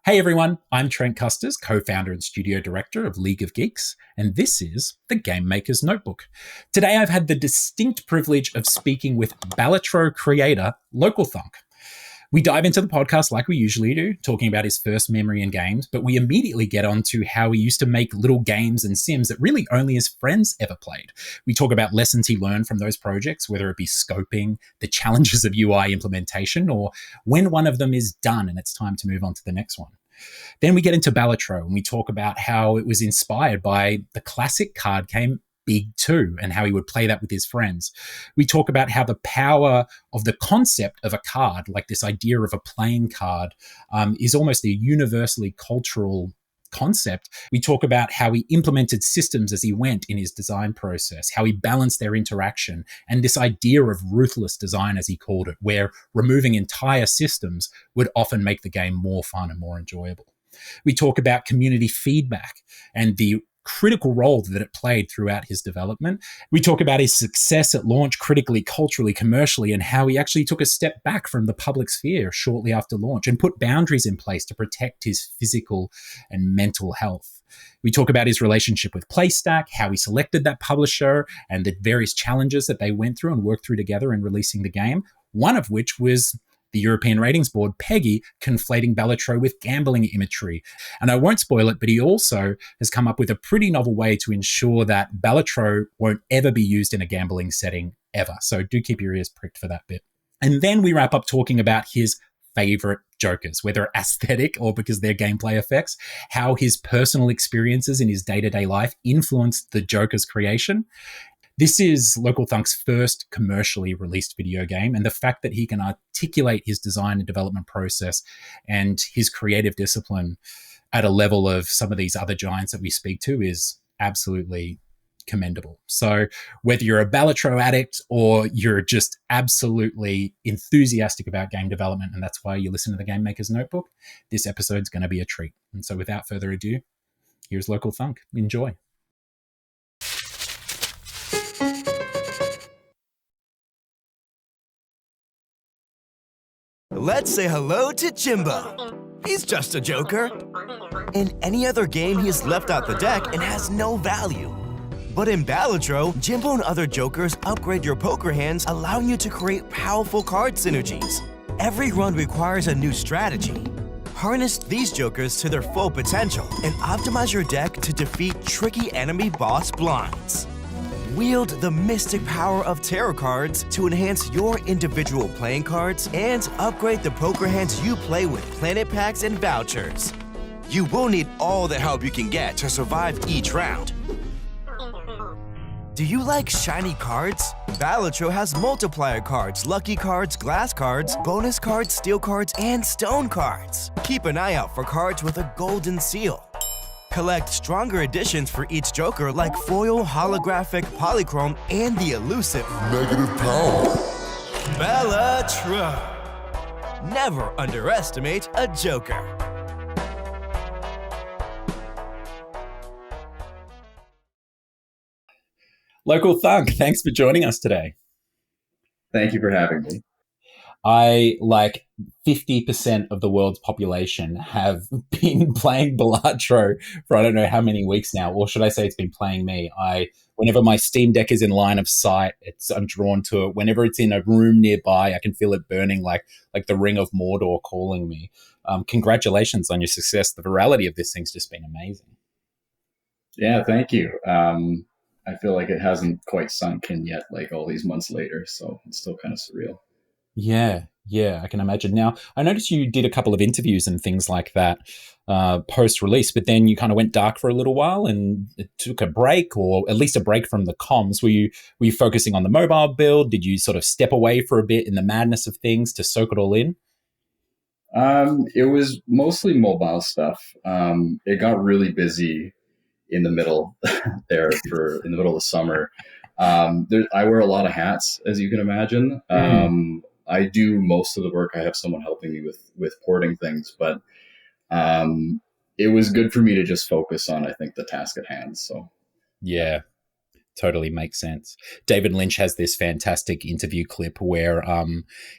Hey everyone, I'm Trent Kusters, co-founder and studio director of League of Geeks, and this is the Game Maker's Notebook. Today I've had the distinct privilege of speaking with Balatro creator LocalThunk. We dive into the podcast like we usually do, talking about his first memory in games, but we immediately get on to how he used to make little games and sims that really only his friends ever played. We talk about lessons he learned from those projects, whether it be scoping, the challenges of UI implementation, or when one of them is done and it's time to move on to the next one. Then we get into Balatro and we talk about how it was inspired by the classic card game Big Two and how he would play that with his friends. We talk about how the power of the concept of a card, like this idea of a playing card, is almost a universally cultural concept. We talk about how he implemented systems as he went in his design process, how he balanced their interaction, and this idea of ruthless design, as he called it, where removing entire systems would often make the game more fun and more enjoyable. We talk about community feedback and the critical role that it played throughout his development. We talk about his success at launch critically, culturally, commercially, and how he actually took a step back from the public sphere shortly after launch and put boundaries in place to protect his physical and mental health. We talk about his relationship with Playstack, how he selected that publisher, and the various challenges that they went through and worked through together in releasing the game, one of which was the European Ratings Board, PEGI, conflating Balatro with gambling imagery. And I won't spoil it, but he also has come up with a pretty novel way to ensure that Balatro won't ever be used in a gambling setting ever. So do keep your ears pricked for that bit. And then we wrap up talking about his favorite Jokers, whether aesthetic or because they're gameplay effects, how his personal experiences in his day-to-day life influenced the Joker's creation. This is LocalThunk's first commercially released video game, and the fact that he can articulate his design and development process and his creative discipline at a level of some of these other giants that we speak to is absolutely commendable. So whether you're a Balatro addict or you're just absolutely enthusiastic about game development, and that's why you listen to the Game Maker's Notebook, this episode's going to be a treat. And so without further ado, here's LocalThunk. Enjoy. Let's say hello to Jimbo. He's just a joker. In any other game, he is left out the deck and has no value. But in Balatro, Jimbo and other jokers upgrade your poker hands, allowing you to create powerful card synergies. Every run requires a new strategy. Harness these jokers to their full potential and optimize your deck to defeat tricky enemy boss blinds. Wield the mystic power of tarot cards to enhance your individual playing cards and upgrade the poker hands you play with planet packs and vouchers. You will need all the help you can get to survive each round. Do you like shiny cards? Balatro has multiplier cards, lucky cards, glass cards, bonus cards, steel cards, and stone cards. Keep an eye out for cards with a golden seal. Collect stronger editions for each joker like foil, holographic, polychrome, and the elusive negative power. Balatro. Never underestimate a joker. LocalThunk, thanks for joining us today. Thank you for having me. I, like 50% of the world's population, have been playing Balatro for I don't know how many weeks now, or should I say it's been playing me. Whenever my Steam Deck is in line of sight, I'm drawn to it. Whenever it's in a room nearby, I can feel it burning like the Ring of Mordor calling me. Congratulations on your success. The virality of this thing's just been amazing. Yeah, thank you. I feel like it hasn't quite sunk in yet, like all these months later, so it's still kind of surreal. Yeah, I can imagine. Now, I noticed you did a couple of interviews and things like that post-release, but then you kind of went dark for a little while and it took a break, or at least a break from the comms. Were you focusing on the mobile build? Did you sort of step away for a bit in the madness of things to soak it all in? It was mostly mobile stuff. It got really busy in the middle there in the middle of the summer. I wear a lot of hats, as you can imagine. I do most of the work. I have someone helping me with porting things, but it was good for me to just focus on, I think, the task at hand. So yeah, totally makes sense. David Lynch has this fantastic interview clip where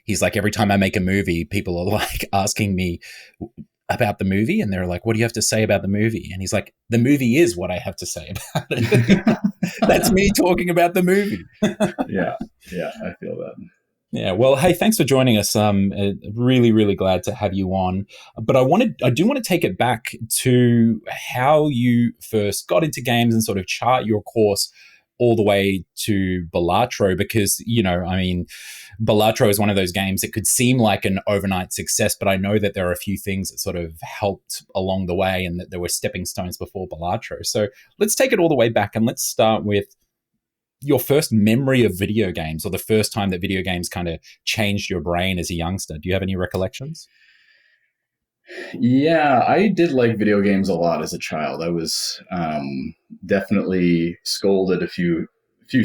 he's like, every time I make a movie, people are like asking me, about the movie, and they're like, what do you have to say about the movie? And he's like, the movie is what I have to say about it. That's me talking about the movie. Yeah, I feel that. Yeah, well, hey, thanks for joining us. Really, really glad to have you on. But I do want to take it back to how you first got into games and sort of chart your course all the way to Balatro, because, I mean, Balatro is one of those games that could seem like an overnight success, but I know that there are a few things that sort of helped along the way and that there were stepping stones before Balatro. So let's take it all the way back, and let's start with your first memory of video games, or the first time that video games kind of changed your brain as a youngster. Do you have any recollections? Yeah, I did like video games a lot as a child. I was definitely scolded a few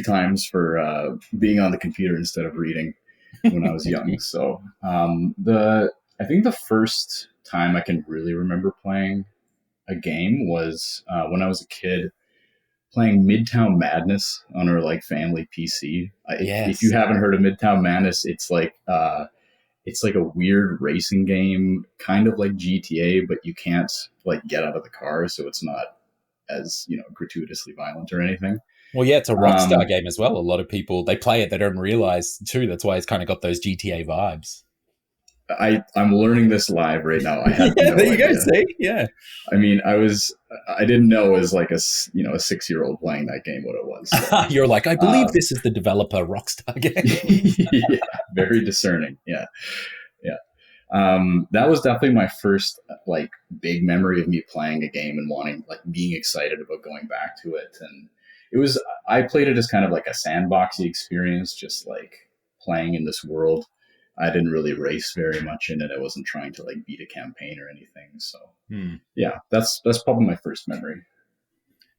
times for being on the computer instead of reading when I was young. So I think the first time I can really remember playing a game was when I was a kid, playing Midtown Madness on our like family PC. Yes. If you haven't heard of Midtown Madness, it's like a weird racing game, kind of like GTA, but you can't like get out of the car, so it's not as gratuitously violent or anything. Well, yeah, it's a Rockstar game as well. A lot of people, they play it, they don't realize too. That's why it's kind of got those GTA vibes. I'm learning this live right now. I had no there you idea. go. See, yeah. I mean, I didn't know as like a 6-year-old playing that game what it was. So. You're like, I believe this is the developer Rockstar game. Yeah, very discerning. Yeah. That was definitely my first like big memory of me playing a game and being excited about going back to it. And I played it as kind of like a sandboxy experience, just like playing in this world. I didn't really race very much in it. I wasn't trying to like beat a campaign or anything. So yeah, that's probably my first memory.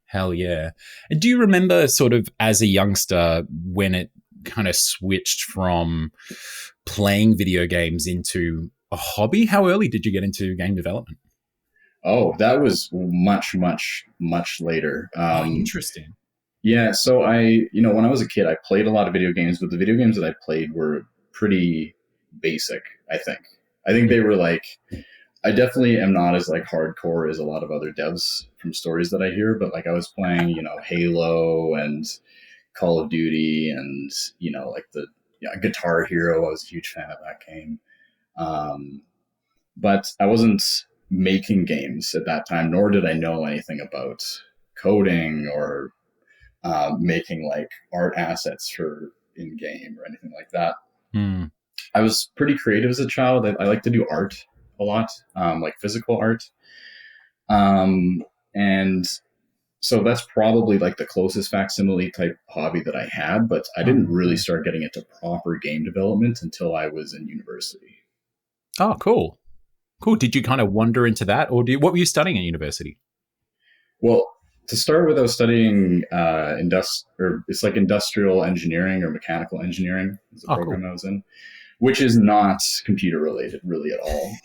Hell yeah. And do you remember sort of as a youngster when it kind of switched from playing video games into a hobby? How early did you get into game development? Oh, that was much, much, much later. Interesting. Yeah. So when I was a kid, I played a lot of video games, but the video games that I played were pretty basic. I think they were like, I definitely am not as like hardcore as a lot of other devs from stories that I hear, but like I was playing, Halo and Call of Duty and, like the Guitar Hero. I was a huge fan of that game. But I wasn't making games at that time, nor did I know anything about coding or making like art assets for in-game or anything like that. I was pretty creative as a child. I like to do art a lot, like physical art. And so that's probably like the closest facsimile type hobby that I had, but I didn't really start getting into proper game development until I was in university. Oh, cool. Cool. Did you kind of wander into that, or what were you studying at university? Well, to start with, I was studying it's like industrial engineering or mechanical engineering is the program I was in, which is not computer related really at all.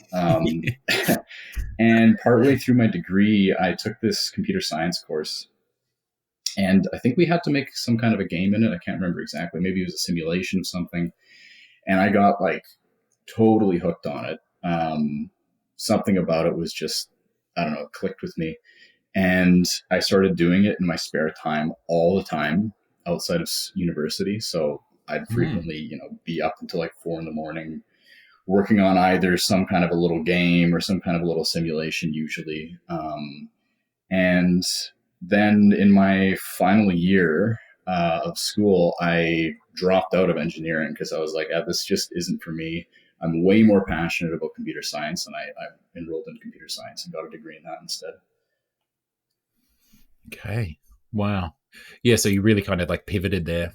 And partway through my degree, I took this computer science course, and I think we had to make some kind of a game in it. I can't remember exactly. Maybe it was a simulation of something. And I got like totally hooked on it. Something about it was just, I don't know, it clicked with me. And I started doing it in my spare time all the time outside of university. So I'd frequently, be up until like 4 a.m. working on either some kind of a little game or some kind of a little simulation usually. And then in my final year of school, I dropped out of engineering because I was like, this just isn't for me. I'm way more passionate about computer science, and I enrolled in computer science and got a degree in that instead. Okay. Wow. Yeah. So you really kind of like pivoted there.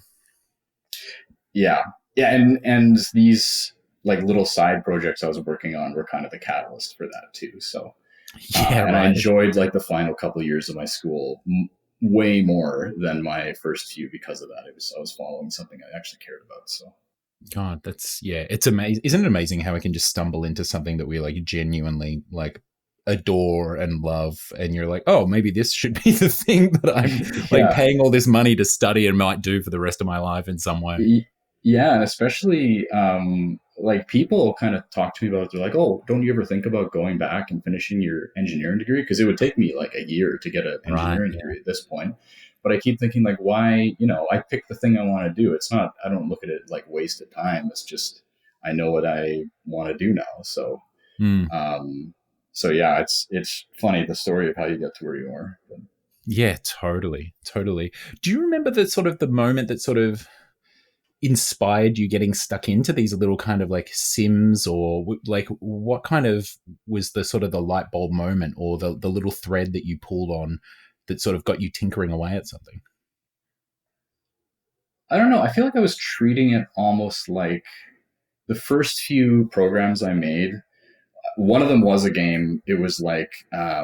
Yeah. Yeah. And these like little side projects I was working on were kind of the catalyst for that too. So, and I enjoyed like the final couple of years of my school way more than my first few because of that. I was following something I actually cared about. So. God, it's amazing. Isn't it amazing how we can just stumble into something that we like genuinely like adore and love, and you're like, oh, maybe this should be the thing that I'm like paying all this money to study and might do for the rest of my life in some way. Yeah, and especially like people kind of talk to me about it. They're like, oh, don't you ever think about going back and finishing your engineering degree? Because it would take me like a year to get an Right. engineering Yeah. degree at this point. But I keep thinking like, why, I picked the thing I want to do. It's not, I don't look at it like wasted time. It's just, I know what I want to do now. So, Mm. um, so yeah, it's funny, the story of how you get to where you are. But, Yeah, totally. Totally. Do you remember the moment that sort of inspired you getting stuck into these little kind of like sims, or like what kind of was the sort of the light bulb moment, or the little thread that you pulled on that sort of got you tinkering away at something? I don't know. I feel like I was treating it almost like the first few programs I made. One of them was a game. It was like I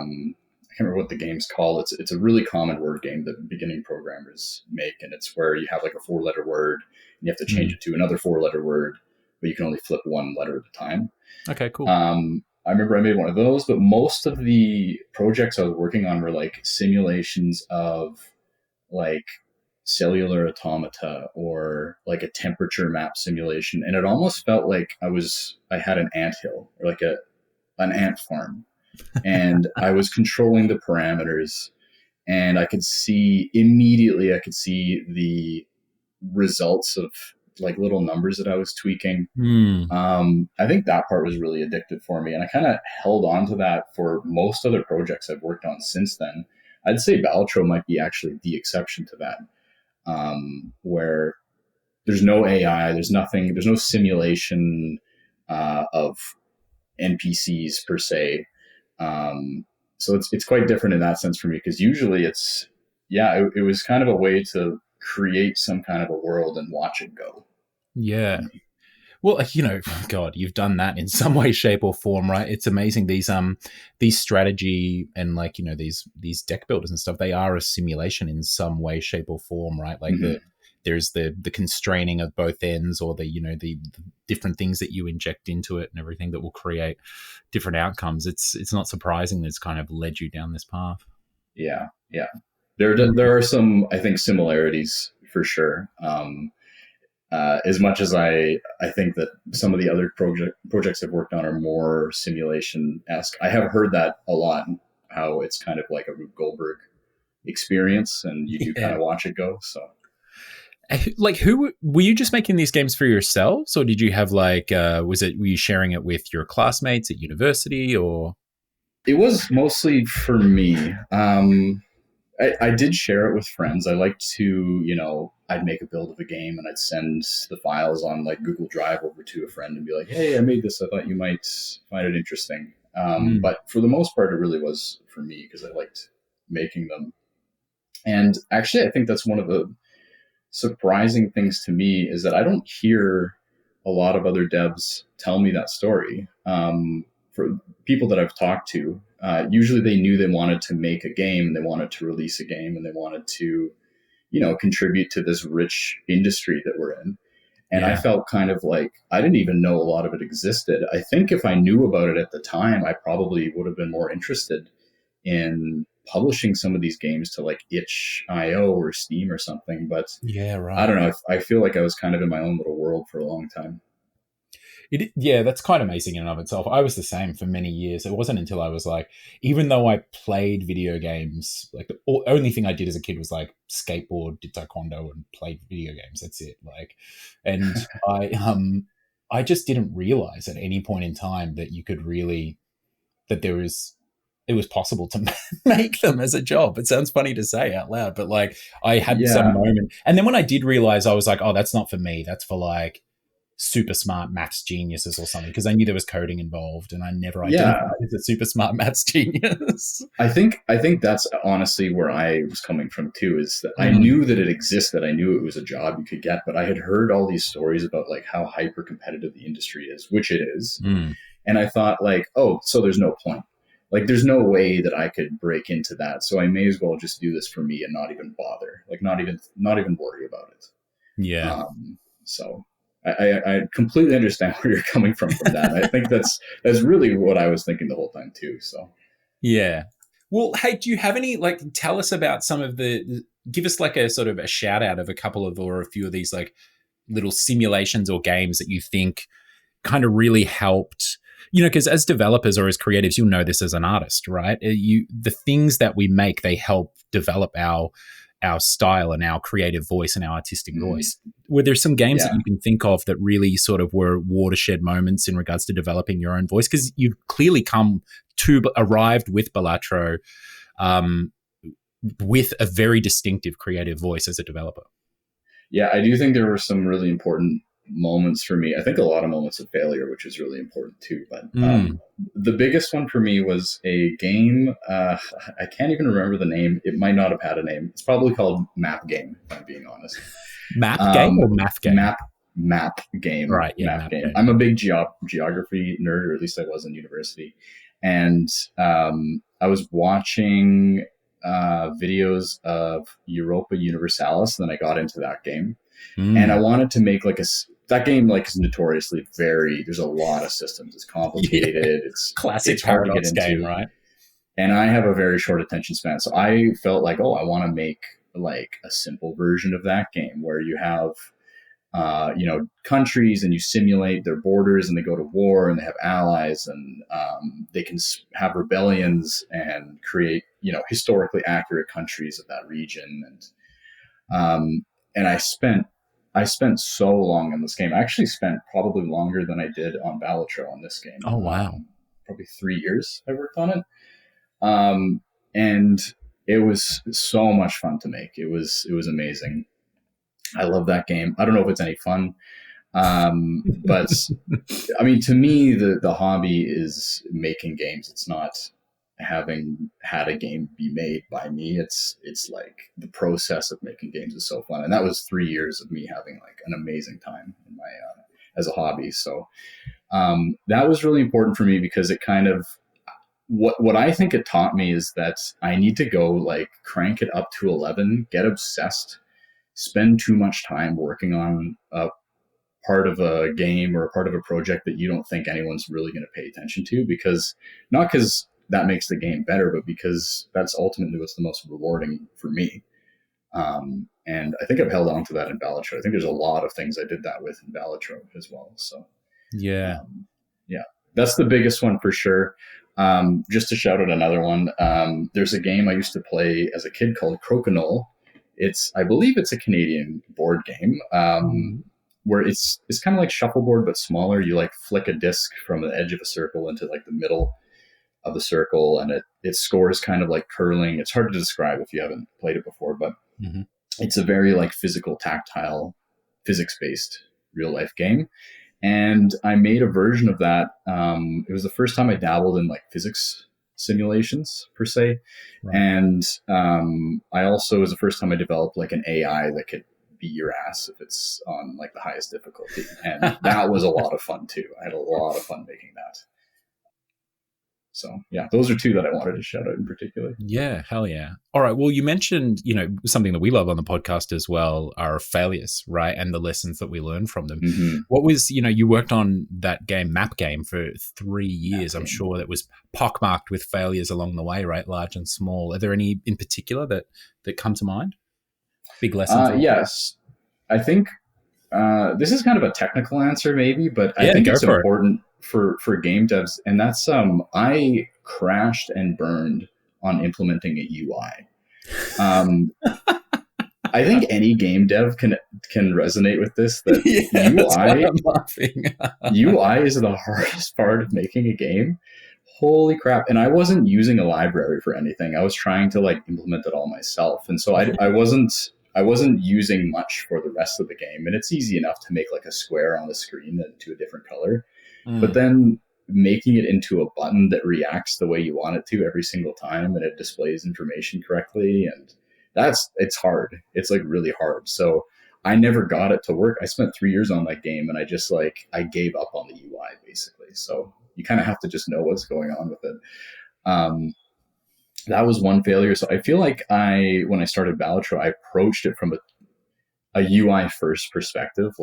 can't remember what the game's called. It's a really common word game that beginning programmers make, and it's where you have like a 4-letter word and you have to change Mm. it to another 4-letter word, but you can only flip one letter at a time. Okay, cool. I remember I made one of those, but most of the projects I was working on were like simulations of like cellular automata or like a temperature map simulation, and it almost felt like I had an anthill or like an ant farm, and I was controlling the parameters, and I could see the results of like little numbers that I was tweaking. Mm. I think that part was really addictive for me, and I kind of held on to that for most other projects I've worked on since then. I'd say Balatro might be actually the exception to that, where there's no AI, there's nothing, there's no simulation of NPCs per se. So it's quite different in that sense for me, because usually it was kind of a way to create some kind of a world and watch it go. Yeah. Well, God, you've done that in some way, shape, or form, right? It's amazing, these strategy and like these deck builders and stuff. They are a simulation in some way, shape, or form, right? Like Mm-hmm. there's the constraining of both ends, or the different things that you inject into it and everything that will create different outcomes. It's not surprising that it's kind of led you down this path. Yeah, yeah. There are some, I think, similarities for sure. As much as I think that some of the other projects I've worked on are more simulation esque. I have heard that a lot. How it's kind of like a Rube Goldberg experience, and you do kind Yeah. of watch it go. So, Like, who were you just making these games for yourselves, or did you have like were you sharing it with your classmates at university, or? it was mostly for me. I did share it with friends. I like to, I'd make a build of a game and I'd send the files on like Google Drive over to a friend and be like, hey, I made this. I thought you might find it interesting. Mm. But for the most part, it really was for me because I liked making them. And actually, I think that's one of the surprising things to me is that I don't hear a lot of other devs tell me that story. For people that I've talked to, usually they knew they wanted to make a game, they wanted to release a game, and they wanted to, contribute to this rich industry that we're in. And I Yeah. felt kind of like I didn't even know a lot of it existed. I think if I knew about it at the time, I probably would have been more interested in publishing some of these games to like itch.io or Steam or something. But Yeah. I Right. don't know. I feel like I was kind of in my own little world for a long time. Yeah, that's quite amazing in and of itself. I was the same for many years. It wasn't until I was like, even though I played video games, like the only thing I did as a kid was like skateboard, did taekwondo, and played video games. That's it. Like, and I just didn't realize at any point in time that you could really that it was possible to make them as a job. It sounds funny to say out loud, but like I had some Yeah. moment, and then when I did realize, I was like, oh, that's not for me. That's for like super smart maths geniuses or something, because I knew there was coding involved and I never identified Yeah. as a super smart maths genius. I think that's honestly where I was coming from too, is that I Mm, knew that it existed. I knew it was a job you could get, but I had heard all these stories about like how hyper competitive the industry is, which it is. mm, And I thought like, oh, so there's no point. Like there's no way that I could break into that. So I may as well just do this for me and not even bother. Like not even worry about it. yeah. So I completely understand where you're coming from that. I think that's really what I was thinking the whole time too. So Yeah. Well, hey, do you have any, like, tell us about some of give us like a sort of a shout out of a couple of or a few of these like little simulations or games that you think kind of really helped, because as developers or as creatives, you'll know this as an artist, right? The things that we make, they help develop our style and our creative voice and our artistic voice. Were there some games that you can think of that really sort of were watershed moments in regards to developing your own voice? Because you've clearly arrived with Balatro with a very distinctive creative voice as a developer. Yeah, I do think there were some really important moments for me. I think a lot of moments of failure, which is really important too. But the biggest one for me was a game. I can't even remember the name. It might not have had a name. It's probably called Map Game, if I'm being honest. Map Game or Math Game? Map Game. Right, yeah, Map game. I'm a big geography nerd, or at least I was in university. And I was watching videos of Europa Universalis, and then I got into that game. And I wanted to make that game is notoriously there's a lot of systems. It's complicated. It's classic it's hard to get paradox into, game, right? And I have a very short attention span. So I felt like, I want to make a simple version of that game where you have, countries and you simulate their borders and they go to war and they have allies and they can have rebellions and create, historically accurate countries of that region. And I spent so long in this game. I actually spent probably longer than I did on Balatro on this game. Oh, wow. Probably 3 years I worked on it. And it was so much fun to make. It was amazing. I love that game. I don't know if it's any fun. But I mean, to me, the hobby is making games. It's not having had a game be made by me. It's like the process of making games is so fun. And that was 3 years of me having an amazing time in my, as a hobby. So, that was really important for me because it kind of, what I think it taught me is that I need to go crank it up to 11, get obsessed, spend too much time working on a part of a game or a part of a project that you don't think anyone's really going to pay attention to, because that makes the game better, but because that's ultimately what's the most rewarding for me. And I think I've held on to that in Balatro. I think there's a lot of things I did that with in Balatro as well. So yeah, that's the biggest one for sure. Just to shout out another one. There's a game I used to play as a kid called Crokinole. I believe it's a Canadian board game, where it's kind of like shuffleboard, but smaller. You flick a disc from the edge of a circle into the middle of the circle, and it scores kind of like curling. It's hard to describe if you haven't played it before, but it's a very physical, tactile, physics-based real life game. And I made a version of that. It was the first time I dabbled in physics simulations per se. Right. And I also, it was the first time I developed an AI that could beat your ass if it's on the highest difficulty. And that was a lot of fun too. I had a lot of fun making that. So yeah, those are two that I wanted to shout out in particular. Yeah, hell yeah. All right. Well, you mentioned, something that we love on the podcast as well are failures, right? And the lessons that we learn from them. Mm-hmm. What was, you worked on that game, Map Game, for 3 years. I'm sure that was pockmarked with failures along the way, right? Large and small. Are there any in particular that come to mind? Big lessons? Yes. I think this is kind of a technical answer maybe, but I think it's important for game devs, and that's I crashed and burned on implementing a UI. I think any game dev can resonate with this. That UI is the hardest part of making a game. Holy crap! And I wasn't using a library for anything. I was trying to implement it all myself, and so I wasn't using much for the rest of the game. And it's easy enough to make a square on the screen into a different color. But then making it into a button that reacts the way you want it to every single time and it displays information correctly. And it's hard. It's really hard. So I never got it to work. I spent 3 years on that game and I just I gave up on the UI basically. So you kind of have to just know what's going on with it. That was one failure. So I feel when I started Balatro, I approached it from a UI first perspective,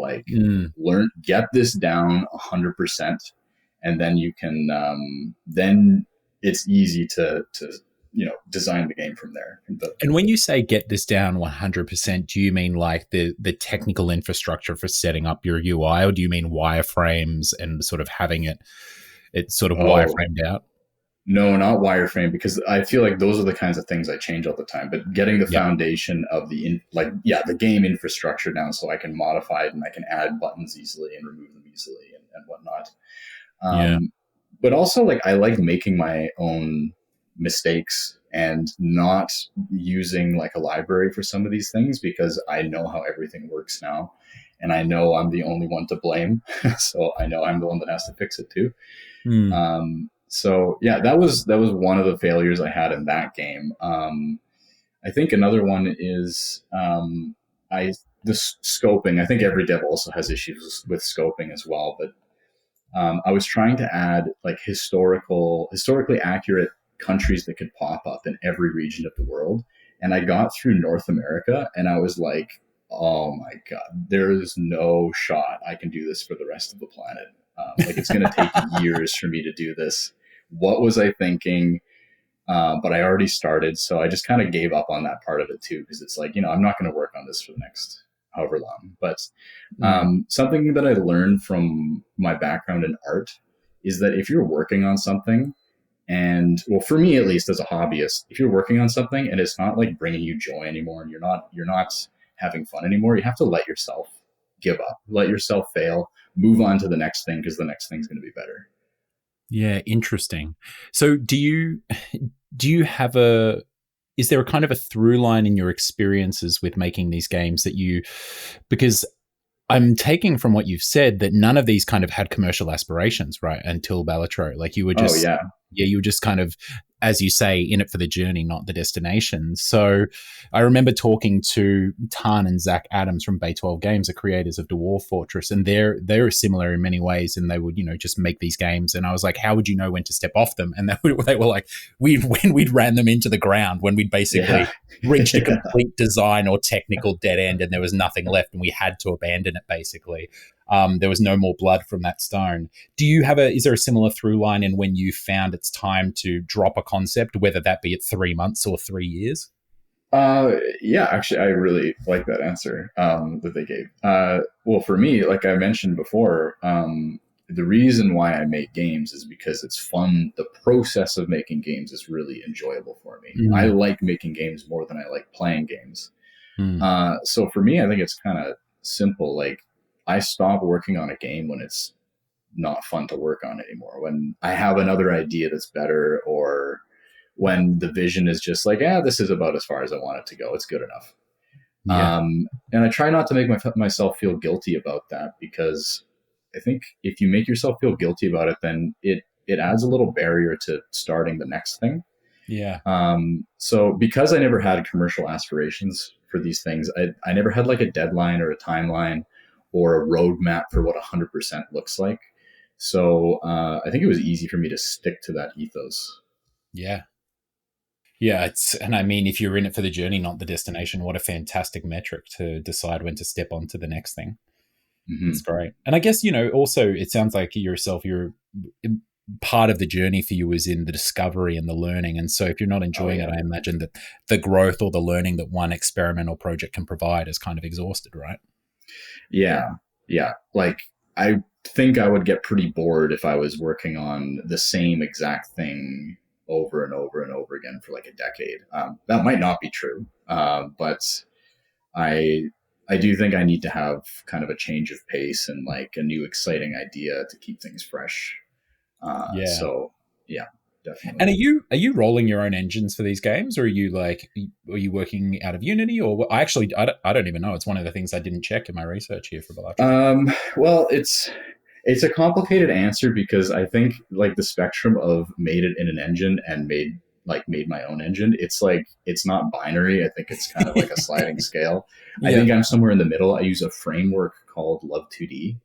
get this down 100%, and then you can, then it's easy to design the game from there. And when you say get this down 100%, do you mean like the technical infrastructure for setting up your UI, or do you mean wireframes and sort of having it sort of Oh, wireframed out? no, not wireframe, because I feel like those are the kinds of things I change all the time. But getting the Yeah. foundation of the game infrastructure down, so I can modify it and I can add buttons easily and remove them easily and whatnot. Yeah. But also, like, I like making my own mistakes and not using like a library for some of these things, because I know how everything works now, and I know I'm the only one to blame. So I know I'm the one that has to fix it too. Hmm. So yeah, that was one of the failures I had in that game. I think another one is the scoping. I think every dev also has issues with scoping as well. But I was trying to add like historically accurate countries that could pop up in every region of the world, and I got through North America, and I was like, oh my god, there is no shot I can do this for the rest of the planet. Like, it's going to take years for me to do this. What was I thinking? But I already started, so I just kind of gave up on that part of it too, because it's like, I'm not going to work on this for the next however long. But something that I learned from my background in art is that if you're working on something, and well, for me at least as a hobbyist, if you're working on something and it's not like bringing you joy anymore, and you're not having fun anymore, you have to let yourself give up, let yourself fail, move on to the next thing, because the next thing's going to be better. Yeah, interesting. So do you have is there a kind of a through line in your experiences with making these games because I'm taking from what you've said that none of these kind of had commercial aspirations, right? Until Balatro. Like you were Oh just, yeah. yeah, you were just kind of, as you say, in it for the journey, not the destination. So I remember talking to Tan and Zach Adams from Bay 12 Games, the creators of Dwarf Fortress, and they're similar in many ways, and they would, just make these games. And I was like, how would you know when to step off them? And they were like, when we'd ran them into the ground, when we'd basically reached a complete design or technical dead end and there was nothing left and we had to abandon it basically. There was no more blood from that stone. Is there a similar through line in when you found it's time to drop a concept, whether that be at 3 months or 3 years? Yeah, actually, I really like that answer that they gave. Well, for me, like I mentioned before, the reason why I make games is because it's fun. The process of making games is really enjoyable for me. I like making games more than I like playing games. So for me, I think it's kind of simple. Like, I stop working on a game when it's not fun to work on anymore, when I have another idea that's better, or when the vision is just like, this is about as far as I want it to go. It's good enough. Yeah. And I try not to make myself feel guilty about that, because I think if you make yourself feel guilty about it, then it adds a little barrier to starting the next thing. Yeah. So because I never had commercial aspirations for these things, I never had like a deadline or a timeline or a roadmap for what 100% looks like. So I think it was easy for me to stick to that ethos. Yeah. Yeah, and I mean, if you're in it for the journey, not the destination, what a fantastic metric to decide when to step on to the next thing. Mm-hmm. That's great. And I guess, also it sounds like you're part of the journey for you is in the discovery and the learning. And so if you're not enjoying it, I imagine that the growth or the learning that one experimental project can provide is kind of exhausted, right? Yeah. Yeah. Like, I think I would get pretty bored if I was working on the same exact thing over and over and over again for like a decade. That might not be true, but I do think I need to have kind of a change of pace and like a new exciting idea to keep things fresh. Yeah. So yeah, definitely. And are you rolling your own engines for these games, or are you working out of Unity? Or I don't even know. It's one of the things I didn't check in my research here for Balatro. Well, it's a complicated answer, because I think like the spectrum of made it in an engine and made my own engine, it's like, it's not binary. I think it's kind of like a sliding scale. Yeah. I think I'm somewhere in the middle. I use a framework called Love 2D.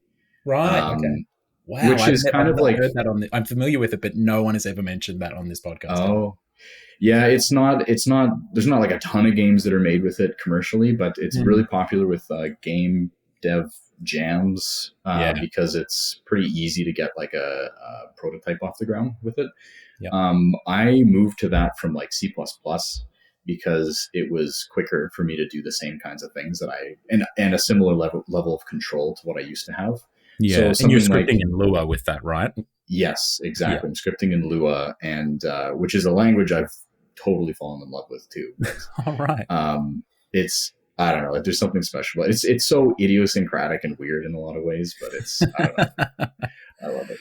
Right. Okay. Wow. Which is kind of like, heard that I'm familiar with it, but no one has ever mentioned that on this podcast. Oh, yeah. It's not, there's not like a ton of games that are made with it commercially, but it's really popular with game dev jams, because it's pretty easy to get like a prototype off the ground with it. Yeah. I moved to that from like C++ because it was quicker for me to do the same kinds of things that and a similar level of control to what I used to have. So Yeah. And you're something like, scripting in Lua with that, right? yes, Yeah. exactly. I'm scripting in Lua, and which is a language I've totally fallen in love with too. All right. It's, I don't know. There's something special. It's so idiosyncratic and weird in a lot of ways, but it's, I don't know. I love it.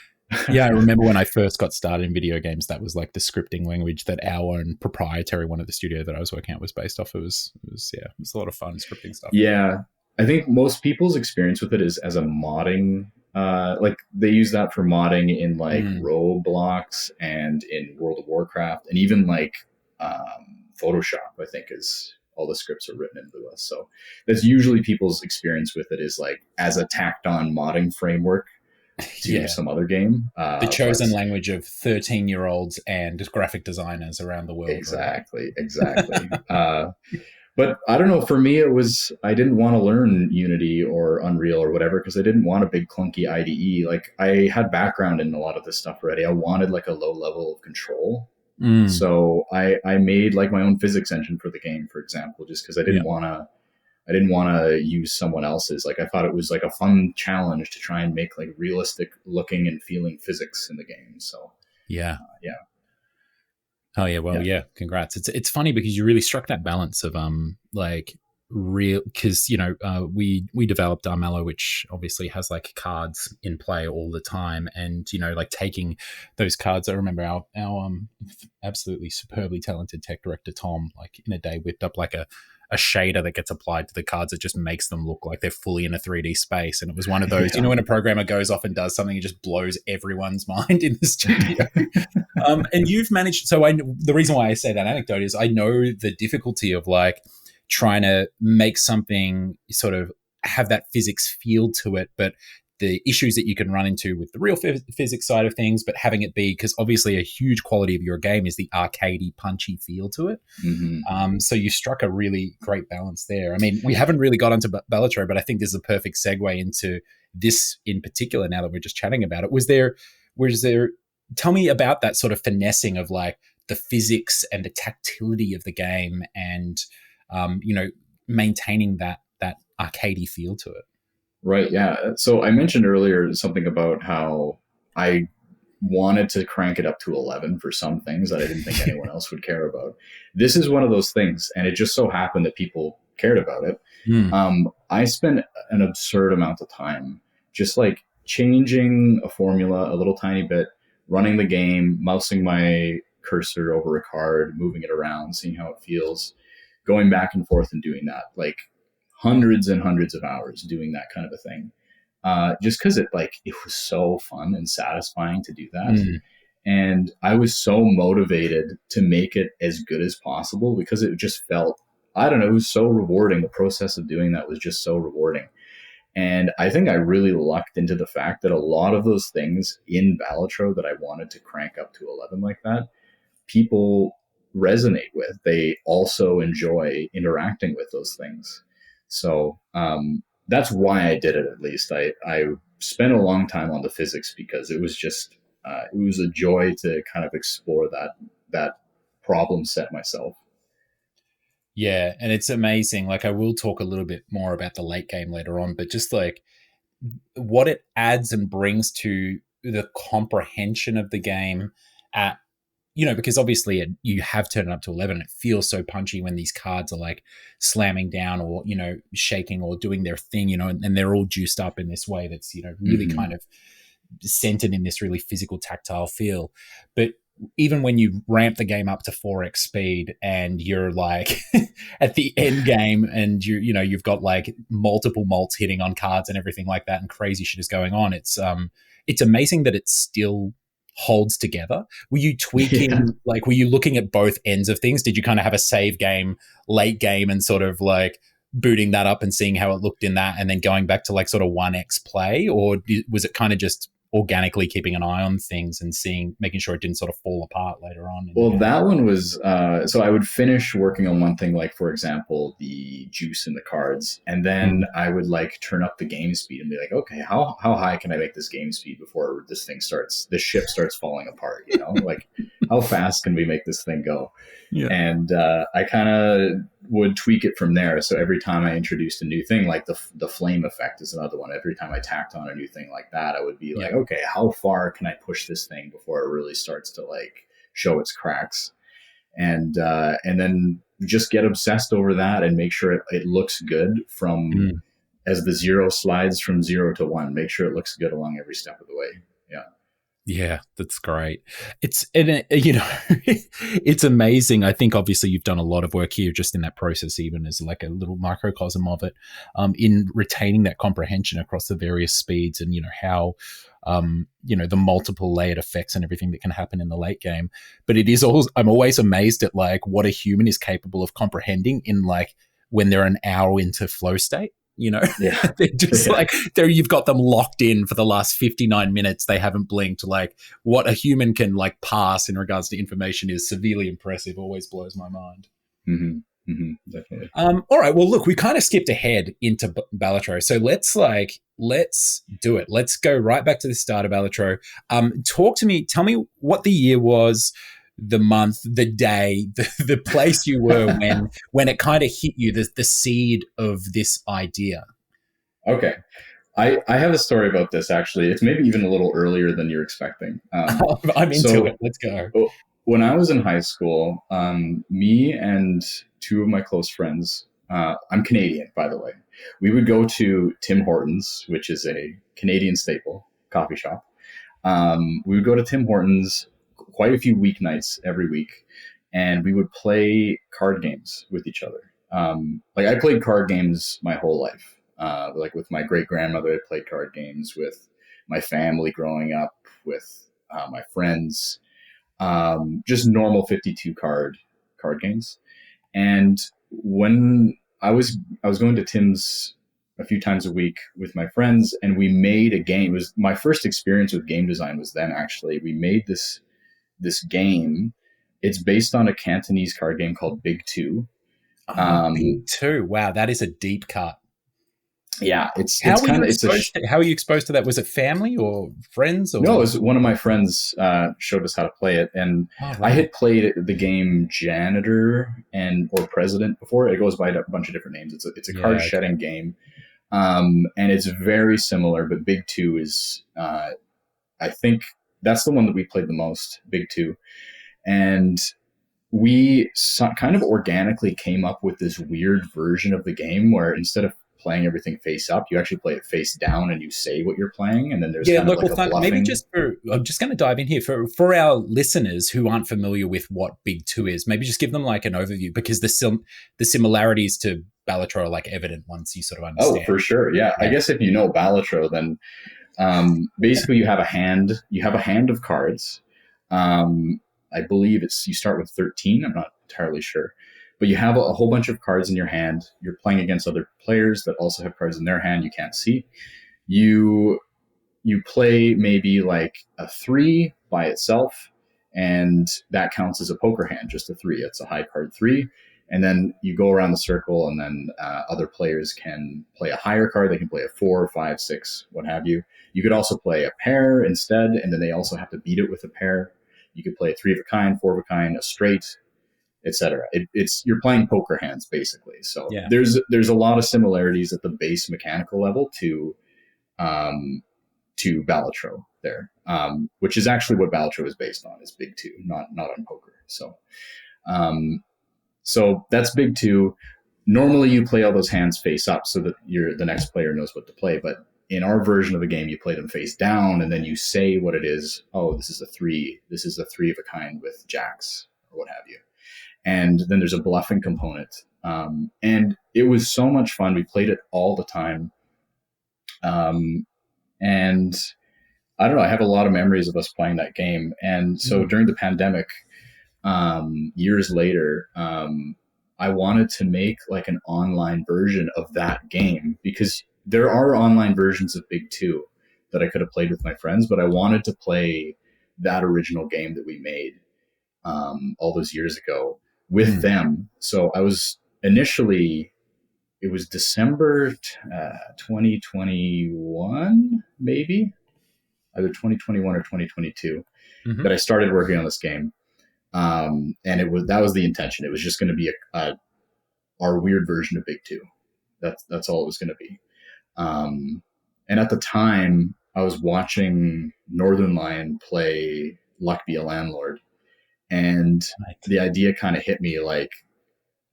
Yeah, I remember when I first got started in video games, that was like the scripting language that our own proprietary one of the studio that I was working at was based off. It was a lot of fun scripting stuff. Yeah, I think most people's experience with it is as a modding. Like they use that for modding in like Roblox and in World of Warcraft, and even like Photoshop. I think is all the scripts are written in Lua. So that's usually people's experience with it is like as a tacked on modding framework to some other game. The chosen language of 13-year-olds and graphic designers around the world. Exactly. But I don't know, for me, it was, I didn't want to learn Unity or Unreal or whatever, because I didn't want a big clunky IDE. Like I had background in a lot of this stuff already. I wanted like a low level of control. So I made like my own physics engine for the game, for example, just because I didn't want to use someone else's. Like I thought it was like a fun challenge to try and make like realistic looking and feeling physics in the game. So yeah. Oh yeah, well, yeah. Congrats. It's funny because you really struck that balance of like real, because we developed Armello, which obviously has like cards in play all the time, and like taking those cards. I remember our absolutely superbly talented tech director Tom, like in a day, whipped up like a shader that gets applied to the cards that just makes them look like they're fully in a 3D space. And it was one of those, when a programmer goes off and does something, it just blows everyone's mind in the studio. And you've managed, so the reason why I say that anecdote is I know the difficulty of like trying to make something sort of have that physics feel to it, but the issues that you can run into with the real physics side of things, but having it be, because obviously a huge quality of your game is the arcadey, punchy feel to it. So you struck a really great balance there. I mean, we haven't really got into Balatro, but I think this is a perfect segue into this in particular now that we're just chatting about it. Was there, tell me about that sort of finessing of like the physics and the tactility of the game and, maintaining that arcadey feel to it. Right. Yeah. So I mentioned earlier something about how I wanted to crank it up to 11 for some things that I didn't think anyone else would care about. This is one of those things, and it just so happened that people cared about it. I spent an absurd amount of time just like changing a formula a little tiny bit, running the game, mousing my cursor over a card, moving it around, seeing how it feels, going back and forth and doing that, like hundreds and hundreds of hours doing that kind of a thing. Just because it was so fun and satisfying to do that. And I was so motivated to make it as good as possible because it just felt, I don't know, it was so rewarding. The process of doing that was just so rewarding. And I think I really lucked into the fact that a lot of those things in Balatro that I wanted to crank up to 11 like that, people resonate with. They also enjoy interacting with those things. So that's why I did it. At least I spent a long time on the physics because it was just it was a joy to kind of explore that problem set myself. Yeah, and it's amazing. Like I will talk a little bit more about the late game later on, but just like what it adds and brings to the comprehension of the game at, because obviously you have turned it up to 11 and it feels so punchy when these cards are like slamming down or, shaking or doing their thing, and they're all juiced up in this way that's, really kind of centered in this really physical tactile feel. But even when you ramp the game up to 4x speed and you're like at the end game and you've got like multiple malts hitting on cards and everything like that and crazy shit is going on, it's amazing that it still holds together. Were you tweaking, like, were you looking at both ends of things? Did you kind of have a save game, late game, and sort of like booting that up and seeing how it looked in that and then going back to like sort of 1x play? Or was it kind of just organically keeping an eye on things and making sure it didn't sort of fall apart later on? Well, that one was, so I would finish working on one thing, like, for example, the juice in the cards. And then I would like turn up the game speed and be like, okay, how high can I make this game speed before this ship starts falling apart? Like how fast can we make this thing go? Yeah. And I kind of would tweak it from there. So every time I introduced a new thing, like the flame effect is another one. Every time I tacked on a new thing like that, I would be Yeah. like, okay, how far can I push this thing before it really starts to like show its cracks? And then just get obsessed over that and make sure it looks good from as the zero slides from 0 to 1. Make sure it looks good along every step of the way. Yeah. Yeah, that's great. It's amazing. I think obviously you've done a lot of work here just in that process, even as like a little microcosm of it, in retaining that comprehension across the various speeds and, how, the multiple layered effects and everything that can happen in the late game. But I'm always amazed at like what a human is capable of comprehending in like when they're an hour into flow state. Yeah. They're just like you've got them locked in for the last 59 minutes. They haven't blinked. Like what a human can like pass in regards to information is severely impressive. Always blows my mind. Mm-hmm. Mm-hmm. Definitely. All right. Well, look, we kind of skipped ahead into Balatro. So let's do it. Let's go right back to the start of Balatro. Talk to me. Tell me what the year was, the month, the day, the place you were when it kind of hit you, the seed of this idea. Okay. I have a story about this, actually. It's maybe even a little earlier than you're expecting. I'm into it. Let's go. When I was in high school, me and two of my close friends, I'm Canadian, by the way, we would go to Tim Hortons, which is a Canadian staple coffee shop. We would go to Tim Hortons quite a few weeknights every week, and we would play card games with each other. Like I played card games my whole life. Like with my great grandmother, I played card games with my family growing up, with my friends, just normal 52 card games. And when I was going to Tim's a few times a week with my friends, and we made a game. It was my first experience with game design was then. Actually, we made this game. It's based on a Cantonese card game called Big Two. Big Two. Wow, that is a deep cut. Yeah, how are you exposed to that? Was it family or friends? Or? No, it was one of my friends showed us how to play it, and right. I had played the game Janitor or President before. It goes by a bunch of different names. It's a card shedding game, and it's very similar. But Big Two is, I think that's the one that we played the most. Big Two, and we kind of organically came up with this weird version of the game where instead of playing everything face up, you actually play it face down and you say what you're playing, and then there's kind of like a bluffing. Maybe I'm just going to dive in here for our listeners who aren't familiar with what Big Two is. Maybe just give them like an overview, because the similarities to Balatro are like evident once you sort of understand. Oh, for sure, yeah. I guess if you know Balatro, then basically you have a hand of cards. I believe you start with 13. I'm not entirely sure. But you have a whole bunch of cards in your hand. You're playing against other players that also have cards in their hand you can't see. You play maybe like a 3 by itself, and that counts as a poker hand, just a 3. It's a high card 3. And then you go around the circle, and then other players can play a higher card. They can play a 4, 5, 6, what have you. You could also play a pair instead, and then they also have to beat it with a pair. You could play a 3 of a kind, 4 of a kind, a straight, etc. You're playing poker hands basically. So there's a lot of similarities at the base mechanical level to Balatro there, which is actually what Balatro is based on, is Big Two, not on poker. So that's Big Two. Normally you play all those hands face up so that the next player knows what to play, but in our version of the game, you play them face down, and then you say what it is. Oh, this is a 3. This is a 3 of a kind with jacks, or what have you. And then there's a bluffing component. And it was so much fun. We played it all the time. And I don't know, I have a lot of memories of us playing that game. And so during the pandemic, years later, I wanted to make like an online version of that game, because there are online versions of Big Two that I could have played with my friends, but I wanted to play that original game that we made all those years ago with them. So I was initially, it was December 2021, maybe either 2021 or 2022 that I started working on this game. And that was the intention. It was just going to be our weird version of Big Two. That's all it was going to be. And at the time, I was watching Northern Lion play Luck Be a Landlord, and the idea kind of hit me. Like,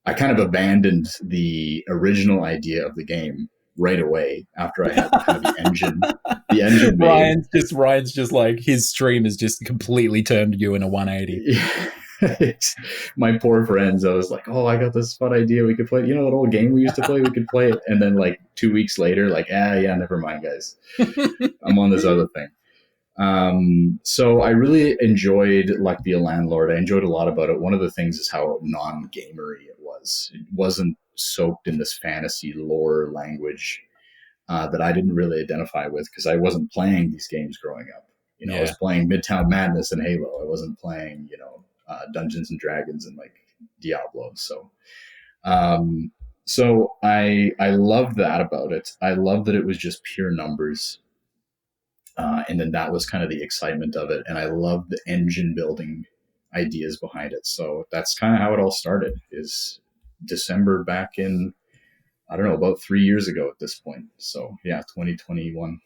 I kind of abandoned the original idea of the game right away after I had kind of the engine made. Ryan's just like, his stream has just completely turned you in a 180. My poor friends, I was like, oh, I got this fun idea. We could play, that old game we used to play. We could play it. And then like 2 weeks later, like, yeah, never mind, guys. I'm on this other thing. So I really enjoyed Like Be a Landlord. I enjoyed a lot about it. One of the things is how non-gamery it was. It wasn't soaked in this fantasy lore language that I didn't really identify with because I wasn't playing these games growing up. I was playing Midtown Madness and Halo. I wasn't playing, Dungeons and Dragons and like Diablo. So, I love that about it. I love that it was just pure numbers. And then that was kind of the excitement of it. And I love the engine building ideas behind it. So that's kind of how it all started, is December back in, I don't know, about 3 years ago at this point. So yeah, 2021.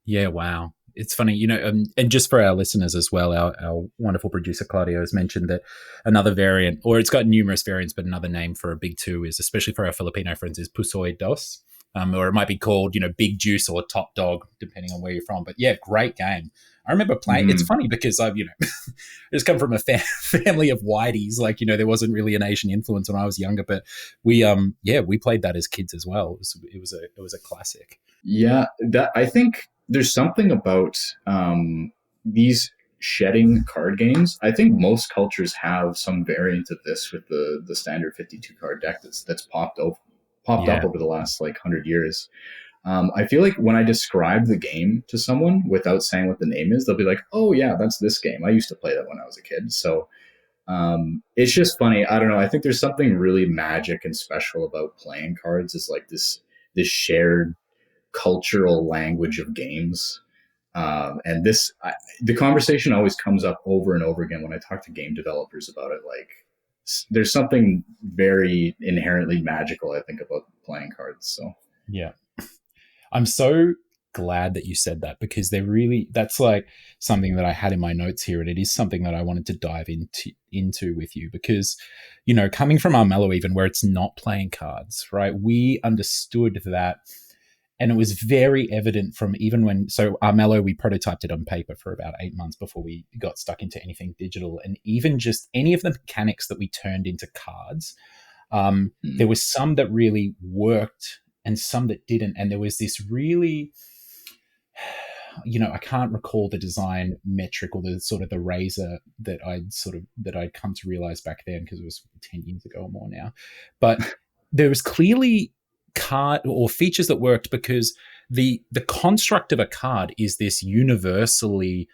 Yeah, wow. It's funny, and just for our listeners as well, our wonderful producer Claudio has mentioned that another variant, or it's got numerous variants, but another name for a Big Two is, especially for our Filipino friends, is Pusoy Dos. Or it might be called, Big Juice or Top Dog, depending on where you're from. But yeah, great game. I remember playing. It's funny because I've, I just come from a family of whiteys. Like, there wasn't really an Asian influence when I was younger, but we played that as kids as well. It was a classic. Yeah, that I think there's something about these shedding card games. I think most cultures have some variant of this with the standard 52 card deck that's popped up over the last like 100 years. I feel like when I describe the game to someone without saying what the name is, they'll be like, oh yeah, that's this game. I used to play that when I was a kid. So it's just funny. I don't know. I think there's something really magic and special about playing cards. Is like this shared cultural language of games. And the conversation always comes up over and over again when I talk to game developers about it. Like, there's something very inherently magical, I think, about playing cards. So yeah, I'm so glad that you said that, because that's like something that I had in my notes here, and it is something that I wanted to dive into with you, because coming from Armello, even where it's not playing cards, right? We understood that. And it was very evident from so Armello, we prototyped it on paper for about 8 months before we got stuck into anything digital. And even just any of the mechanics that we turned into cards, there was some that really worked and some that didn't. And there was this really, I can't recall the design metric or the sort of the razor that I'd come to realize back then, because it was 10 years ago or more now. But there was clearly card or features that worked, because the construct of a card is this universally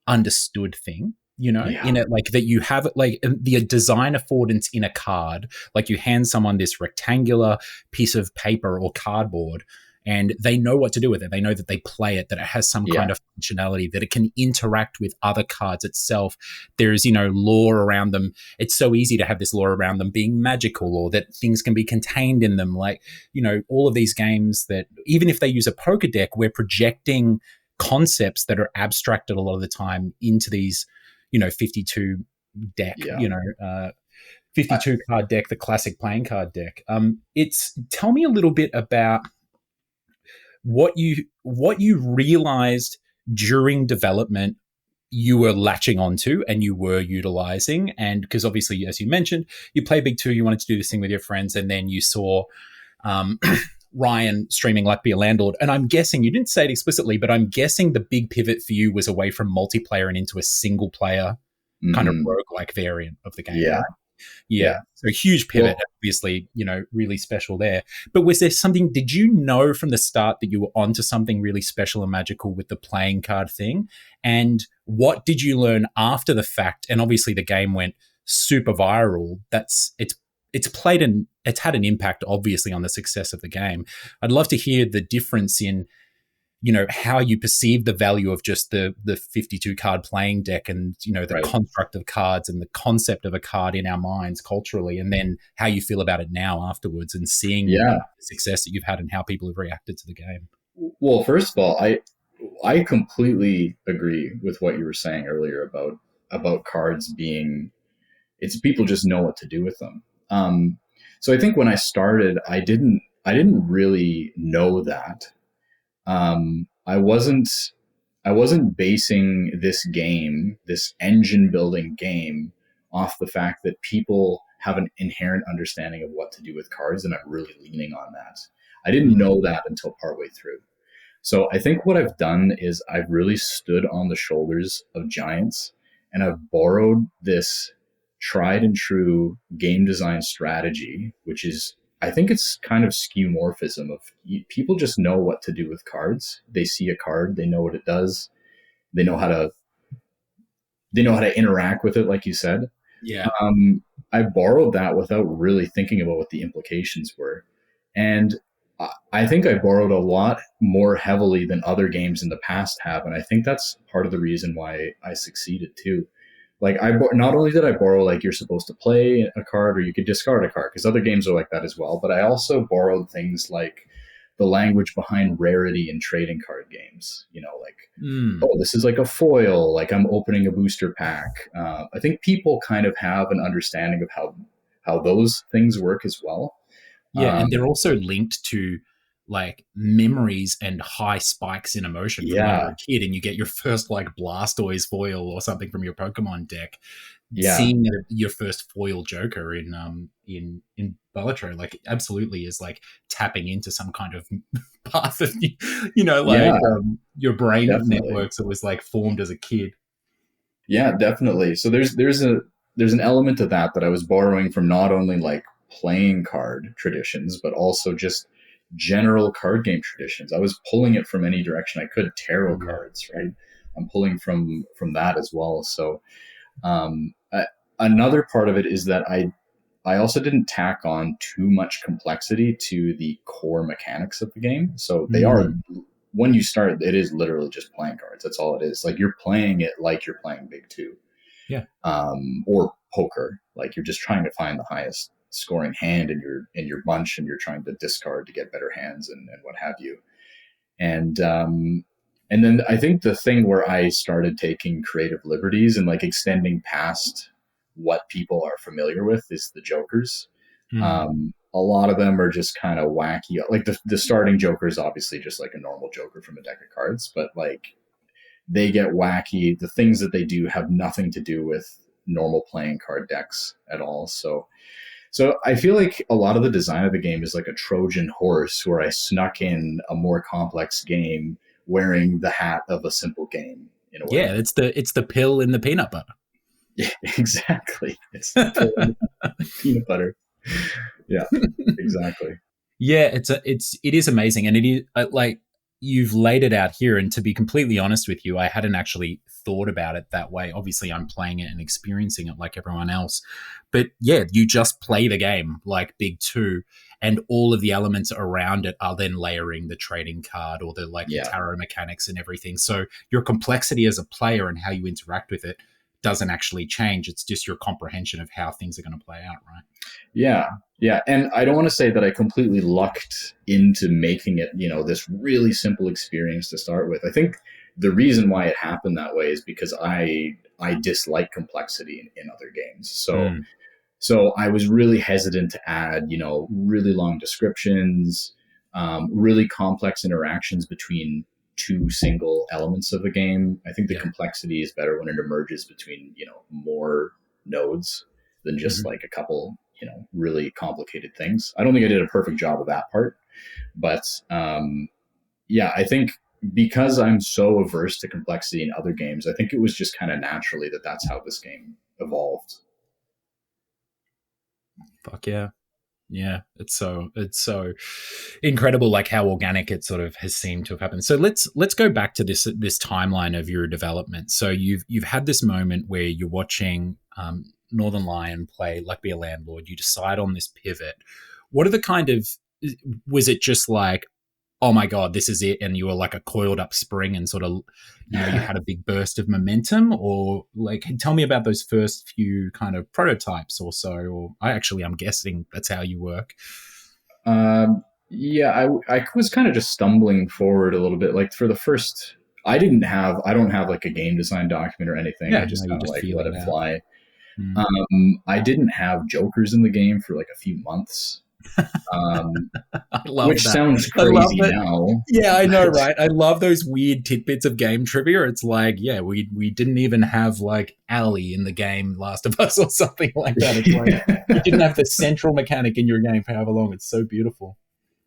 understood thing, in it, like that you have like the design affordance in a card, like you hand someone this rectangular piece of paper or cardboard and they know what to do with it. They know that they play it, that it has some kind of functionality, that it can interact with other cards itself. There is, lore around them. It's so easy to have this lore around them being magical, or that things can be contained in them. Like, all of these games that, even if they use a poker deck, we're projecting concepts that are abstracted a lot of the time into these, 52 deck, 52 card deck, the classic playing card deck. Tell me a little bit about what you realized during development you were latching onto and you were utilizing. And because obviously, as you mentioned, you play Big Two, you wanted to do this thing with your friends, and then you saw Ryan streaming Like Be a Landlord. And I'm guessing, you didn't say it explicitly, but I'm guessing the big pivot for you was away from multiplayer and into a single player kind of roguelike variant of the game. Yeah. Right? Yeah. So huge pivot, obviously, really special there. But was there something, did you know from the start that you were onto something really special and magical with the playing card thing? And what did you learn after the fact? And obviously the game went super viral. It's had an impact, obviously, on the success of the game. I'd love to hear the difference in, how you perceive the value of just the 52 card playing deck, and the Right. construct of cards and the concept of a card in our minds culturally, and then how you feel about it now afterwards, and seeing Yeah. the success that you've had and how people have reacted to the game. Well, first of all, I completely agree with what you were saying earlier about cards being, it's people just know what to do with them. So I think when I started, I didn't really know that. I wasn't basing this game, this engine building game, off the fact that people have an inherent understanding of what to do with cards, and I'm really leaning on that. I didn't Mm. know that until partway through. So I think what I've done is I've really stood on the shoulders of giants, and I've borrowed this tried and true game design strategy, which is, I think it's kind of skeuomorphism of people just know what to do with cards. They see a card, they know what it does, they know how to interact with it, like you said. Yeah. I borrowed that without really thinking about what the implications were. And I think I borrowed a lot more heavily than other games in the past have. And I think that's part of the reason why I succeeded too. Like, not only did I borrow, like, you're supposed to play a card or you could discard a card, because other games are like that as well, but I also borrowed things like the language behind rarity in trading card games. Like, Mm. oh, this is like a foil, like I'm opening a booster pack. I think people kind of have an understanding of how those things work as well. Yeah, and Um, they're also linked to like memories and high spikes in emotion from when you're yeah, a kid, and you get your first like Blastoise foil or something from your Pokemon deck. yeah, Seeing your first foil Joker in Balatro, like, absolutely is like tapping into some kind of path of yeah, your brain definitely. networks that was like formed as a kid. Yeah, definitely. So there's an element to that I was borrowing from not only like playing card traditions, but also just general card game traditions. I was pulling it from any direction I could. Tarot Yeah. cards, right? I'm pulling from that as well. So another part of it is that I also didn't tack on too much complexity to the core mechanics of the game. So they are, Mm. when you start, it is literally just playing cards. That's all it is. Like, you're playing it like you're playing Big Two, Yeah. or poker. Like, you're just trying to find the highest scoring hand in your bunch, and you're trying to discard to get better hands and what have you. And then I think the thing where I started taking creative liberties and like extending past what people are familiar with is the jokers. Mm. A lot of them are just kind of wacky. Like, the starting joker is obviously just like a normal joker from a deck of cards, but like, they get wacky. The things that they do have nothing to do with normal playing card decks at all. So I feel like a lot of the design of the game is like a Trojan horse, where I snuck in a more complex game wearing the hat of a simple game, in a Yeah, way. it's the pill in the peanut butter. Yeah, exactly. It's the pill in the peanut butter. Yeah, exactly. Yeah, it is amazing, and it is like, you've laid it out here. And to be completely honest with you, I hadn't actually thought about it that way. Obviously, I'm playing it and experiencing it like everyone else, but yeah, you just play the game like Big Two, and all of the elements around it are then layering the trading card or the Yeah. tarot mechanics and everything. So your complexity as a player and how you interact with it doesn't actually change. It's just your comprehension of how things are going to play out, right? Yeah. Yeah. And I don't want to say that I completely lucked into making it, this really simple experience to start with. I think the reason why it happened that way is because I dislike complexity in other games. Mm. So I was really hesitant to add, really long descriptions, really complex interactions between two single elements of a game. I think the Yeah. complexity is better when it emerges between, more nodes than just Mhm. like a couple, really complicated things. I don't think I did a perfect job of that part, but yeah, I think because I'm so averse to complexity in other games, I think it was just kind of naturally that that's how this game evolved. Fuck yeah. Yeah, it's so incredible, like how organic it sort of has seemed to have happened. So let's go back to this timeline of your development. So you've had this moment where you're watching Northern Lion play Like Be a Landlord. You decide on this pivot. What are the kind of, was it just like, oh my God, this is it, and you were like a coiled up spring and sort of, you know, you had a big burst of momentum? Or like, tell me about those first few kind of prototypes or so, or I'm guessing that's how you work. Yeah, I was kind of just stumbling forward a little bit. Like for the first, I don't have like a game design document or anything. I Yeah, no, just you kind of just like feel let it it out. fly. Mm. I didn't have jokers in the game for like a few months, um, I love which that. sounds I love crazy that. now. Yeah, I know, But right? I love those weird tidbits of game trivia. It's like, yeah, we didn't even have like Ali in the game Last of Us or something like that. It's like you didn't have the central mechanic in your game for however long. It's so beautiful.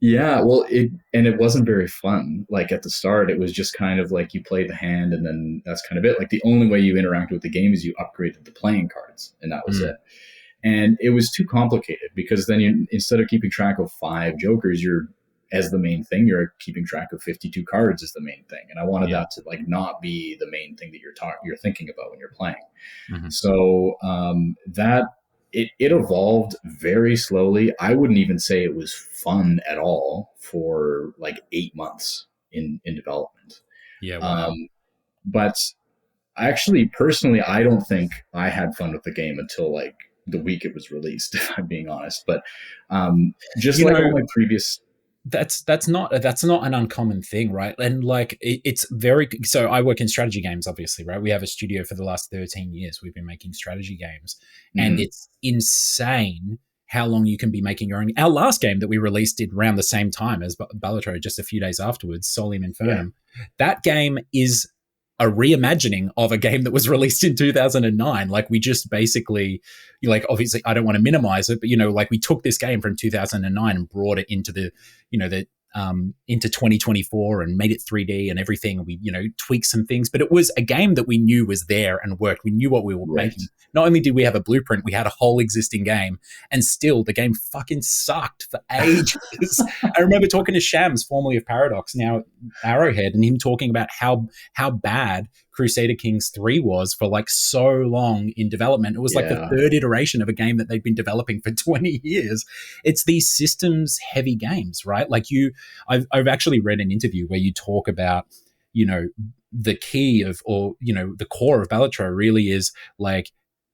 yeah, well, it wasn't very fun. Like at the start, it was just kind of like you play the hand, and then that's kind of it. Like the only way you interacted with the game is you upgraded the playing cards, and that was Mm, it. And it was too complicated because then you, instead of keeping track of 5 jokers, you're as the main thing, you're keeping track of 52 cards as the main thing. And I wanted yeah. that to like not be the main thing that you're thinking about when you're playing. Hmm. So that it evolved very slowly. I wouldn't even say it was fun at all for like 8 months in development. Yeah. Wow. Um, but actually, personally, I don't think I had fun with the game until like the week it was released, if I'm being honest. But just You like know, all my previous, that's not an uncommon thing, right? And like it's very, so I work in strategy games, obviously, right? We have a studio for the last 13 years. We've been making strategy games, and Mhm. it's insane how long you can be making your own. Our last game that we released did around the same time as Balatro, just a few days afterwards, Solium Yeah, Infernum. That game is a reimagining of a game that was released in 2009. Like we just basically, like, obviously I don't want to minimize it, but you know, like we took this game from 2009 and brought it into the, you know, the into 2024 and made it 3D and everything. We, you know, tweaked some things, but it was a game that we knew was there and worked. We knew what we were right. making. Not only did we have a blueprint, we had a whole existing game, and still the game fucking sucked for ages. I remember talking to Shams, formerly of Paradox, now Arrowhead, and him talking about how bad Crusader Kings 3 was for like so long in development. It was like the Yeah, third iteration of a game that they'd been developing for 20 years. It's these systems heavy games, right? Like I've actually read an interview where you talk about, you know, the key of, or, you know, the core of Balatro really is like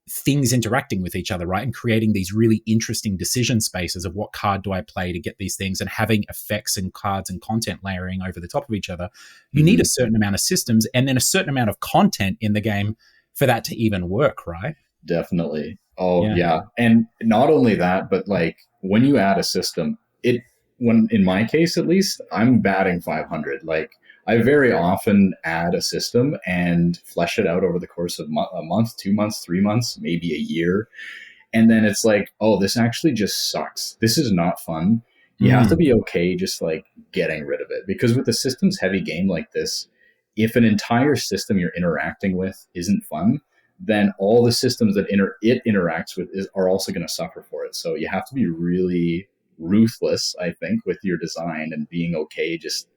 things interacting with each other, right? And creating these really interesting decision spaces of what card do I play to get these things, and having effects and cards and content layering over the top of each other. You need a hmm certain amount of systems and then a certain amount of content in the game for that to even work, right? definitely. Oh Yeah. yeah, and not only that, but like when you add a system, it when in my case at least, I'm batting 500. Like I very often add a system and flesh it out over the course of a month, 2 months, 3 months, maybe a year. And then it's like, oh, this actually just sucks. This is not fun. You have to Mm. be okay just like getting rid of it. Because with a systems heavy game like this, if an entire system you're interacting with isn't fun, then all the systems that it interacts with are also going to suffer for it. So you have to be really ruthless, I think, with your design and being okay. Just,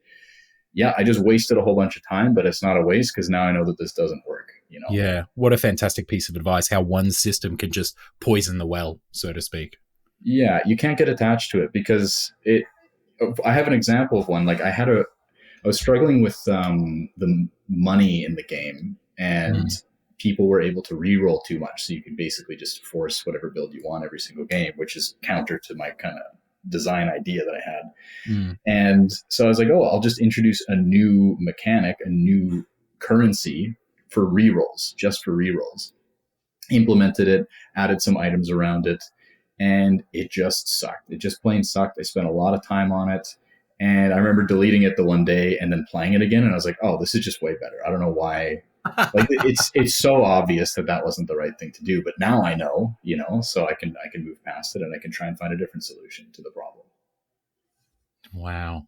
yeah, I just wasted a whole bunch of time, but it's not a waste because now I know that this doesn't work, you know? Yeah. What a fantastic piece of advice. How one system can just poison the well, so to speak. Yeah, you can't get attached to it because I have an example of one. Like I was struggling with the money in the game, and Mm. people were able to re-roll too much, so you could basically just force whatever build you want every single game, which is counter to my kind of design idea that I had. Mm. And so I was like, oh, I'll just introduce a new mechanic, a new currency for re-rolls, just for re-rolls. Implemented it, added some items around it, and it just sucked. It just plain sucked. I spent a lot of time on it. And I remember deleting it the one day and then playing it again. And I was like, oh, this is just way better. I don't know why. Like it's so obvious that that wasn't the right thing to do. But now I know, you know, so I can move past it and I can try and find a different solution to the problem. Wow.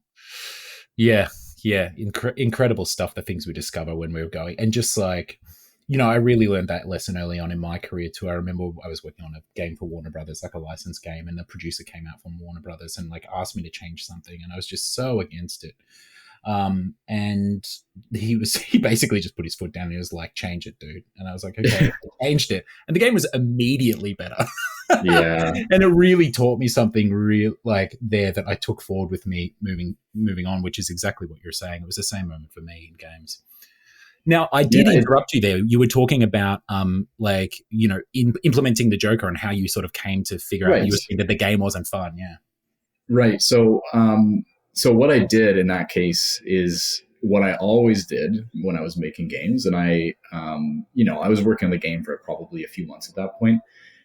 Yeah, yeah, incredible stuff. The things we discover when we were going, and just like, you know, I really learned that lesson early on in my career too. I remember I was working on a game for Warner Brothers, like a licensed game, and the producer came out from Warner Brothers and like asked me to change something, and I was just so against it. And he basically just put his foot down and he was like, "Change it, dude." And I was like, "Okay," I changed it, and the game was immediately better. Yeah. And it really taught me something real like there that I took forward with me moving on, which is exactly what you're saying. It was the same moment for me in games. Now, I Yeah. did interrupt you there. You were talking about, implementing the Joker and how you sort of came to figure out Right. that the game wasn't fun. Yeah. Right. So what I did in that case is what I always did when I was making games, and I was working on the game for probably a few months at that point,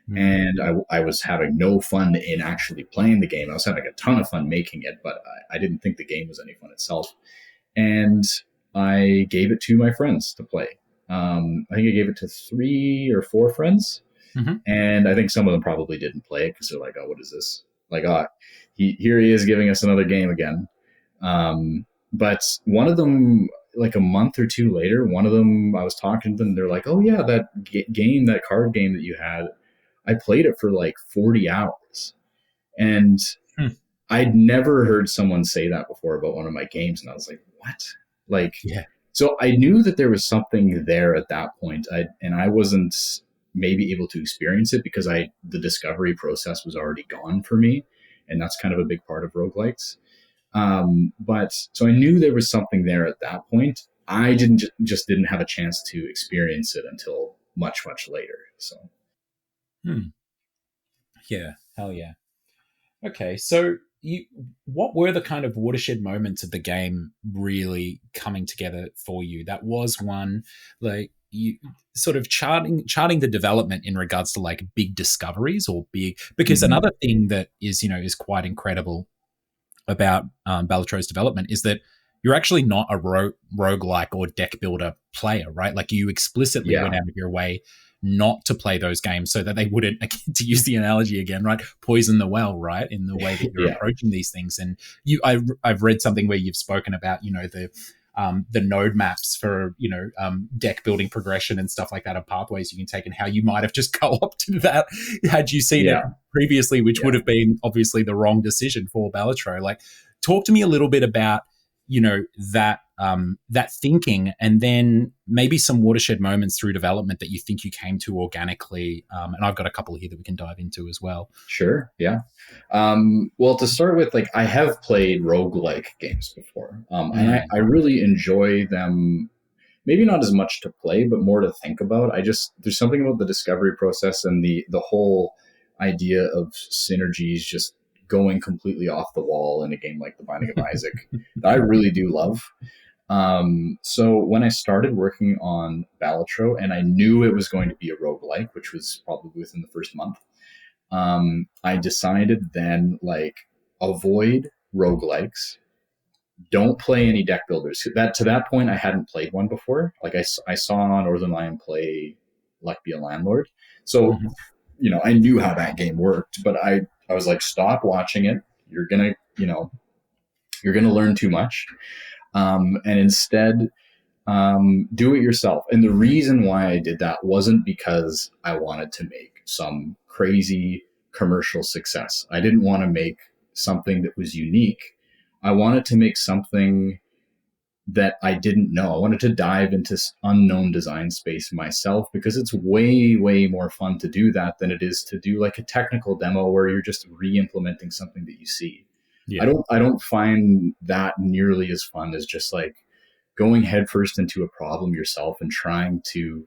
Mm. and I was having no fun in actually playing the game. I was having a ton of fun making it, but I didn't think the game was any fun itself. And I gave it to my friends to play. I think I gave it to 3 or 4 friends, Mm-hmm. and I think some of them probably didn't play it because they're like, "Oh, what is this?" Like, "Oh, here he is giving us another game again." But one of them, like a month or two later, one of them, I was talking to them. They're like, "Oh yeah, that game, that card game that you had, I played it for like 40 hours," and Hmm. I'd never heard someone say that before about one of my games, and I was like, "What?" Like, Yeah. so I knew that there was something there at that point. I wasn't maybe able to experience it because the discovery process was already gone for me, and that's kind of a big part of roguelikes. But so I knew there was something there at that point. I didn't just didn't have a chance to experience it until much later. So Hmm. Yeah. Hell yeah. Okay, so what were the kind of watershed moments of the game really coming together for you? That was one, like you sort of charting the development in regards to like big discoveries or big, because Mhm. another thing that is quite incredible about Balatro's development is that you're actually not a roguelike or deck builder player, right? Like you explicitly Yeah, went out of your way not to play those games so that they wouldn't, to use the analogy again, right, poison the well, right, in the way that you're yeah, approaching these things. And I've read something where you've spoken about, the node maps for deck building progression and stuff like that, of pathways you can take, and how you might have just co-opted that had you seen it yeah, previously, which would yeah. have been obviously the wrong decision for Balatro. Like, talk to me a little bit about that thinking, and then maybe some watershed moments through development that you think you came to organically. And I've got a couple here that we can dive into as well. Sure, yeah. Well, to start with, like I have played roguelike games before, and I really enjoy them. Maybe not as much to play, but more to think about. There's something about the discovery process and the whole idea of synergies just going completely off the wall in a game like The Binding of Isaac that I really do love. So when I started working on Balatro and I knew it was going to be a roguelike, which was probably within the first month, I decided then like avoid roguelikes, don't play any deck builders. That to that point, I hadn't played one before. Like I saw Northern Lion play Luck Be a Landlord, so Mhm. I knew how that game worked. But I was like, stop watching it. You're gonna learn too much, and instead do it yourself. And the reason why I did that wasn't because I wanted to make some crazy commercial success. I didn't want to make something that was unique. I wanted to make something that I didn't know. I wanted to dive into unknown design space myself because it's way, way more fun to do that than it is to do like a technical demo where you're just re-implementing something that you see. Yeah. I don't find that nearly as fun as just like going headfirst into a problem yourself and trying to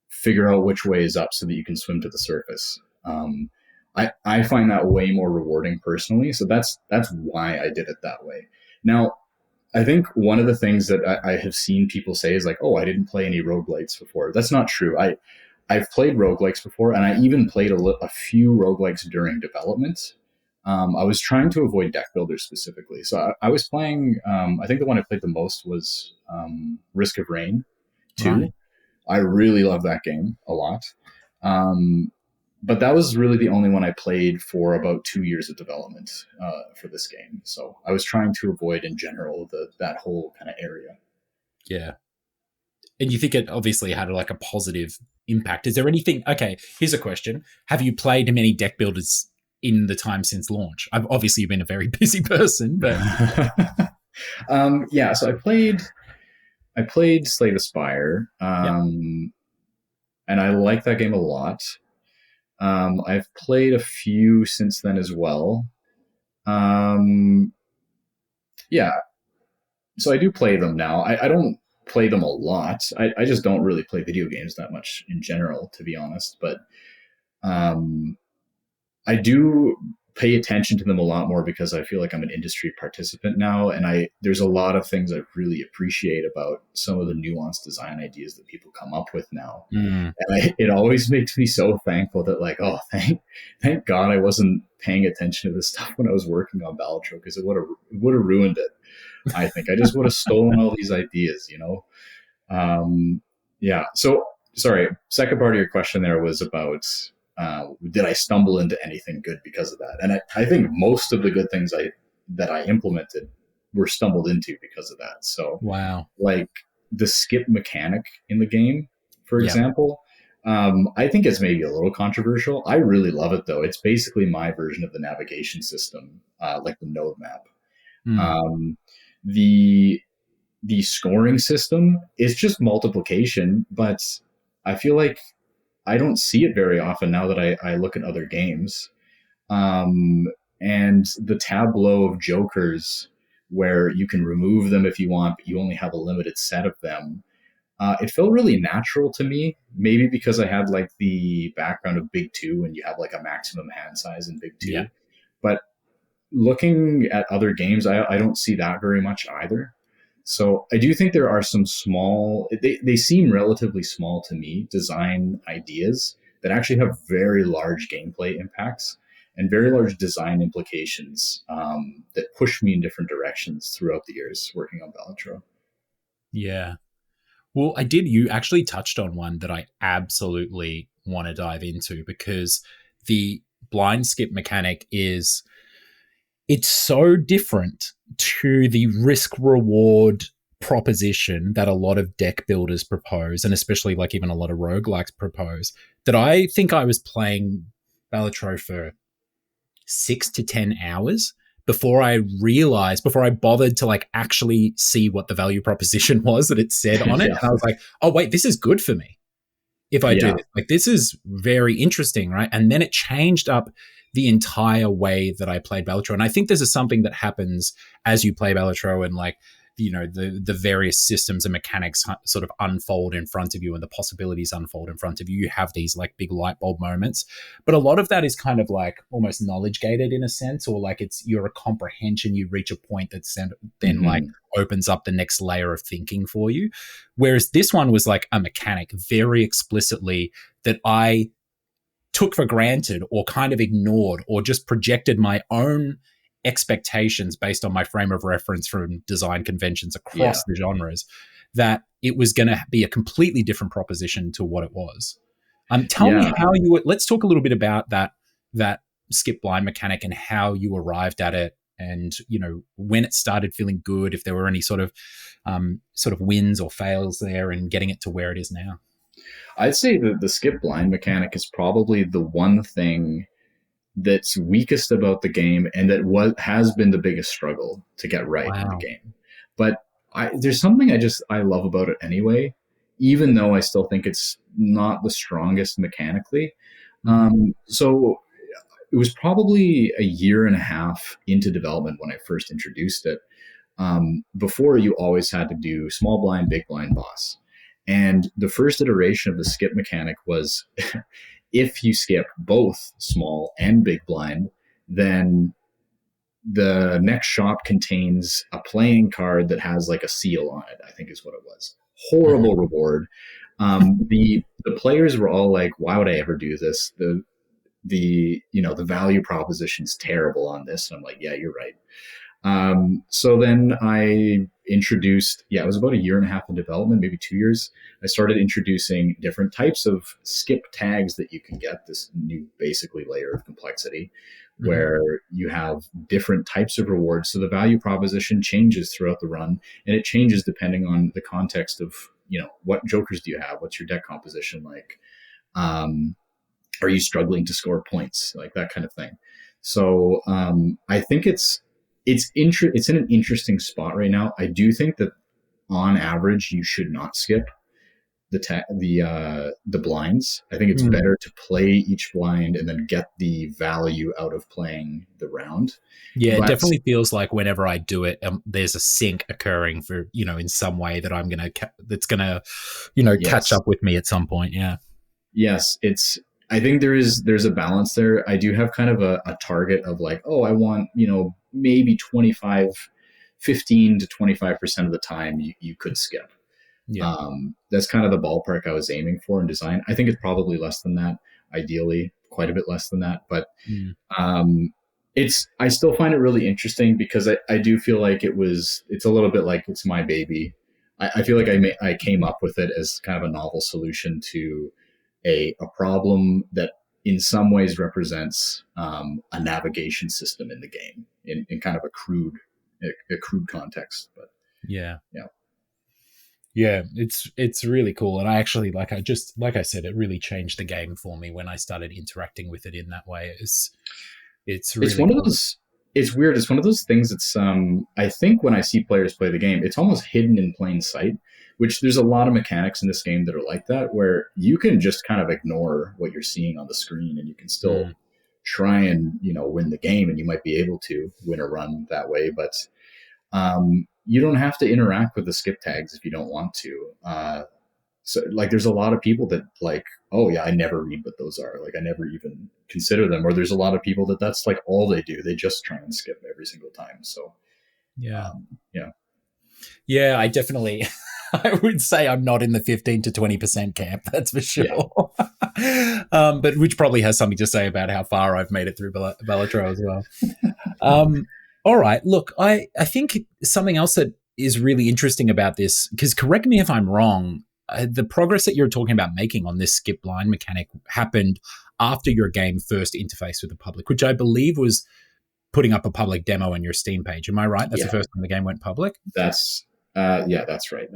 figure out which way is up so that you can swim to the surface. I find that way more rewarding personally. So that's why I did it that way. Now, I think one of the things that I have seen people say is like, oh, I didn't play any roguelikes before. That's not true. I've played roguelikes before, and I even played a few roguelikes during development. I was trying to avoid deck builders specifically. So I was playing, I think the one I played the most was Risk of Rain Right. 2. I really love that game a lot. Um, but that was really the only one I played for about 2 years of development for this game. So I was trying to avoid in general that whole kind of area. Yeah. And you think it obviously had like a positive impact. Is there anything? Okay, here's a question: have you played many deck builders in the time since launch? I've obviously you've been a very busy person, but Yeah, so I played Slay the Spire, yep. and I like that game a lot. I've played a few since then as well. Um, yeah, so I do play them now. I don't play them a lot. I just don't really play video games that much in general, to be honest. But um, I do pay attention to them a lot more because I feel like I'm an industry participant now, and I there's a lot of things I really appreciate about some of the nuanced design ideas that people come up with now. Mm. And it always makes me so thankful that, like, oh, thank God I wasn't paying attention to this stuff when I was working on Balatro, because it would have ruined it. I think I just would have stolen all these ideas, you know. Yeah. So sorry. Second part of your question there was about did I stumble into anything good because of that? And I think most of the good things that I implemented were stumbled into because of that. So Wow. like the skip mechanic in the game, for Yep. example. I think it's maybe a little controversial. I really love it though. It's basically my version of the navigation system, like the node map. Mm. Um, the the scoring system is just multiplication, but I feel like I don't see it very often now that I look at other games. Um, and the tableau of jokers where you can remove them if you want, but you only have a limited set of them. It felt really natural to me, maybe because I had like the background of Big Two and you have like a maximum hand size in Big Yeah. Two. But looking at other games, I don't see that very much either. So I do think there are some small, they seem relatively small to me, design ideas that actually have very large gameplay impacts and very large design implications that push me in different directions throughout the years working on Balatro. Yeah. Well, you actually touched on one that I absolutely want to dive into, because the blind skip mechanic it's so different to the risk reward proposition that a lot of deck builders propose, and especially like even a lot of roguelikes propose, that I think I was playing Balatro for 6 to 10 hours before I bothered to like actually see what the value proposition was that it said on it. Yeah. And I was like, oh, wait, this is good for me if I do Yeah. this. Like, this is very interesting, right? And then it changed up the entire way that I played Balatro. And I think this is something that happens as you play Balatro, and like, you know, the various systems and mechanics sort of unfold in front of you and the possibilities unfold in front of you. You have these like big light bulb moments, but a lot of that is kind of like almost knowledge gated in a sense, or like you're a comprehension. You reach a point that's then like Mm-hmm. opens up the next layer of thinking for you. Whereas this one was like a mechanic very explicitly that I took for granted or kind of ignored, or just projected my own expectations based on my frame of reference from design conventions Yeah. across the genres, that it was going to be a completely different proposition to what it was. Tell me Yeah. let's talk a little bit about that skip blind mechanic and how you arrived at it, and you know, when it started feeling good, if there were any sort of wins or fails there in getting it to where it is now. I'd say that the skip blind mechanic is probably the one thing that's weakest about the game, and that has been the biggest struggle to get right in the Wow. game. But there's something I love about it anyway, even though I still think it's not the strongest mechanically. Mm-hmm. So it was probably a year and a half into development when I first introduced it. Before, you always had to do small blind, big blind, boss. And the first iteration of the skip mechanic was if you skip both small and big blind, then the next shop contains a playing card that has like a seal on it, I think is what it was. Horrible reward. The players were all like, why would I ever do this? The value proposition's terrible on this. And I'm like, yeah, you're right. So then I introduced, it was about a year and a half in development, maybe 2 years. I started introducing different types of skip tags that you can get, this new basically layer of complexity where you have different types of rewards. So the value proposition changes throughout the run, and it changes depending on the context of, what jokers do you have? What's your deck composition like? Are you struggling to score points? Like that kind of thing. So I think it's in an interesting spot right now. I do think that on average you should not skip. the blinds. I think it's better to play each blind and then get the value out of playing the round. Yeah, it But definitely feels like whenever I do it, there's a sync occurring for, in some way that that's gonna, catch yes, up with me at some point. Yeah. yes, I think there's a balance there. I do have kind of a target of like, oh, I want, maybe 15 to 25% of the time you could skip. Yeah. That's kind of the ballpark I was aiming for in design. I think it's probably less than that, ideally quite a bit less than that. But I still find it really interesting because I do feel like it's a little bit like it's my baby. I feel like I came up with it as kind of a novel solution to a problem that in some ways represents a navigation system in the game in kind of a crude context. But Yeah. yeah. Yeah, it's really cool, and I actually like I said, it really changed the game for me when I started interacting with it in that way. It's It's really one of cool. those. It's weird. It's one of those things. I think when I see players play the game, it's almost hidden in plain sight. Which there's a lot of mechanics in this game that are like that, where you can just kind of ignore what you're seeing on the screen, and you can still try and win the game, and you might be able to win a run that way. But you don't have to interact with the skip tags if you don't want to. So like there's a lot of people that like, oh yeah, I never read what those are. Like I never even consider them. Or there's a lot of people that's like all they do. They just try and skip every single time. So Yeah. yeah. Yeah, I definitely I would say I'm not in the 15 to 20% camp, that's for sure. Yeah. But which probably has something to say about how far I've made it through Balatro as well. All right. Look, I think something else that is really interesting about this, because correct me if I'm wrong, the progress that you're talking about making on this skip blind mechanic happened after your game first interfaced with the public, which I believe was putting up a public demo on your Steam page. Am I right? That's the first time the game went public? That's right.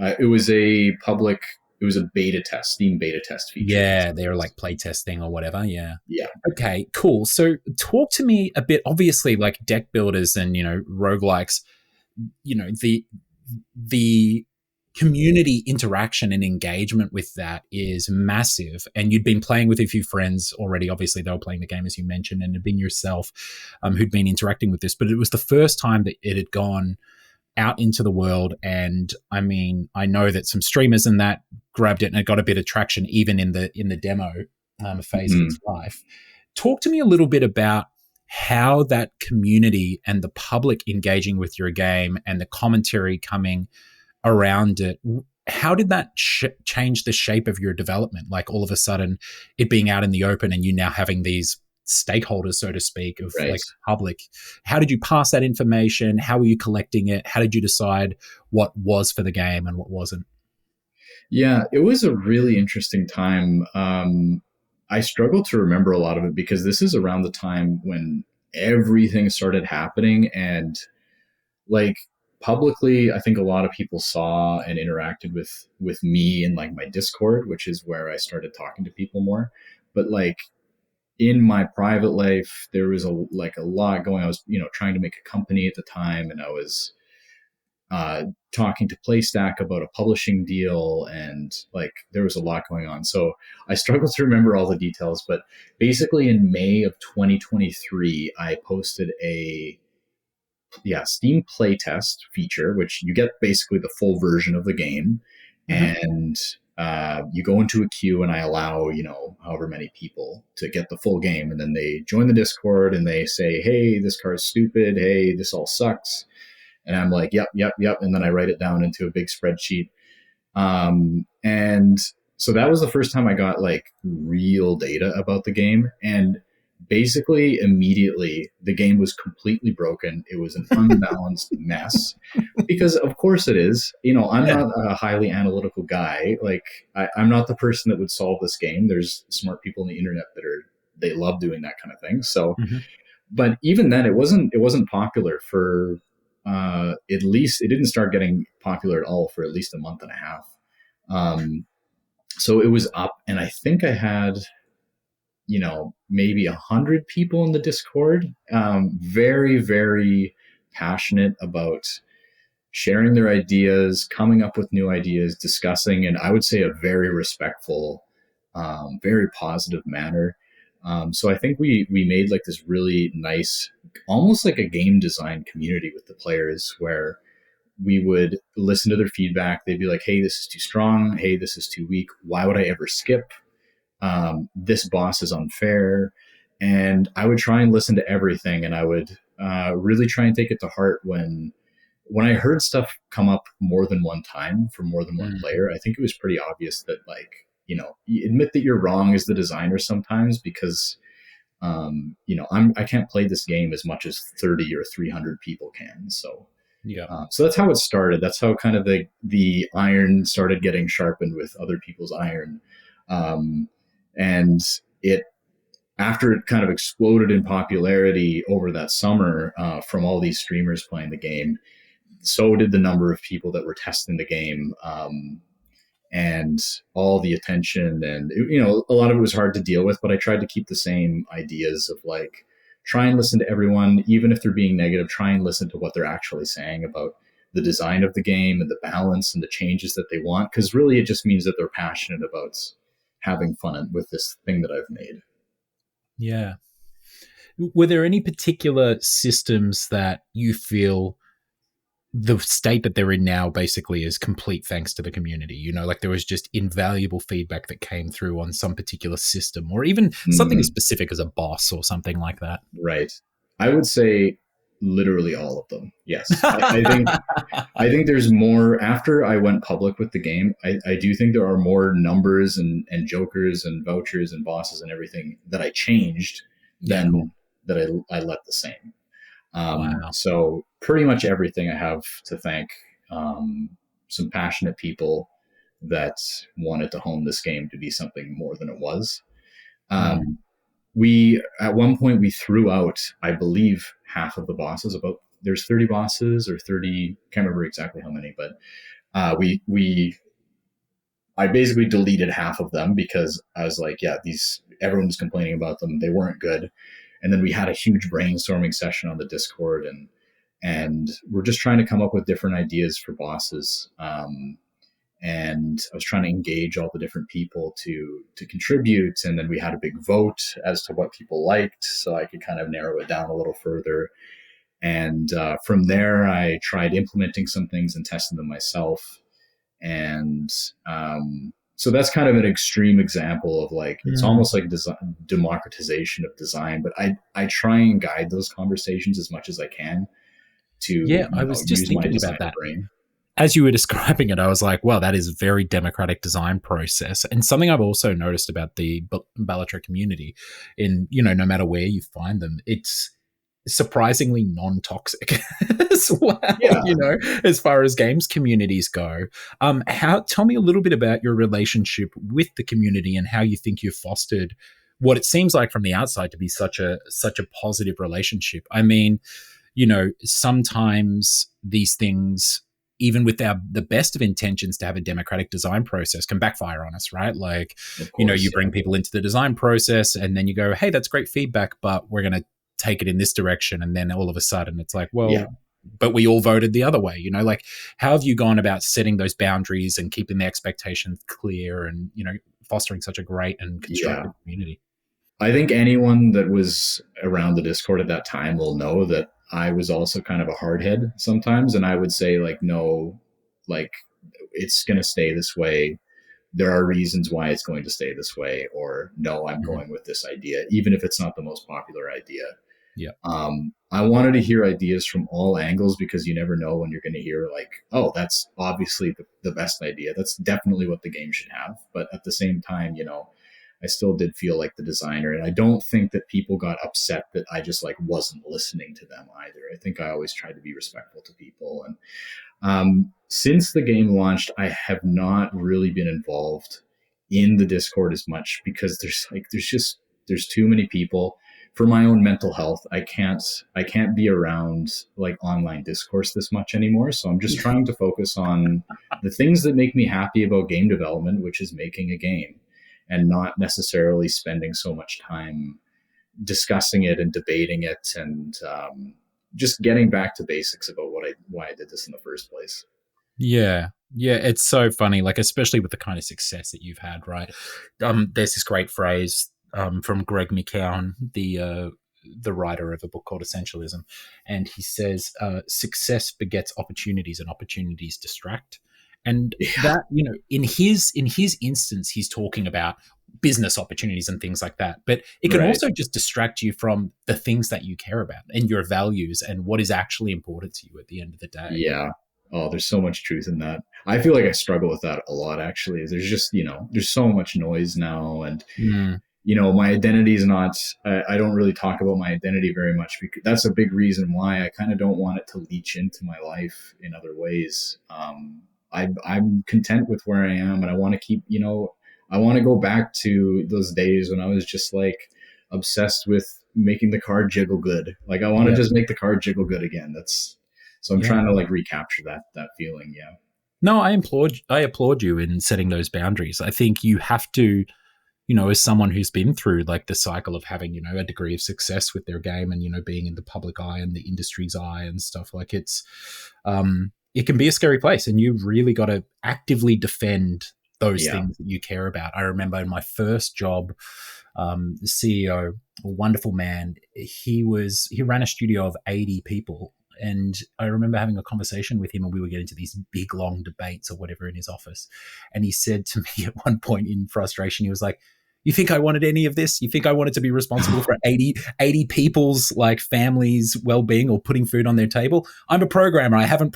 It was a beta test, Steam beta test feature. Yeah, they were like play testing or whatever. Yeah. Yeah. Okay, cool. So talk to me a bit, obviously, like deck builders and, roguelikes, the community interaction and engagement with that is massive. And you'd been playing with a few friends already. Obviously, they were playing the game, as you mentioned, and had been yourself who'd been interacting with this. But it was the first time that it had gone out into the world. And I mean, I know that some streamers and that grabbed it and it got a bit of traction even in the demo phase of its life. Talk to me a little bit about how that community and the public engaging with your game and the commentary coming around it, how did that change the shape of your development? Like all of a sudden it being out in the open and you now having these stakeholders, so to speak, of like public. How did you pass that information? How were you collecting it? How did you decide what was for the game and what wasn't? Yeah, it was a really interesting time. I struggle to remember a lot of it because this is around the time when everything started happening, and like publicly, I think a lot of people saw and interacted with me in like my Discord, which is where I started talking to people more. But like in my private life, there was a lot going. I was, trying to make a company at the time, and I was talking to Playstack about a publishing deal, and like there was a lot going on. So I struggle to remember all the details, but basically in May of 2023, I posted a Steam playtest feature, which you get basically the full version of the game, and you go into a queue, and I allow however many people to get the full game, and then they join the Discord and they say, "Hey, this card's stupid. Hey, this all sucks." And I'm like, "Yep, yep, yep," and then I write it down into a big spreadsheet. And so that was the first time I got like real data about the game, and basically immediately the game was completely broken. It was an unbalanced mess because of course it is. I'm not a highly analytical guy. Like I'm not the person that would solve this game. There's smart people on the internet they love doing that kind of thing. So, but even then it wasn't popular for at least, it didn't start getting popular at all for at least a month and a half. So it was up, and I think I had maybe 100 people in the Discord, very, very passionate about sharing their ideas, coming up with new ideas, discussing, and I would say a very respectful, very positive manner. So I think we made like this really nice, almost like a game design community with the players, where we would listen to their feedback. They'd be like, "Hey, this is too strong. Hey, this is too weak. Why would I ever skip? This boss is unfair." And I would try and listen to everything, and I would really try and take it to heart when I heard stuff come up more than one time from more than one player. I think it was pretty obvious that, like, you admit that you're wrong as the designer sometimes, because I can't play this game as much as 30 or 300 people can. So Yeah. so that's how it started. That's how kind of the iron started getting sharpened with other people's iron. And it, after it kind of exploded in popularity over that summer, from all these streamers playing the game, so did the number of people that were testing the game, and all the attention. And a lot of it was hard to deal with, but I tried to keep the same ideas of, like, try and listen to everyone, even if they're being negative. Try and listen to what they're actually saying about the design of the game and the balance and the changes that they want, because really it just means that they're passionate about having fun with this thing that I've made. Yeah. Were there any particular systems that you feel the state that they're in now basically is complete thanks to the community? Like there was just invaluable feedback that came through on some particular system, or even something as specific as a boss or something like that. Right. I would say literally all of them. Yes. I think there's more. After I went public with the game, I do think there are more numbers and jokers and vouchers and bosses and everything that I changed than that I let the same. Wow. So pretty much everything I have to thank some passionate people that wanted to hone this game to be something more than it was. We, at one point, we threw out, I believe, half of the bosses. There's 30 bosses or 30, can't remember exactly how many, but I basically deleted half of them because I was like, yeah, everyone was complaining about them. They weren't good. And then we had a huge brainstorming session on the Discord, and we're just trying to come up with different ideas for bosses. And I was trying to engage all the different people to contribute. And then we had a big vote as to what people liked, so I could kind of narrow it down a little further. And from there, I tried implementing some things and testing them myself. And so that's kind of an extreme example of, like, it's almost like democratization of design. But I try and guide those conversations as much as I can to I was just use my thinking design about that. brain. As you were describing it, I was like, wow, that is a very democratic design process. And something I've also noticed about the Balatro community, no matter where you find them, it's surprisingly non-toxic as well, as far as games communities go. Tell me a little bit about your relationship with the community and how you think you've fostered what it seems like from the outside to be such a positive relationship. I mean, sometimes these things, even with the best of intentions to have a democratic design process, can backfire on us, right? Like, you bring people into the design process and then you go, hey, that's great feedback, but we're going to take it in this direction. And then all of a sudden it's like, well, but we all voted the other way, like, how have you gone about setting those boundaries and keeping the expectations clear and, fostering such a great and constructive community? I think anyone that was around the Discord at that time will know that I was also kind of a hardhead sometimes. And I would say, like, no, like, it's going to stay this way. There are reasons why it's going to stay this way, or no, I'm going with this idea, even if it's not the most popular idea. Yeah. I wanted to hear ideas from all angles, because you never know when you're going to hear, like, oh, that's obviously the best idea. That's definitely what the game should have. But at the same time, I still did feel like the designer, and I don't think that people got upset that I just, like, wasn't listening to them either. I think I always tried to be respectful to people. And since the game launched, I have not really been involved in the Discord as much, because there's too many people. For my own mental health, I can't be around, like, online discourse this much anymore. So I'm just trying to focus on the things that make me happy about game development, which is making a game, and not necessarily spending so much time discussing it and debating it and just getting back to basics about why I did this in the first place. Yeah. Yeah, it's so funny, like especially with the kind of success that you've had, right? There's this great phrase from Greg McKeown, the writer of a book called Essentialism, and he says, "Success begets opportunities, and opportunities distract." And Yeah. that, in his instance, he's talking about business opportunities and things like that. But it can Right. also just distract you from the things that you care about and your values and what is actually important to you at the end of the day. Yeah. Oh, there's so much truth in that. I feel like I struggle with that a lot, actually. There's just, there's so much noise now. And, Mm, my identity is not, I don't really talk about my identity very much, because that's a big reason why I kind of don't want it to leach into my life in other ways. I'm content with where I am, and I want to keep, I want to go back to those days when I was just like obsessed with making the card jiggle good. Like I want to yeah. just make the card jiggle good again. So I'm Yeah. trying to like recapture that feeling. Yeah. No, I applaud you in setting those boundaries. I think you have to, as someone who's been through like the cycle of having, a degree of success with their game and, being in the public eye and the industry's eye and stuff, like it can be a scary place, and you've really got to actively defend those Yeah. things that you care about. I remember in my first job, the CEO, a wonderful man, he ran a studio of 80 people. And I remember having a conversation with him, and we were getting to these big, long debates or whatever in his office. And he said to me at one point in frustration, he was like, "You think I wanted any of this? You think I wanted to be responsible for 80 people's like families' well-being or putting food on their table? I'm a programmer. I haven't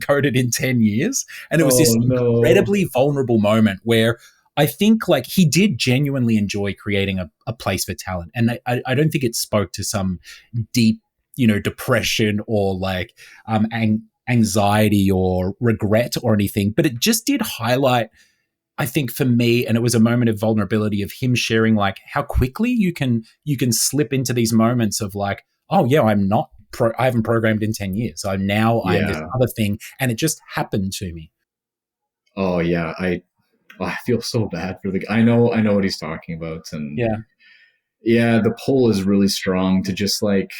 coded in 10 years." And it was Oh this no. incredibly vulnerable moment where I think like he did genuinely enjoy creating a place for talent. And I don't think it spoke to some deep, depression or like anxiety or regret or anything, but it just did highlight, I think for me, and it was a moment of vulnerability of him sharing like how quickly you can slip into these moments of like, oh yeah, I haven't programmed in 10 years. I'm this Yeah. other thing, and it just happened to me. Oh yeah. I feel so bad for I know what he's talking about. And Yeah. yeah, the pull is really strong to just like,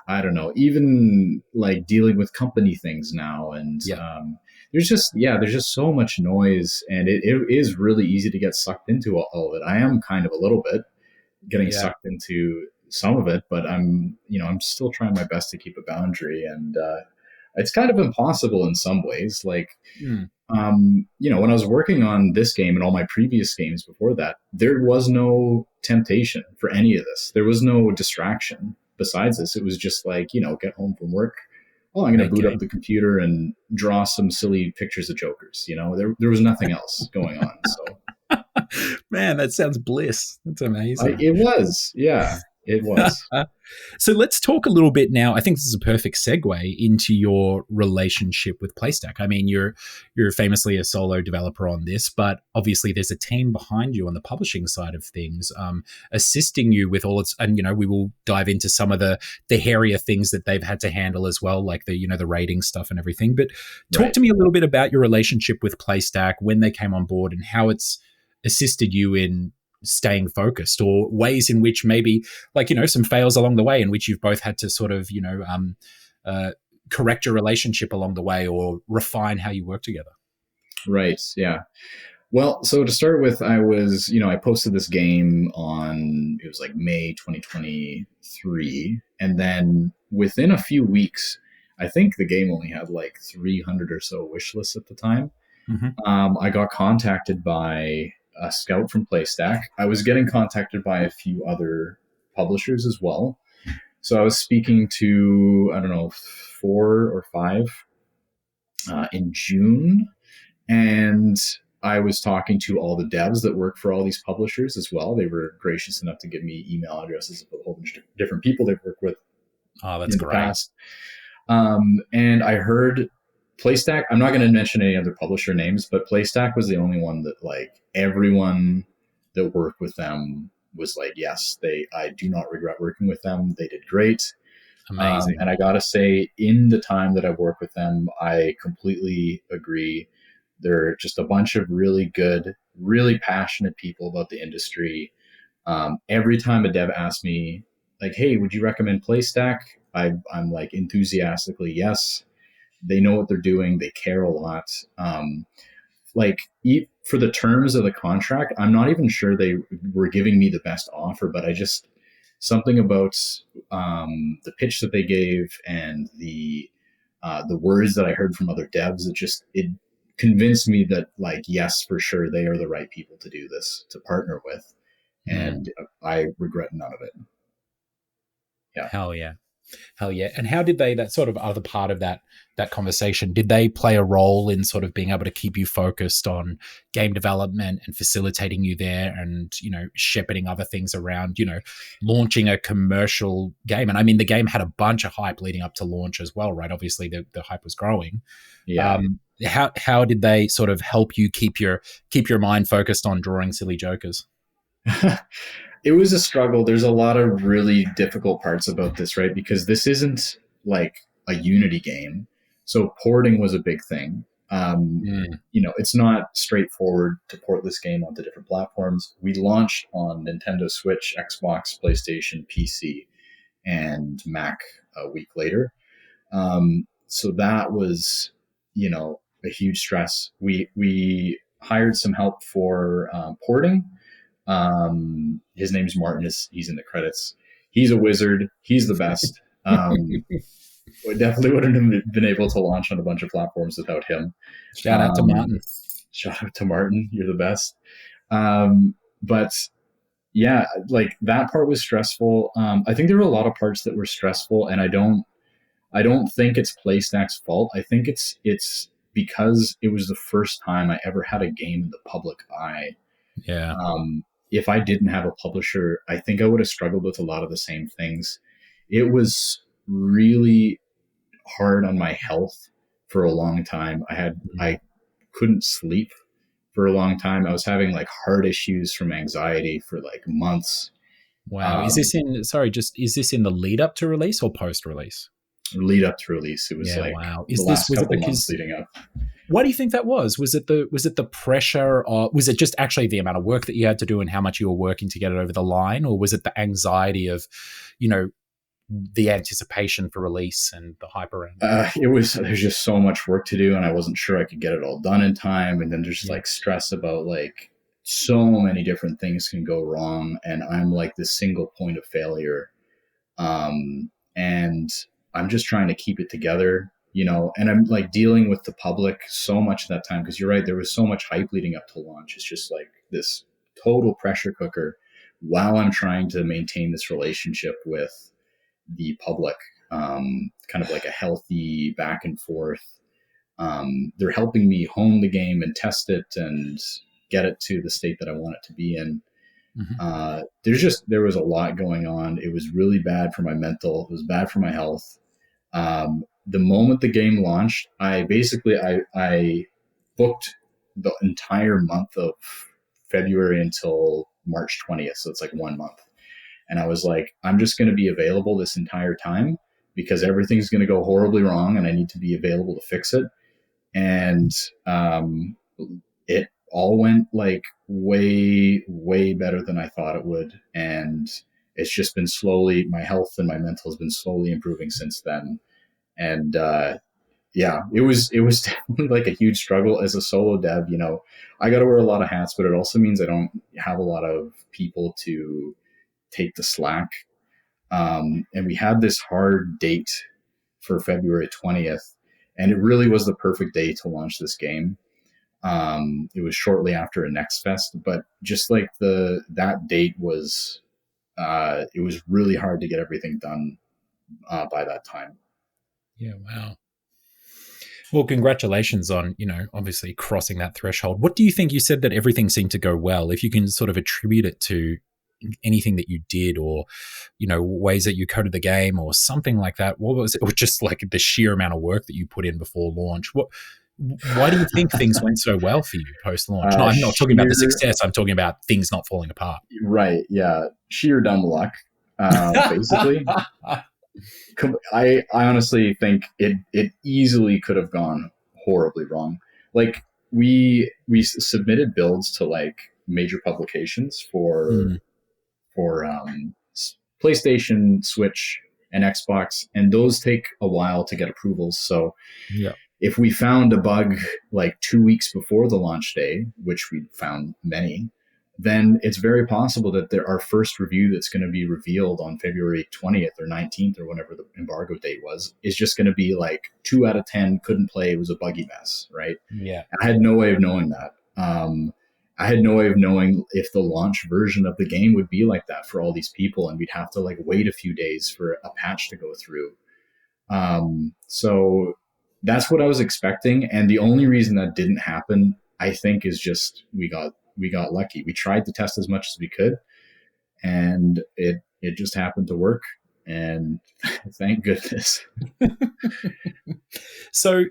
I don't know, even like dealing with company things now. And Yeah. there's just so much noise, and it is really easy to get sucked into all of it. I am kind of a little bit getting Yeah. sucked into some of it, but I'm still trying my best to keep a boundary. And it's kind of impossible in some ways. Like, Mm. when I was working on this game and all my previous games before that, there was no temptation for any of this. There was no distraction besides this. It was just like, get home from work. Oh, I'm going to Make boot up game. the computer and draw some silly pictures of Jokers. There was nothing else going on. So Man, that sounds bliss. That's amazing. it was, yeah, it was. So let's talk a little bit now. I think this is a perfect segue into your relationship with Playstack. I mean, you're famously a solo developer on this, but obviously there's a team behind you on the publishing side of things, assisting you with all its. And we will dive into some of the hairier things that they've had to handle as well, like the rating stuff and everything. But talk Right. to me a little bit about your relationship with Playstack, when they came on board, and how it's assisted you in staying focused, or ways in which maybe like some fails along the way in which you've both had to sort of uh, correct your relationship along the way or refine how you work together. Right. Yeah. Well, so to start with, I posted this game it was like May 2023. And then within a few weeks, I think the game only had like 300 or so wish lists at the time. Mm-hmm. I got contacted by a scout from Playstack. I was getting contacted by a few other publishers as well. So I was speaking to, I don't know, 4 or 5 in June. And I was talking to all the devs that work for all these publishers as well. They were gracious enough to give me email addresses of a whole bunch of different people they've worked with Oh, that's in the great. past. And I heard Playstack. I'm not going to mention any other publisher names, but Playstack was the only one that like everyone that worked with them was like, yes, I do not regret working with them. They did great. Amazing. And I got to say, in the time that I've worked with them, I completely agree. They're just a bunch of really good, really passionate people about the industry. Every time a dev asks me, like, hey, would you recommend Playstack? I'm like enthusiastically, yes, they know what they're doing. They care a lot. Like for the terms of the contract, I'm not even sure they were giving me the best offer, but I just, something about the pitch that they gave and the words that I heard from other devs, it convinced me that like, yes, for sure, they are the right people to do this, to partner with. And I regret none of it. Yeah. Hell yeah. Hell yeah. And how did they, that sort of other part of that conversation, did they play a role in sort of being able to keep you focused on game development and facilitating you there and, shepherding other things around, launching a commercial game? And I mean, the game had a bunch of hype leading up to launch as well, right? Obviously the hype was growing. Yeah. How did they sort of help you keep your mind focused on drawing silly jokers? It was a struggle. There's a lot of really difficult parts about this, right? Because this isn't like a Unity game. So porting was a big thing. It's not straightforward to port this game onto different platforms. We launched on Nintendo Switch, Xbox, PlayStation, PC, and Mac a week later. So that was, a huge stress. We hired some help for porting. His name's Martin. He's in the credits. He's a wizard. He's the best. We definitely wouldn't have been able to launch on a bunch of platforms without him. Shout out to Martin. Shout out to Martin. You're the best. But yeah, like that part was stressful. I think there were a lot of parts that were stressful, and I don't think it's Playstack's fault. I think it's because it was the first time I ever had a game in the public eye. Yeah. If I didn't have a publisher, I think I would have struggled with a lot of the same things. It was really hard on my health for a long time. I couldn't sleep for a long time. I was having like heart issues from anxiety for like months. Wow. Is this in the lead up to release or post release? Lead up to release. It was wow. Was it months leading up. Why do you think that was? Was it the pressure, or was it just actually the amount of work that you had to do and how much you were working to get it over the line? Or was it the anxiety of, the anticipation for release and the hype around it? There's just so much work to do and I wasn't sure I could get it all done in time. And then there's like stress about like so many different things can go wrong. And I'm like the single point of failure. And I'm just trying to keep it together. And I'm like dealing with the public so much at that time, because you're right, there was so much hype leading up to launch. It's just like this total pressure cooker while I'm trying to maintain this relationship with the public, kind of like a healthy back and forth. They're helping me hone the game and test it and get it to the state that I want it to be in. There was a lot going on. It was really bad for my mental. It was bad for my health. The moment the game launched, I booked the entire month of February until March 20th. So it's like 1 month. And I was like, I'm just going to be available this entire time because everything's going to go horribly wrong and I need to be available to fix it. And it all went like way, way better than I thought it would. And it's just been my health and my mental has been slowly improving since then. And it was definitely like a huge struggle as a solo dev. I got to wear a lot of hats, but it also means I don't have a lot of people to take the slack. And we had this hard date for February 20th, and it really was the perfect day to launch this game. It was shortly after a Next Fest, but just like that date was, it was really hard to get everything done by that time. Yeah, wow. Well, congratulations on, obviously crossing that threshold. What do you think? You said that everything seemed to go well. If you can sort of attribute it to anything that you did or, ways that you coded the game or something like that, what was it? Or just like the sheer amount of work that you put in before launch? Why do you think things went so well for you post-launch? No, I'm not talking about the success. I'm talking about things not falling apart. Right, yeah. Sheer dumb luck, basically. I honestly think it easily could have gone horribly wrong. Like we submitted builds to like major publications for PlayStation, Switch, and Xbox, and those take a while to get approvals. So Yeah. if we found a bug like 2 weeks before the launch day, which we found many, then it's very possible that our first review that's going to be revealed on February 20th or 19th or whenever the embargo date was, is just going to be like 2 out of 10 couldn't play. It was a buggy mess, right? Yeah. I had no way of knowing that. I had no way of knowing if the launch version of the game would be like that for all these people, and we'd have to like wait a few days for a patch to go through. So that's what I was expecting, and the only reason that didn't happen, I think, is just we got lucky. We tried to test as much as we could, and it just happened to work, and thank goodness. So,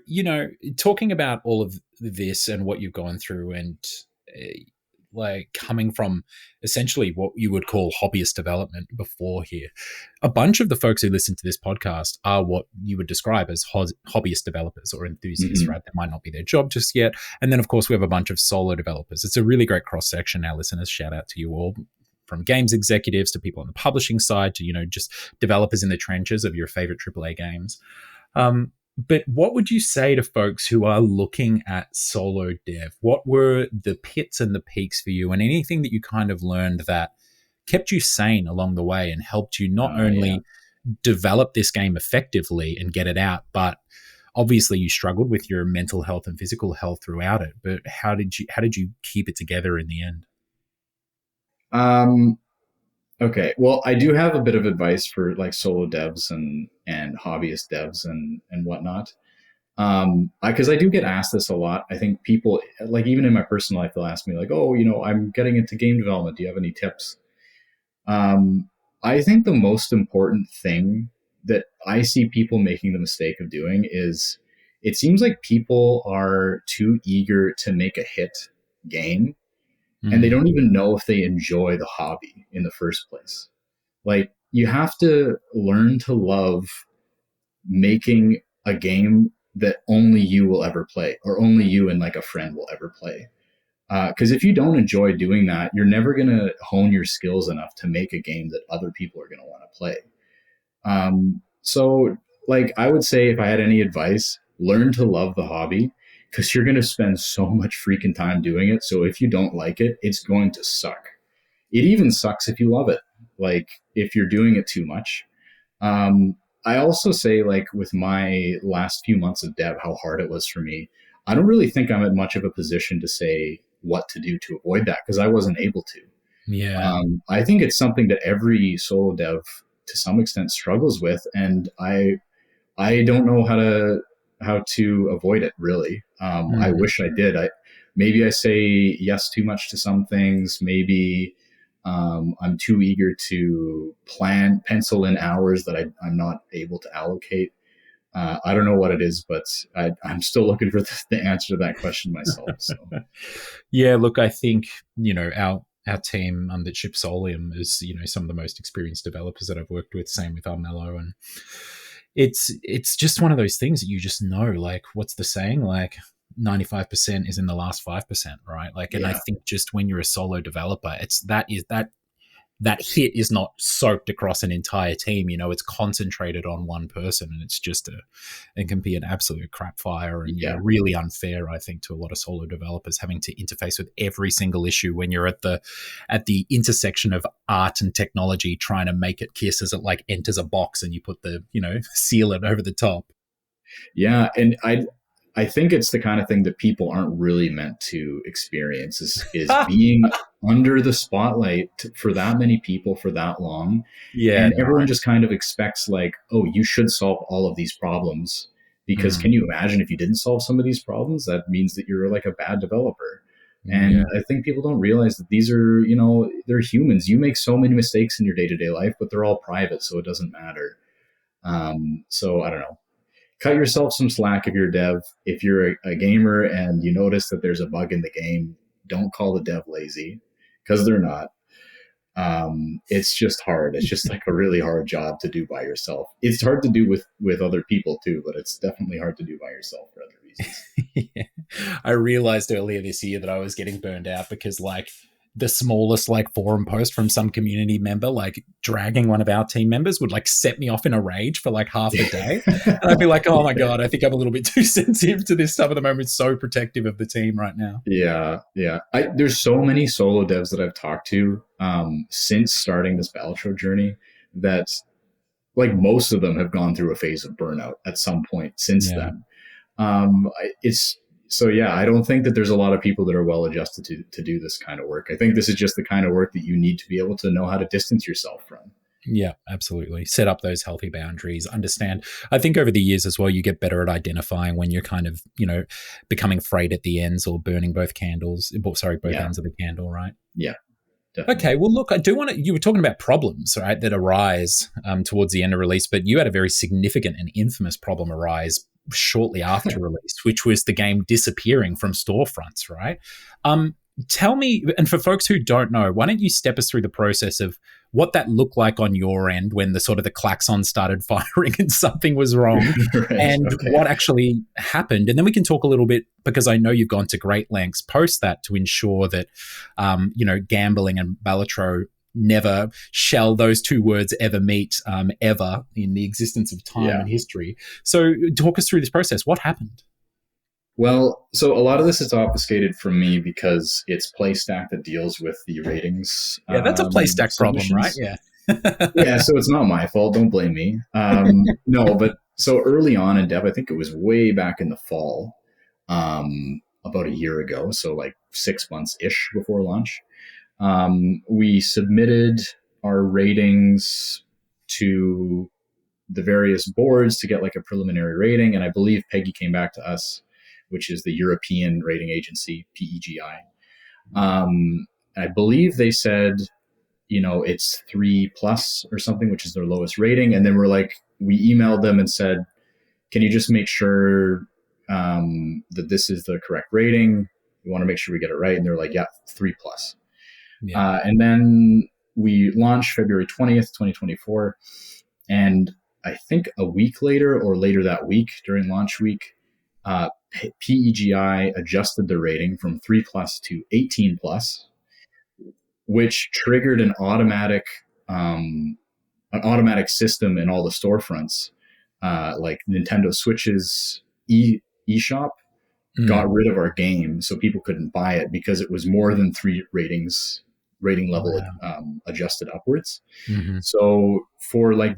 talking about all of this and what you've gone through, and like coming from essentially what you would call hobbyist development before here, a bunch of the folks who listen to this podcast are what you would describe as hobbyist developers or enthusiasts, right? That might not be their job just yet. And then, of course, we have a bunch of solo developers. It's a really great cross-section, our listeners. Shout out to you all, from games executives to people on the publishing side to, just developers in the trenches of your favorite AAA games. But what would you say to folks who are looking at solo dev? What were the pits and the peaks for you, and anything that you kind of learned that kept you sane along the way and helped you not only develop this game effectively and get it out, but obviously you struggled with your mental health and physical health throughout it. But how did you keep it together in the end? Okay. Well, I do have a bit of advice for like solo devs and hobbyist devs and whatnot. Because I do get asked this a lot. I think people, like even in my personal life, they'll ask me like, oh, I'm getting into game development. Do you have any tips? I think the most important thing that I see people making the mistake of doing is it seems like people are too eager to make a hit game. And they don't even know if they enjoy the hobby in the first place. Like, you have to learn to love making a game that only you will ever play, or only you and like a friend will ever play. Because if you don't enjoy doing that, you're never going to hone your skills enough to make a game that other people are going to want to play. So like, I would say, if I had any advice, learn to love the hobby, because you're going to spend so much freaking time doing it. So if you don't like it, it's going to suck. It even sucks if you love it, like if you're doing it too much. I also say, like, with my last few months of dev, how hard it was for me. I don't really think I'm in much of a position to say what to do to avoid that, because I wasn't able to. Yeah. I think it's something that every solo dev to some extent struggles with. And I don't know how to avoid it, really. I wish I did. Maybe I say yes too much to some things. Maybe I'm too eager to pencil in hours that I'm not able to allocate. I don't know what it is, but I'm still looking for the answer to that question myself. So. Yeah, look, I think, our team under Chip Solium is, some of the most experienced developers that I've worked with. Same with Armello, and it's just one of those things that you just know, like, what's the saying? Like, 95% is in the last 5%, right? Like, and I think just when you're a solo developer, it's that hit is not soaked across an entire team. It's concentrated on one person, and it can be an absolute crap fire, and really unfair, I think, to a lot of solo developers, having to interface with every single issue when you're at the intersection of art and technology, trying to make it kiss as it like enters a box and you put the, sealant over the top. Yeah. And I think it's the kind of thing that people aren't really meant to experience is being under the spotlight for that many people for that long. Yeah. And everyone just kind of expects like, oh, you should solve all of these problems, because can you imagine if you didn't solve some of these problems? That means that you're like a bad developer. And I think people don't realize that these are, they're humans. You make so many mistakes in your day-to-day life, but they're all private, so it doesn't matter. So I don't know. Cut yourself some slack if you're a dev. If you're a gamer and you notice that there's a bug in the game, don't call the dev lazy, because they're not. It's just hard. It's just like a really hard job to do by yourself. It's hard to do with other people too, but it's definitely hard to do by yourself for other reasons. I realized earlier this year that I was getting burned out because, like, the smallest like forum post from some community member like dragging one of our team members would like set me off in a rage for like half a day. And I'd be like, oh my God, I think I'm a little bit too sensitive to this stuff at the moment. It's so protective of the team right now. Yeah. There's so many solo devs that I've talked to since starting this Balatro journey that like most of them have gone through a phase of burnout at some point since then. It's so yeah, I don't think that there's a lot of people that are well adjusted to do this kind of work. I think this is just the kind of work that you need to be able to know how to distance yourself from. Yeah, absolutely. Set up those healthy boundaries, understand. I think over the years as well, you get better at identifying when you're kind of, becoming frayed at the ends or burning both ends of the candle, right? Yeah. Definitely. Okay, well, look, I do want to. You were talking about problems, right, that arise towards the end of release, but you had a very significant and infamous problem arise shortly after release, which was the game disappearing from storefronts, right? Tell me, and for folks who don't know, why don't you step us through the process of what that looked like on your end when the klaxon started firing and something was wrong, what actually happened. And then we can talk a little bit, because I know you've gone to great lengths post that to ensure that, gambling and Balatro never shall those two words ever meet ever in the existence of time and history. So talk us through this process. What happened? Well, so a lot of this is obfuscated from me because it's Playstack that deals with the ratings. Yeah, that's a Playstack problem, right? Yeah. Yeah, so it's not my fault. Don't blame me. No, but so early on in dev, I think it was way back in the fall, about a year ago, so like 6 months-ish before launch, we submitted our ratings to the various boards to get like a preliminary rating, and I believe Peggy came back to us, which is the European rating agency, PEGI. I believe they said, it's 3+ or something, which is their lowest rating. And then we emailed them and said, can you just make sure that this is the correct rating? We want to make sure we get it right. And they're like, yeah, 3+. Yeah. And then we launched February 20th, 2024. And I think a week later or later that week during launch week, PEGI adjusted the rating from 3+ to 18+, which triggered an automatic system in all the storefronts, like Nintendo Switch's eShop got rid of our game, so people couldn't buy it because it was more than 3 rating level adjusted upwards. So for a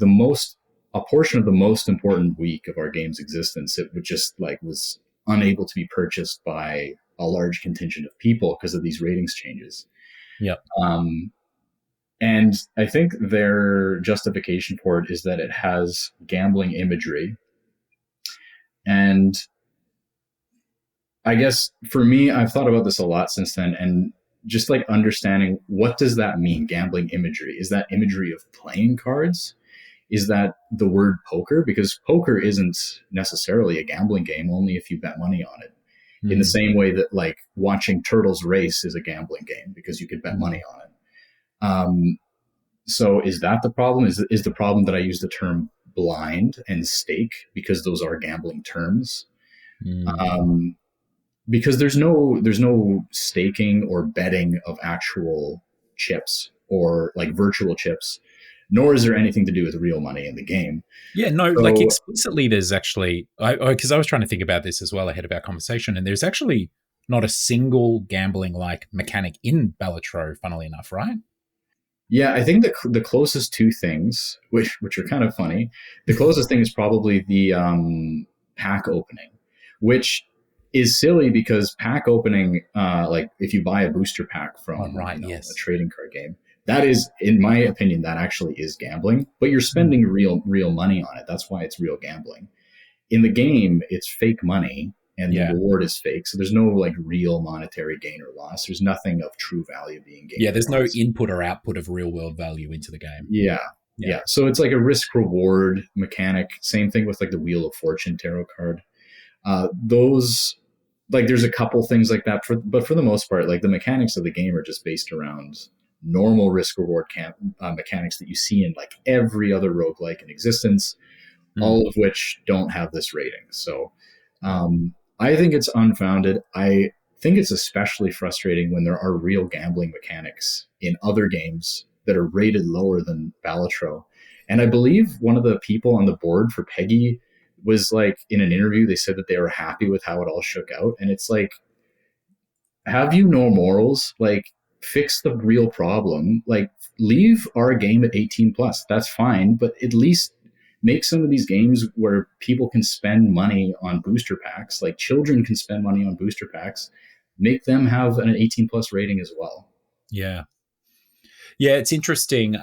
portion of the most important week of our game's existence, it would just was unable to be purchased by a large contingent of people because of these ratings changes. Yeah. And I think their justification for it is that it has gambling imagery. And I guess for me, I've thought about this a lot since then, and just understanding, what does that mean, gambling imagery? Is that imagery of playing cards? Is that the word poker? Because poker isn't necessarily a gambling game, only if you bet money on it. In the same way that watching turtles race is a gambling game because you could bet money on it. So is that the problem? Is the problem that I use the term blind and stake because those are gambling terms? Because there's no staking or betting of actual chips or virtual chips, nor is there anything to do with real money in the game. Yeah, no, so, explicitly there's actually, because I was trying to think about this as well ahead of our conversation, and there's actually not a single gambling mechanic in Balatro, funnily enough, right? Yeah, I think the closest two things, which are kind of funny, the closest thing is probably the pack opening, which is silly because pack opening, if you buy a booster pack from a trading card game, that is, in my opinion, that actually is gambling, but you're spending real money on it. That's why it's real gambling. In the game, it's fake money, and the reward is fake. So there's no real monetary gain or loss. There's nothing of true value being gained. Yeah, there's no input or output of real world value into the game. Yeah. So it's a risk reward mechanic. Same thing with the Wheel of Fortune tarot card. Those there's a couple things like that, but for the most part, the mechanics of the game are just based around normal risk reward mechanics that you see in every other roguelike in existence, all of which don't have this rating. So I think it's unfounded. I think it's especially frustrating when there are real gambling mechanics in other games that are rated lower than Balatro. And I believe one of the people on the board for Peggy was like, in an interview, they said that they were happy with how it all shook out. And it's like, have you no morals? Like, fix the real problem. Like, leave our game at 18 plus. That's fine, but at least make some of these games where people can spend money on booster packs, like children can spend money on booster packs, make them have an 18 plus rating as well. Yeah. Yeah, it's interesting.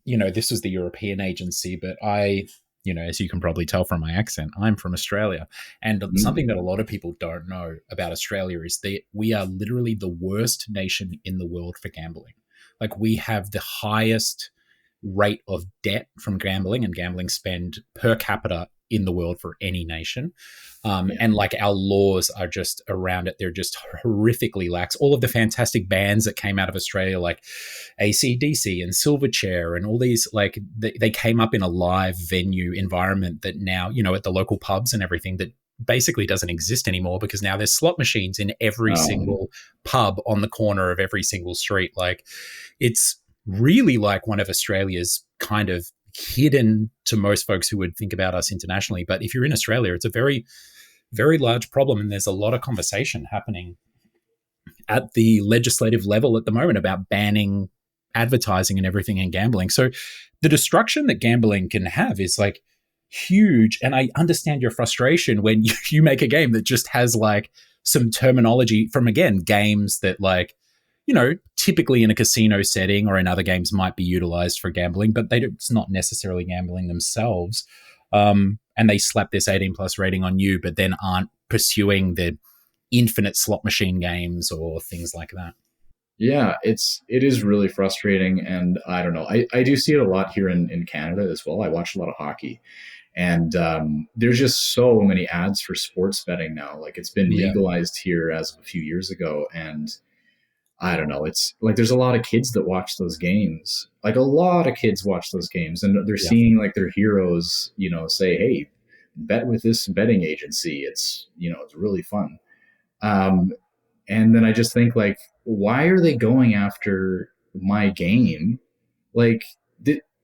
This was the European agency, but as you can probably tell from my accent, I'm from Australia. And something that a lot of people don't know about Australia is that we are literally the worst nation in the world for gambling. Like, we have the highest rate of debt from gambling and gambling spend per capita in the world for any nation. And like, our laws are just around it. They're just horrifically lax. All of the fantastic bands that came out of Australia, like AC/DC and Silverchair and all these, like, they came up in a live venue environment that now, at the local pubs and everything, that basically doesn't exist anymore, because now there's slot machines in every single pub on the corner of every single street. Like, it's really like one of Australia's kind of hidden to most folks who would think about us internationally. But if you're in Australia, it's a very, very large problem. And there's a lot of conversation happening at the legislative level at the moment about banning advertising and everything in gambling. So the destruction that gambling can have is like huge. And I understand your frustration when you make a game that just has like some terminology from, again, games that, like, typically in a casino setting or in other games might be utilized for gambling, but it's not necessarily gambling themselves. And they slap this 18 plus rating on you, but then aren't pursuing the infinite slot machine games or things like that. Yeah, it is really frustrating. And I don't know, I do see it a lot here in Canada as well. I watch a lot of hockey, and there's just so many ads for sports betting now. Like, it's been legalized here as of a few years ago. And I don't know, it's like there's a lot of kids that watch those games. Like, a lot of kids watch those games, and they're seeing like their heroes, say, hey, bet with this betting agency. It's really fun. And then I just think, like, why are they going after my game? Like,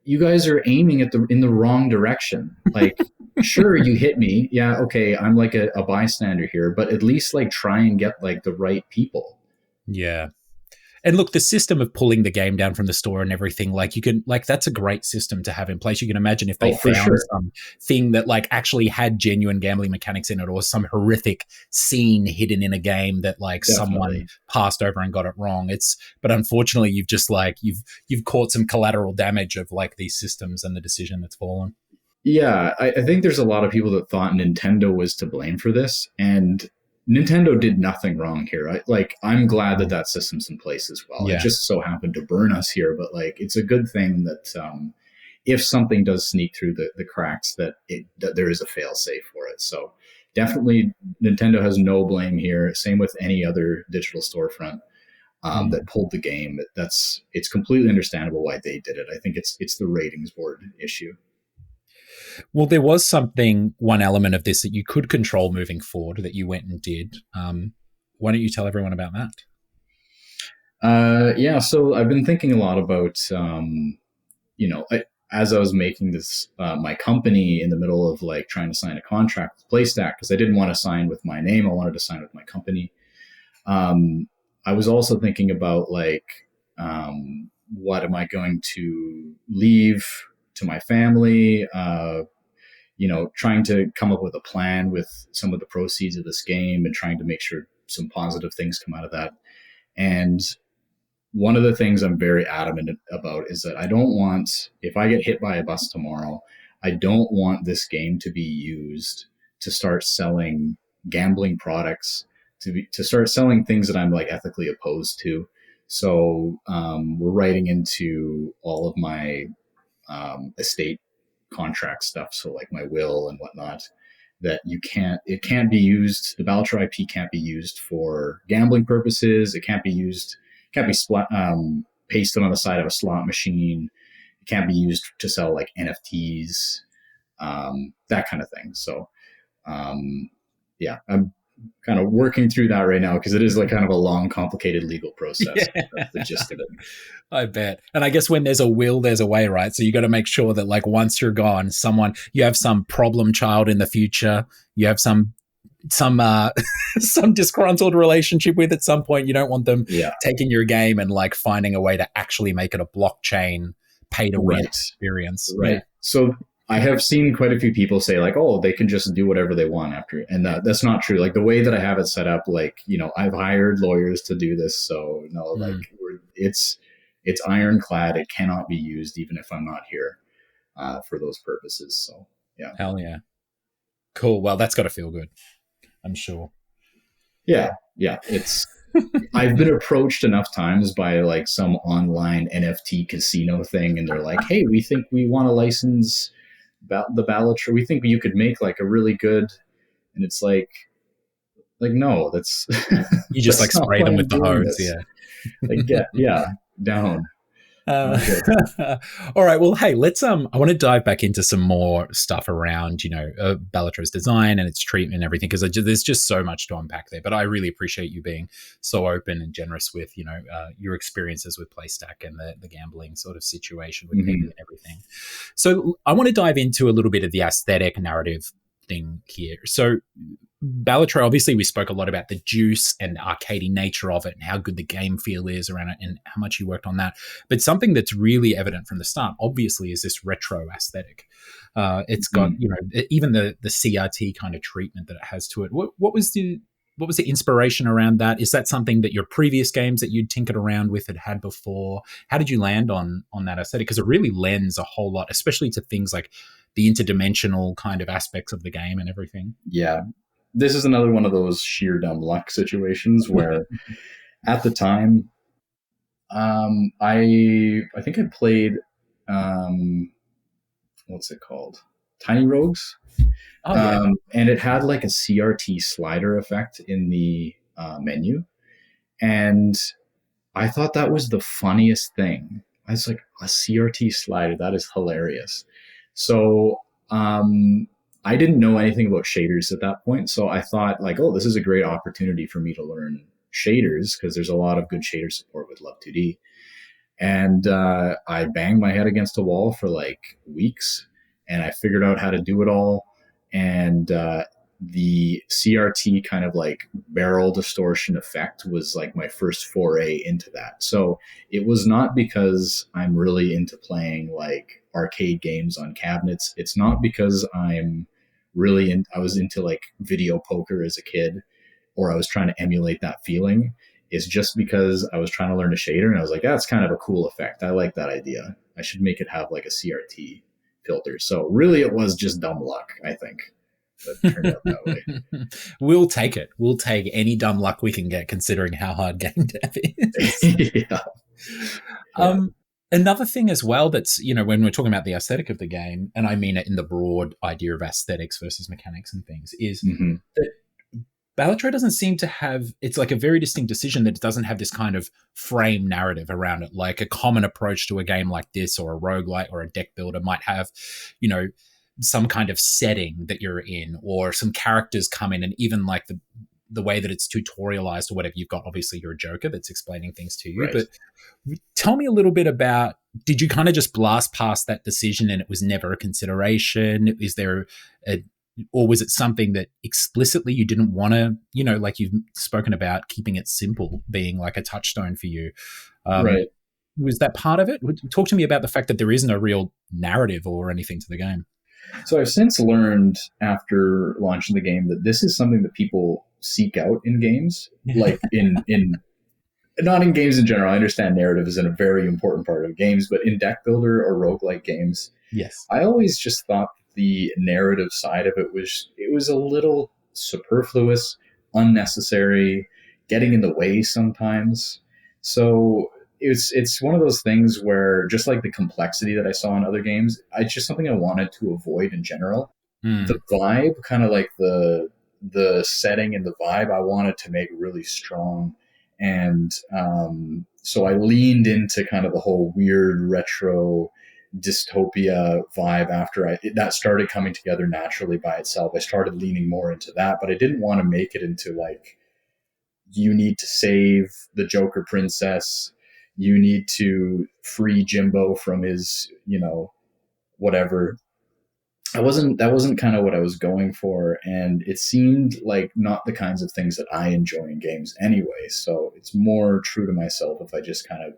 you guys are aiming in the wrong direction. Like, sure, you hit me. Yeah, okay, I'm like a bystander here, but at least like try and get like the right people. Yeah. And look, the system of pulling the game down from the store and everything, like, you can, like, that's a great system to have in place. You can imagine if they found something that like actually had genuine gambling mechanics in it, or some horrific scene hidden in a game that like someone passed over and got it wrong. But unfortunately, you've just like, you've caught some collateral damage of like these systems and the decision that's fallen. Yeah, I think there's a lot of people that thought Nintendo was to blame for this, and Nintendo did nothing wrong here. I'm glad that system's in place as well. Yeah. It just so happened to burn us here, but like, it's a good thing that if something does sneak through the cracks, that there is a fail safe for it. So definitely, Nintendo has no blame here. Same with any other digital storefront that pulled the game. It's completely understandable why they did it. I think it's the ratings board issue. Well, there was one element of this that you could control moving forward that you went and did. Why don't you tell everyone about that? So I've been thinking a lot about, as I was making this, my company, in the middle of like trying to sign a contract with Playstack, because I didn't want to sign with my name. I wanted to sign with my company. I was also thinking about like, what am I going to leave to my family, trying to come up with a plan with some of the proceeds of this game and trying to make sure some positive things come out of that. And one of the things I'm very adamant about is that I don't want, if I get hit by a bus tomorrow, I don't want this game to be used to start selling gambling products, to start selling things that I'm like ethically opposed to. So we're writing into all of my estate contract stuff, so like my will and whatnot, that it can't be used, the Balatro IP can't be used for gambling purposes. It can't be pasted on the side of a slot machine. It can't be used to sell like NFTs, that kind of thing. So I'm kind of working through that right now because it is like kind of a long, complicated legal process. Yeah. That's the gist of it. I bet. And I guess when there's a will, there's a way, right? So you got to make sure that like once you're gone, you have some problem child in the future, you have some some disgruntled relationship with at some point. You don't want them taking your game and like finding a way to actually make it a blockchain pay to win experience. Right. Yeah. So I have seen quite a few people say like, oh, they can just do whatever they want after. And that's not true. Like the way that I have it set up, like, I've hired lawyers to do this. So like it's ironclad. It cannot be used even if I'm not here for those purposes. So yeah. Hell yeah. Cool. Well, that's got to feel good, I'm sure. Yeah. It's, I've been approached enough times by like some online NFT casino thing. And they're like, hey, we think we want to license the Balatro. We think you could make like a really good, and it's like no, that's you just like spray them with the hose. Like down. All right. Well, hey, let's I want to dive back into some more stuff around Balatro's design and its treatment and everything, because there's just so much to unpack there. But I really appreciate you being so open and generous with your experiences with Playstack and the gambling sort of situation with people and everything. So I want to dive into a little bit of the aesthetic narrative thing here. So Balatro, obviously we spoke a lot about the juice and the arcadey nature of it and how good the game feel is around it and how much you worked on that. But something that's really evident from the start, obviously, is this retro aesthetic. It's got, even the CRT kind of treatment that it has to it. What was the inspiration around that? Is that something that your previous games that you'd tinkered around with had before? How did you land on that aesthetic? Because it really lends a whole lot, especially to things like the interdimensional kind of aspects of the game and everything. Yeah. This is another one of those sheer dumb luck situations where at the time, I think I played, what's it called? Tiny Rogues. Oh, yeah. And it had like a CRT slider effect in the menu. And I thought that was the funniest thing. I was like, a CRT slider, that is hilarious. So, I didn't know anything about shaders at that point. So I thought like, oh, this is a great opportunity for me to learn shaders because there's a lot of good shader support with Love 2D. And I banged my head against a wall for like weeks and I figured out how to do it all. And the CRT kind of like barrel distortion effect was like my first foray into that. So it was not because I'm really into playing like arcade games on cabinets. It's not because I was into like video poker as a kid, or I was trying to emulate that feeling. It's just because I was trying to learn a shader and I was like, that's kind of a cool effect. I like that idea. I should make it have like a CRT filter. So really it was just dumb luck, I think. That turned out that way. We'll take it. We'll take any dumb luck we can get, considering how hard game dev is. Yeah. Another thing as well that's, when we're talking about the aesthetic of the game, and I mean it in the broad idea of aesthetics versus mechanics and things, is that Balatro doesn't seem to have, it's like a very distinct decision that it doesn't have this kind of frame narrative around it. Like a common approach to a game like this or a roguelite or a deck builder might have, some kind of setting that you're in, or some characters come in, and even like the way that it's tutorialized or whatever you've got. Obviously you're a Joker that's explaining things to you, right. But tell me a little bit about, did you kind of just blast past that decision and it was never a consideration? Is there or was it something that explicitly you didn't want to, like you've spoken about keeping it simple being like a touchstone for you? Right. Was that part of it? Talk to me about the fact that there is no real narrative or anything to the game. So I've since learned after launching the game that this is something that people seek out in games, like in not in games in general. I understand narrative is a very important part of games, but in deck builder or roguelike games, yes, I always just thought the narrative side of it was a little superfluous, unnecessary, getting in the way sometimes. So it's one of those things where, just like the complexity that I saw in other games, it's just something I wanted to avoid in general. The vibe, kind of like the setting and the vibe, I wanted to make really strong. And so I leaned into kind of the whole weird retro dystopia vibe after that started coming together naturally by itself. I started leaning more into that, but I didn't want to make it into like, you need to save the Joker princess, you need to free Jimbo from his, whatever. That wasn't kind of what I was going for, and it seemed like not the kinds of things that I enjoy in games anyway. So it's more true to myself if I just kind of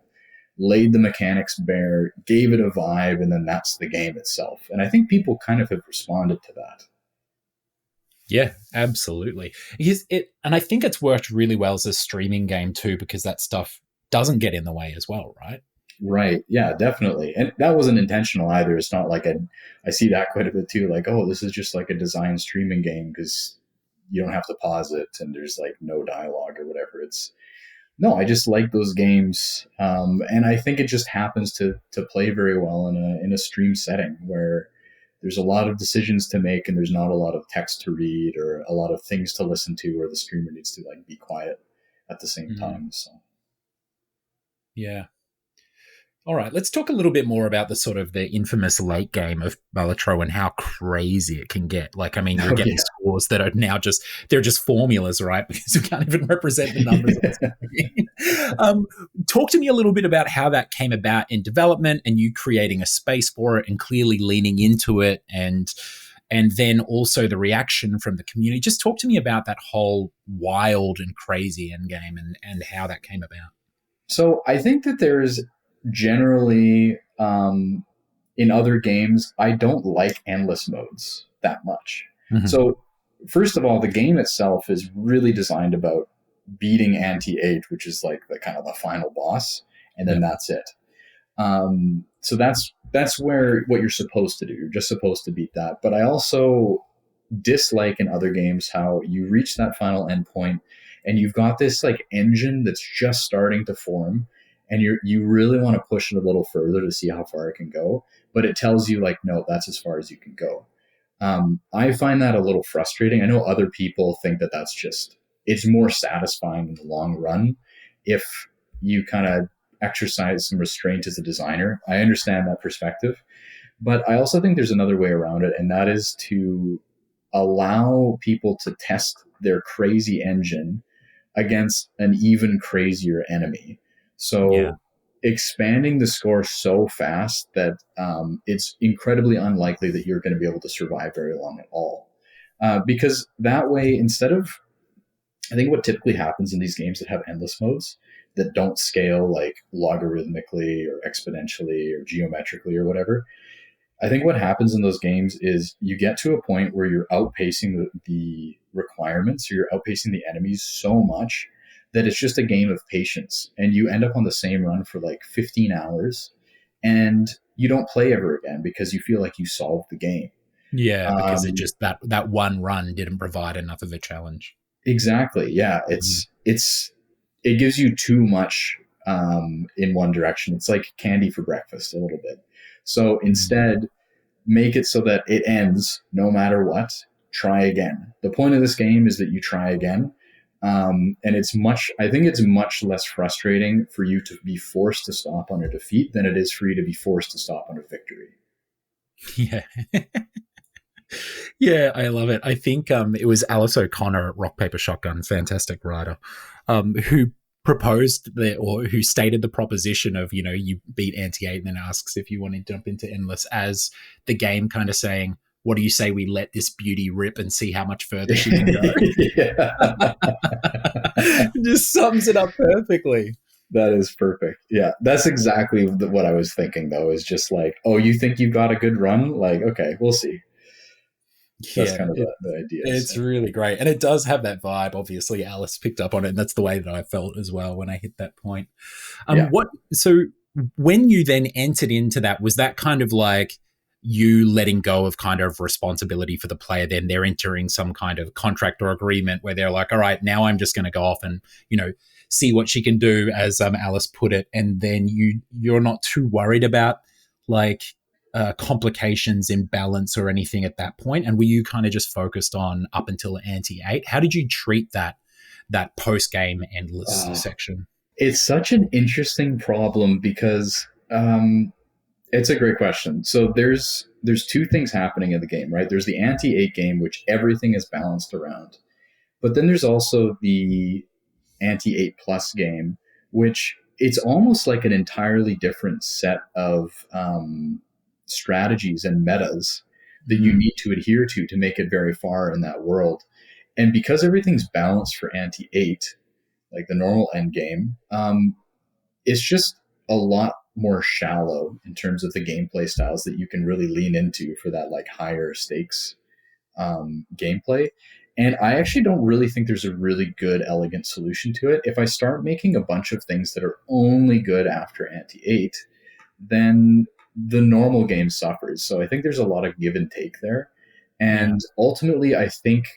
laid the mechanics bare, gave it a vibe, and then that's the game itself. And I think people kind of have responded to that. Yeah, absolutely. And I think it's worked really well as a streaming game too, because that stuff doesn't get in the way as well, right? Right. Yeah, definitely. And that wasn't intentional either. It's not like I see that quite a bit too. Like, oh, this is just like a design streaming game because you don't have to pause it and there's like no dialogue or whatever. No, I just like those games. And I think it just happens to play very well in a stream setting where there's a lot of decisions to make and there's not a lot of text to read or a lot of things to listen to where the streamer needs to like be quiet at the same time. So yeah. All right, let's talk a little bit more about the sort of the infamous late game of Balatro and how crazy it can get. Like, I mean, you're getting scores that are now they're just formulas, right? Because we can't even represent the numbers. Talk to me a little bit about how that came about in development and you creating a space for it and clearly leaning into it and then also the reaction from the community. Just talk to me about that whole wild and crazy endgame and how that came about. So I think that there's generally in other games, I don't like endless modes that much. Mm-hmm. So first of all, the game itself is really designed about beating anti-8, which is like the kind of the final boss, and then that's it. So that's where what you're supposed to do. You're just supposed to beat that. But I also dislike in other games how you reach that final endpoint and you've got this like engine that's just starting to form. And you really want to push it a little further to see how far it can go. But it tells you like, no, that's as far as you can go. I find that a little frustrating. I know other people think that it's more satisfying in the long run if you kind of exercise some restraint as a designer. I understand that perspective. But I also think there's another way around it, and that is to allow people to test their crazy engine against an even crazier enemy. So expanding the score so fast that it's incredibly unlikely that you're going to be able to survive very long at all. Because that way, I think what typically happens in these games that have endless modes that don't scale like logarithmically or exponentially or geometrically or whatever, I think what happens in those games is you get to a point where you're outpacing the requirements, or you're outpacing the enemies so much that it's just a game of patience, and you end up on the same run for like 15 hours and you don't play ever again because you feel like you solved the game. Yeah, because it just that one run didn't provide enough of a challenge. Exactly. Yeah. It gives you too much in one direction. It's like candy for breakfast a little bit. So instead, make it so that it ends no matter what. Try again. The point of this game is that you try again. And I think it's much less frustrating for you to be forced to stop on a defeat than it is for you to be forced to stop on a victory. Yeah. Yeah, I love it. I think it was Alice O'Connor at Rock Paper Shotgun, fantastic writer, who proposed who stated the proposition of, you beat anti-8 and then asks if you want to jump into endless as the game kind of saying, what do you say we let this beauty rip and see how much further she can go? Just sums it up perfectly. That is perfect. Yeah, that's exactly what I was thinking, though, is just like, oh, you think you've got a good run? Like, okay, we'll see. That's kind of the idea. It's really great. And it does have that vibe. Obviously, Alice picked up on it, and that's the way that I felt as well when I hit that point. So when you then entered into that, was that kind of like you letting go of kind of responsibility for the player, then they're entering some kind of contract or agreement where they're like, all right, now I'm just going to go off and, see what she can do, as Alice put it. And then you're not too worried about like complications in balance or anything at that point. And were you kind of just focused on up until anti-8? How did you treat that post-game endless section? It's such an interesting problem because It's a great question. So there's two things happening in the game, right? There's the anti-8 game, which everything is balanced around. But then there's also the anti-8 plus game, which it's almost like an entirely different set of strategies and metas that you need to adhere to make it very far in that world. And because everything's balanced for anti-8, like the normal end game, it's just a lot more shallow in terms of the gameplay styles that you can really lean into for that like higher stakes gameplay. And I actually don't really think there's a really good, elegant solution to it. If I start making a bunch of things that are only good after anti-8, then the normal game suffers. So I think there's a lot of give and take there. And ultimately, I think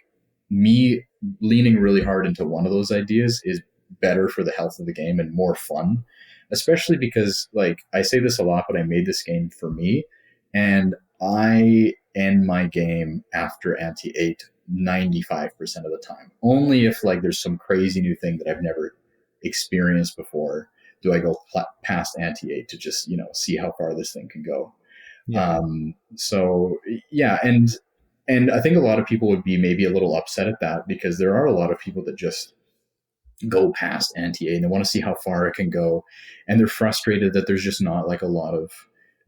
me leaning really hard into one of those ideas is better for the health of the game and more fun, especially because, like, I say this a lot, but I made this game for me, and I end my game after anti-8 95% of the time. Only if like there's some crazy new thing that I've never experienced before do I go past anti-8 to just, see how far this thing can go. Yeah. So yeah, and I think a lot of people would be maybe a little upset at that, because there are a lot of people that just go past anti-8 and they want to see how far it can go, and they're frustrated that there's just not like a lot of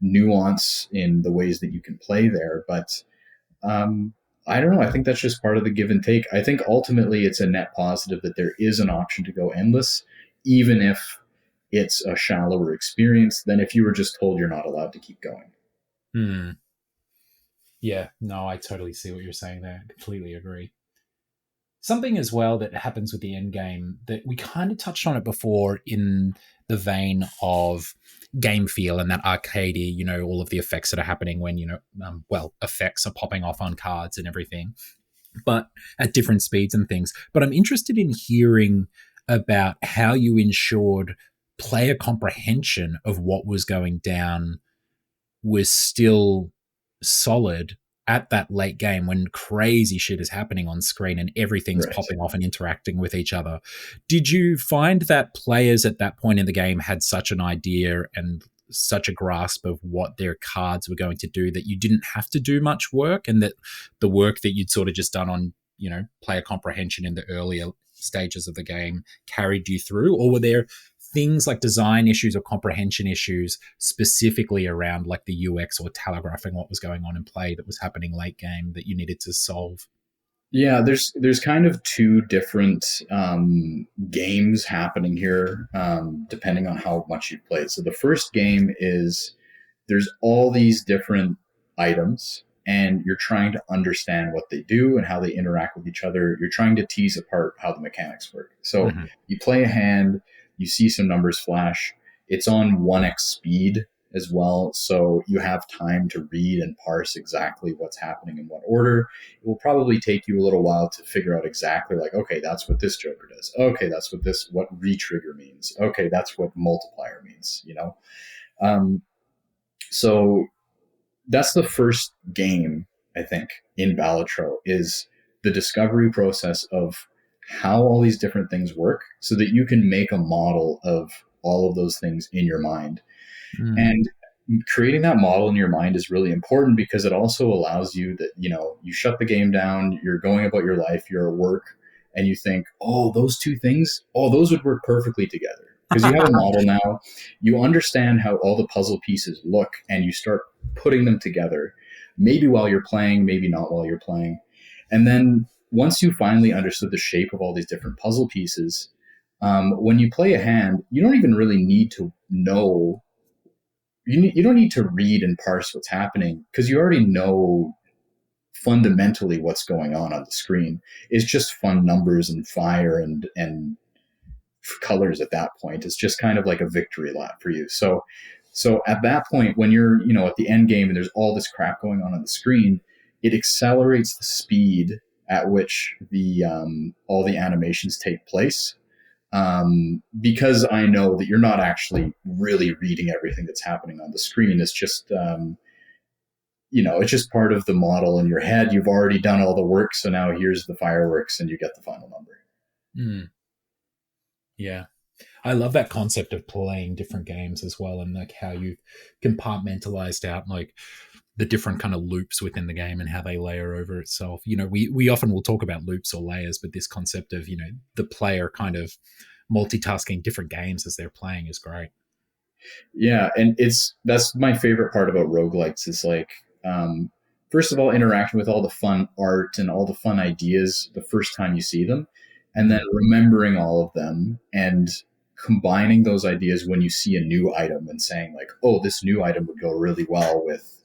nuance in the ways that you can play there. But I don't know. I think that's just part of the give and take. I think ultimately it's a net positive that there is an option to go endless, even if it's a shallower experience than if you were just told you're not allowed to keep going. Yeah, no, I totally see what you're saying there. I completely agree. Something as well that happens with the end game that we kind of touched on it before in the vein of game feel and that arcadey, all of the effects that are happening when, effects are popping off on cards and everything, but at different speeds and things. But I'm interested in hearing about how you ensured player comprehension of what was going down was still solid at that late game when crazy shit is happening on screen and everything's popping off and interacting with each other. Did you find that players at that point in the game had such an idea and such a grasp of what their cards were going to do that you didn't have to do much work, and that the work that you'd sort of just done on, player comprehension in the earlier stages of the game carried you through? Or were there things like design issues or comprehension issues specifically around like the UX or telegraphing what was going on in play that was happening late game that you needed to solve? Yeah, there's kind of two different games happening here, depending on how much you played. So the first game is there's all these different items, and you're trying to understand what they do and how they interact with each other. You're trying to tease apart how the mechanics work. So you play a hand, you see some numbers flash. It's on 1x speed as well, so you have time to read and parse exactly what's happening in what order. It will probably take you a little while to figure out exactly, like, okay, that's what this joker does. Okay, that's what re-trigger means. Okay, that's what multiplier means, So that's the first game, I think, in Balatro, is the discovery process of how all these different things work so that you can make a model of all of those things in your mind. And creating that model in your mind is really important, because it also allows you that, you shut the game down, you're going about your life, you're at work, and you think, oh, those two things, those would work perfectly together. Because you have a model now, you understand how all the puzzle pieces look, and you start putting them together, maybe while you're playing, maybe not while you're playing. And then once you finally understood the shape of all these different puzzle pieces, when you play a hand, you don't even really need to know. You don't need to read and parse what's happening, because you already know fundamentally what's going on the screen. It's just fun numbers and fire and colors at that point. It's just kind of like a victory lap for you. So at that point, when you're, at the end game and there's all this crap going on the screen, it accelerates the speed at which the all the animations take place. Because I know that you're not actually really reading everything that's happening on the screen. It's just, it's just part of the model in your head. You've already done all the work, so now here's the fireworks and you get the final number. Yeah. I love that concept of playing different games as well, and like how you compartmentalized out like the different kind of loops within the game and how they layer over itself. You know, we often will talk about loops or layers, but this concept of, you know, the player kind of multitasking different games as they're playing is great. Yeah, and that's my favorite part about roguelikes is like, first of all, interacting with all the fun art and all the fun ideas the first time you see them, and then remembering all of them and combining those ideas when you see a new item and saying like, oh, this new item would go really well with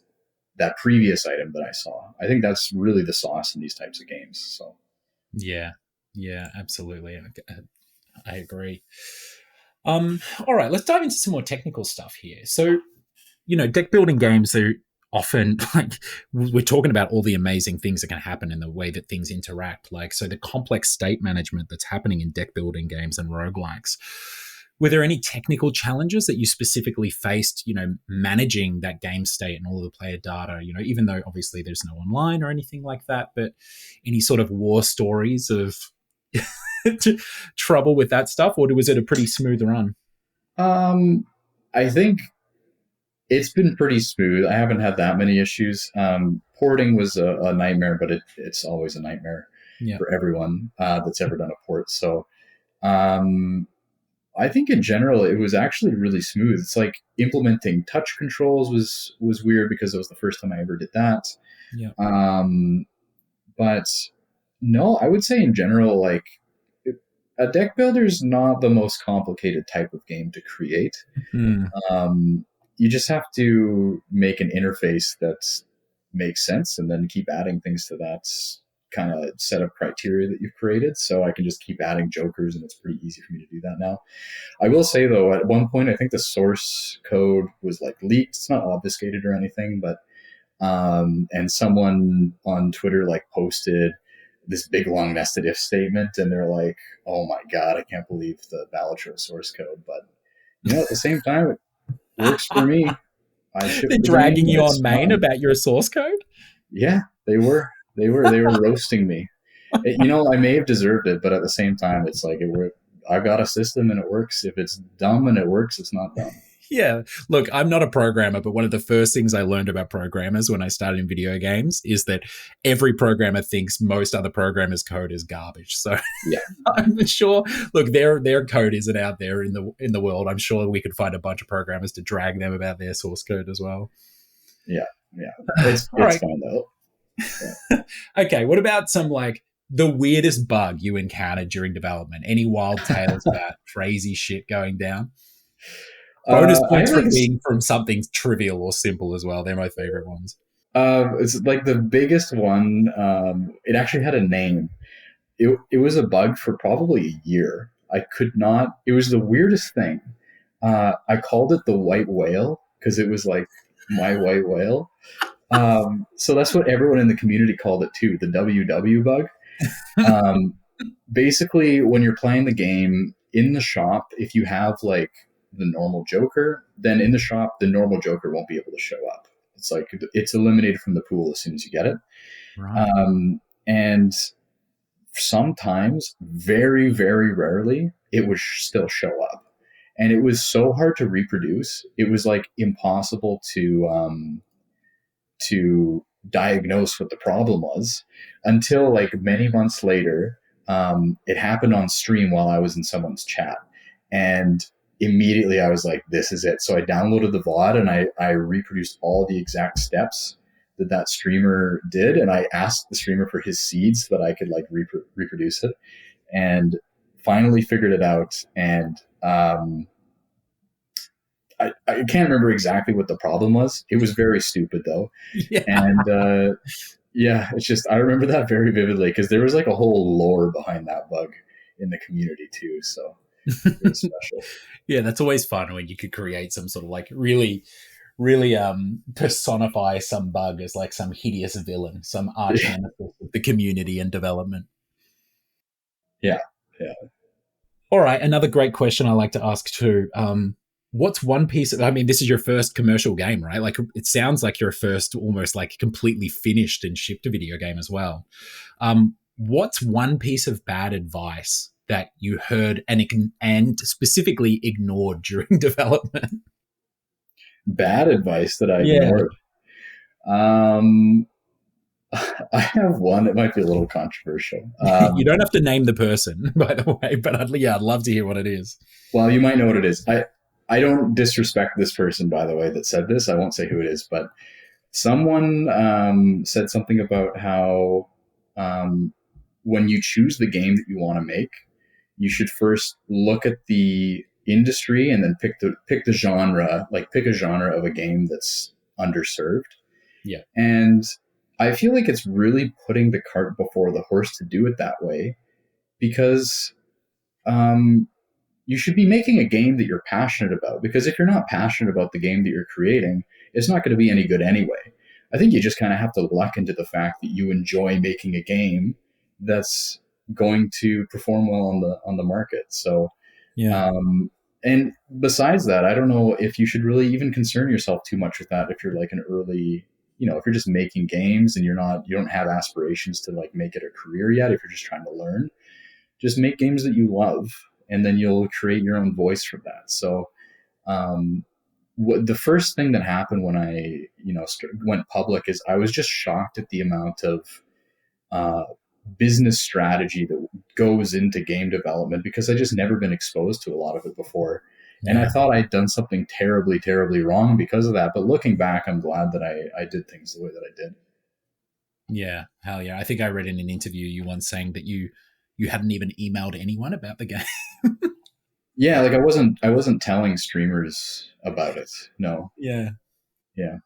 that previous item that I saw. I think that's really the sauce in these types of games. So Yeah, yeah, absolutely. I agree. All right, let's dive into some more technical stuff here. So, you know, deck building games are often like we're talking about all the amazing things that can happen in the way that things interact. Like, so the complex state management that's happening in deck building games and roguelikes. Were there any technical challenges that you specifically faced, you know, managing that game state and all of the player data, you know, even though obviously there's no online or anything like that, but any sort of war stories of trouble with that stuff, or was it a pretty smooth run? I think it's been pretty smooth. I haven't had that many issues. Porting was a nightmare, but it's always a nightmare Yeah. for everyone that's ever done a port. So I think in general it was actually really smooth. It's like implementing touch controls was weird because it was the first time I ever did that. Yeah. But no, I would say in general, like a deck builder is not the most complicated type of game to create. You just have to make an interface that makes sense and then keep adding things to that kind of set of criteria that you've created. So I can just keep adding jokers, and it's pretty easy for me to do that now. I will say though, at one point, I think the source code was like leaked. It's not obfuscated or anything, but and someone on Twitter like posted this big long nested if statement, and they're like, "Oh my god, I can't believe the Balatro source code." But you know, at the same time, it works for me. I ship They're the dragging game, you on it's main fun. about your source code? Yeah, they were roasting me. You know, I may have deserved it, but at the same time, it's like I've got a system and it works. If it's dumb and it works, it's not dumb. Yeah. Look, I'm not a programmer, but one of the first things I learned about programmers when I started in video games is that every programmer thinks most other programmers' code is garbage. So Yeah, I'm sure. Look, their code isn't out there in the world. I'm sure we could find a bunch of programmers to drag them about their source code as well. yeah, yeah. It's All right. fun though. Okay. What about some like the weirdest bug you encountered during development? Any wild tales about crazy shit going down? Bonus I points have for like being from something trivial or simple as well. They're my favorite ones. it's like the biggest one. It actually had a name. It was a bug for probably a year. I could not. It was the weirdest thing. I called it the white whale because it was like my white whale. So that's what everyone in the community called it too, the WW bug. Um, Basically, when you're playing the game in the shop, if you have like the normal Joker, then in the shop, the normal Joker won't be able to show up. It's like it's eliminated from the pool as soon as you get it. Right. And sometimes, very, very rarely, it would still show up. And it was so hard to reproduce. It was like impossible to diagnose what the problem was until like many months later. It happened on stream while I was in someone's chat, and immediately I was like, "This is it." So I downloaded the VOD and I reproduced all the exact steps that streamer did, and I asked the streamer for his seeds so that I could like reproduce it, and finally figured it out. And I can't remember exactly what the problem was. It was very stupid though. Yeah. And yeah, it's just, I remember that very vividly because there was like a whole lore behind that bug in the community too. So it was special. Yeah, that's always fun when you could create some sort of like really personify some bug as like some hideous villain, some arch nemesis of the community and development. Yeah. Yeah. All right, another great question I like to ask too. What's one piece of, I mean, this is your first commercial game, right? Like it sounds like your first almost like completely finished and shipped video game as well. What's one piece of bad advice that you heard and specifically ignored during development? Bad advice that I Yeah. ignored. I have one. It might be a little controversial. You don't have to name the person, by the way, but I'd love to hear what it is. Well, you might know what it is. I don't disrespect this person, by the way, that said this. I won't say who it is, but someone said something about how when you choose the game that you want to make, you should first look at the industry and then pick the genre, like pick a genre of a game that's underserved. Yeah. And I feel like it's really putting the cart before the horse to do it that way, because you should be making a game that you're passionate about. Because if you're not passionate about the game that you're creating, it's not going to be any good anyway. I think you just kind of have to luck into the fact that you enjoy making a game that's going to perform well on the market. So, yeah. And besides that, I don't know if you should really even concern yourself too much with that if you're like an early, if you're just making games and you don't have aspirations to like make it a career yet, if you're just trying to learn, just make games that you love, and then you'll create your own voice from that. So the first thing that happened when I went public is I was just shocked at the amount of business strategy that goes into game development, because I just never been exposed to a lot of it before. And I thought I'd done something terribly, terribly wrong because of that. But looking back, I'm glad that I did things the way that I did. Yeah, hell yeah. I think I read in an interview you once saying that you hadn't even emailed anyone about the game. Yeah, like I wasn't telling streamers about it. No. Yeah. Yeah.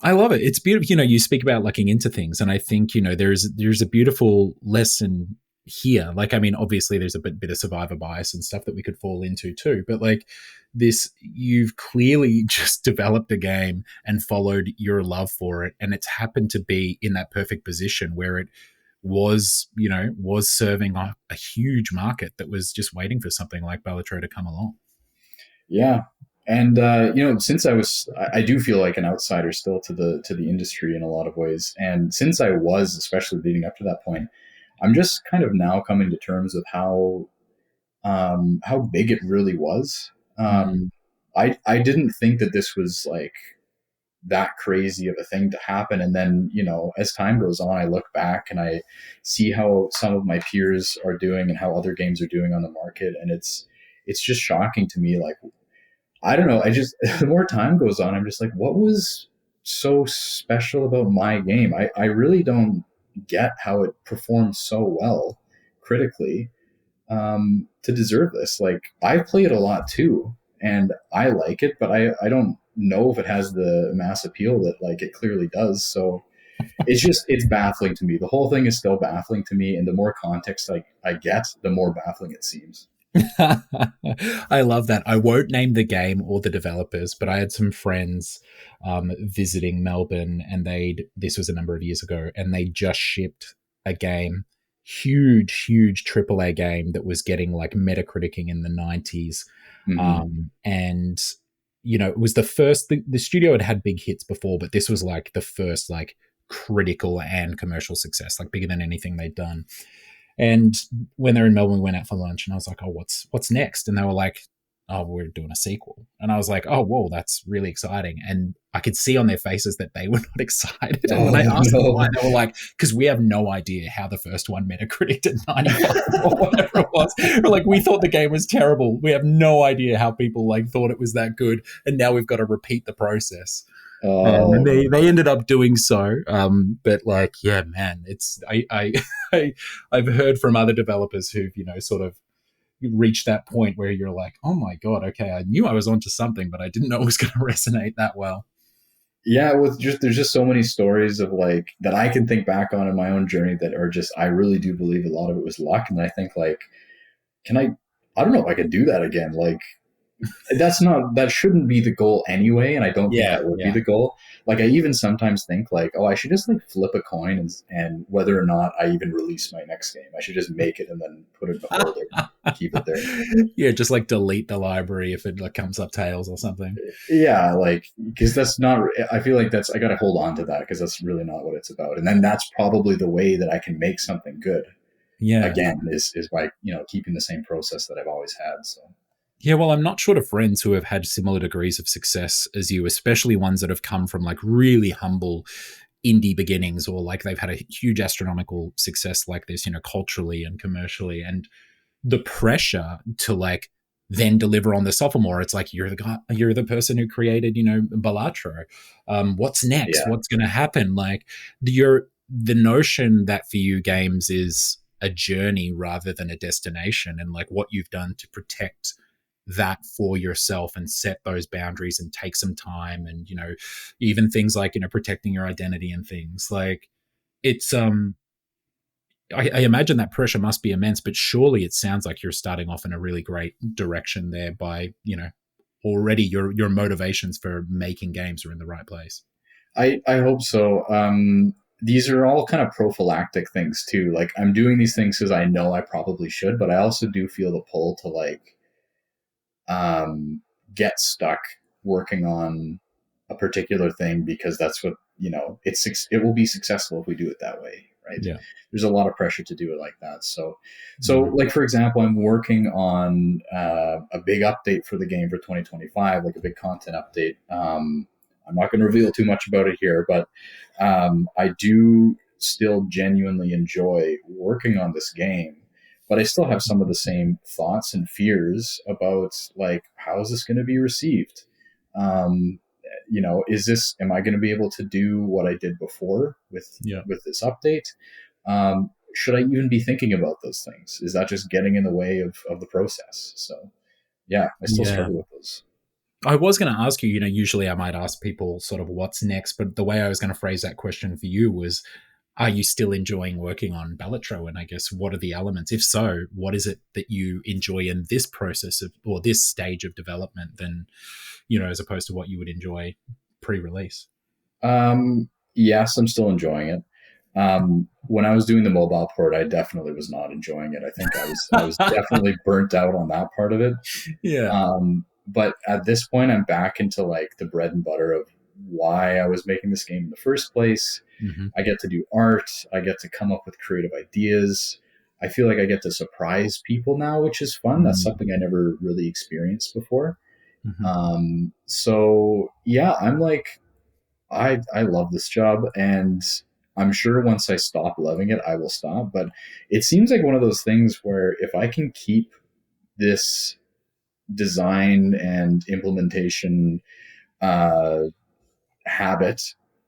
I love it. It's beautiful. You speak about looking into things, and I think, there's a beautiful lesson here. Like, I mean, obviously there's a bit of survivor bias and stuff that we could fall into too, but like this, you've clearly just developed a game and followed your love for it, and it's happened to be in that perfect position where it was serving a huge market that was just waiting for something like Balatro to come along. Yeah. And since I do feel like an outsider still to the industry in a lot of ways, and since I was, especially leading up to that point, I'm just kind of now coming to terms with how big it really was. I didn't think that this was like that crazy of a thing to happen, and then as time goes on, I look back and I see how some of my peers are doing and how other games are doing on the market, and it's just shocking to me. Like, I don't know. The more time goes on, I'm just like, what was so special about my game? I really don't get how it performs so well critically to deserve this. Like, I play it a lot too, and I like it, but I don't know if it has the mass appeal that like it clearly does. So it's baffling to me. The whole thing is still baffling to me, and the more context I get, the more baffling it seems. I love that. I won't name the game or the developers, but I had some friends visiting Melbourne, and this was a number of years ago, and they just shipped a game, huge AAA game that was getting like Metacriticing in the 90s. And it was the first, the studio had big hits before, but this was like the first like critical and commercial success, like bigger than anything they'd done. And when they're in Melbourne, we went out for lunch, and I was like, oh, what's next? And they were like, oh, we're doing a sequel. And I was like, oh, whoa, that's really exciting. And I could see on their faces that they were not excited. And when I asked them why, they were like, because we have no idea how the first one Metacritic at 95 or whatever it was. We're like, we thought the game was terrible. We have no idea how people like thought it was that good. And now we've got to repeat the process. And they ended up doing so. But like, yeah, man, it's I've heard from other developers who've sort of reached that point where you're like, oh my god, okay, I knew I was onto something, but I didn't know it was going to resonate that well. Yeah, there's just so many stories of like that I can think back on in my own journey that are just, I really do believe a lot of it was luck, and I think like, I don't know if I could do that again. Like, that shouldn't be the goal anyway, and I don't think that would be the goal. Like, I even sometimes think like, oh, I should just like flip a coin and whether or not I even release my next game, I should just make it and then put it in a folder, keep it there. Yeah, just like delete the library if it like comes up tails or something. Yeah, like, because that's not, I feel like I got to hold on to that, because that's really not what it's about. And then that's probably the way that I can make something good. Yeah. again is by keeping the same process that I've always had. So Yeah, well, I'm not short of friends who have had similar degrees of success as you, especially ones that have come from like really humble indie beginnings, or like they've had a huge astronomical success like this, culturally and commercially. And the pressure to like then deliver on the sophomore, it's like you're the guy, you're the person who created, Balatro. What's next? yeah, What's going to happen? Like the notion that for you games is a journey rather than a destination, and like what you've done to protect that for yourself and set those boundaries and take some time, and even things like protecting your identity and things like it's I imagine that pressure must be immense, but surely it sounds like you're starting off in a really great direction there by, already your motivations for making games are in the right place. I hope so. These are all kind of prophylactic things too. Like I'm doing these things because I know I probably should, but I also do feel the pull to like get stuck working on a particular thing because that's what it will be successful if we do it that way, right? Yeah. There's a lot of pressure to do it like that. So Mm. like for example, I'm working on a big update for the game for 2025, like a big content update. I'm not going to reveal too much about it here, but I do still genuinely enjoy working on this game, but I still have some of the same thoughts and fears about like, how is this going to be received? Um, am I going to be able to do what I did before Yeah. with this update? Should I even be thinking about those things? Is that just getting in the way of the process? So yeah, I still Yeah. struggle with those. I was going to ask you, usually I might ask people sort of what's next, but the way I was going to phrase that question for you was, are you still enjoying working on Balatro? And I guess what are the elements? If so, what is it that you enjoy in this process of, or this stage of development than, as opposed to what you would enjoy pre-release? Yes, I'm still enjoying it. When I was doing the mobile port, I definitely was not enjoying it. I think I was definitely burnt out on that part of it. Yeah. But at this point, I'm back into like the bread and butter of why I was making this game in the first place. Mm-hmm. I get to do art. I get to come up with creative ideas. I feel like I get to surprise people now, which is fun. That's something I never really experienced before. Mm-hmm. So yeah, I'm like, I love this job, and I'm sure once I stop loving it, I will stop. But it seems like one of those things where if I can keep this design and implementation uh, habit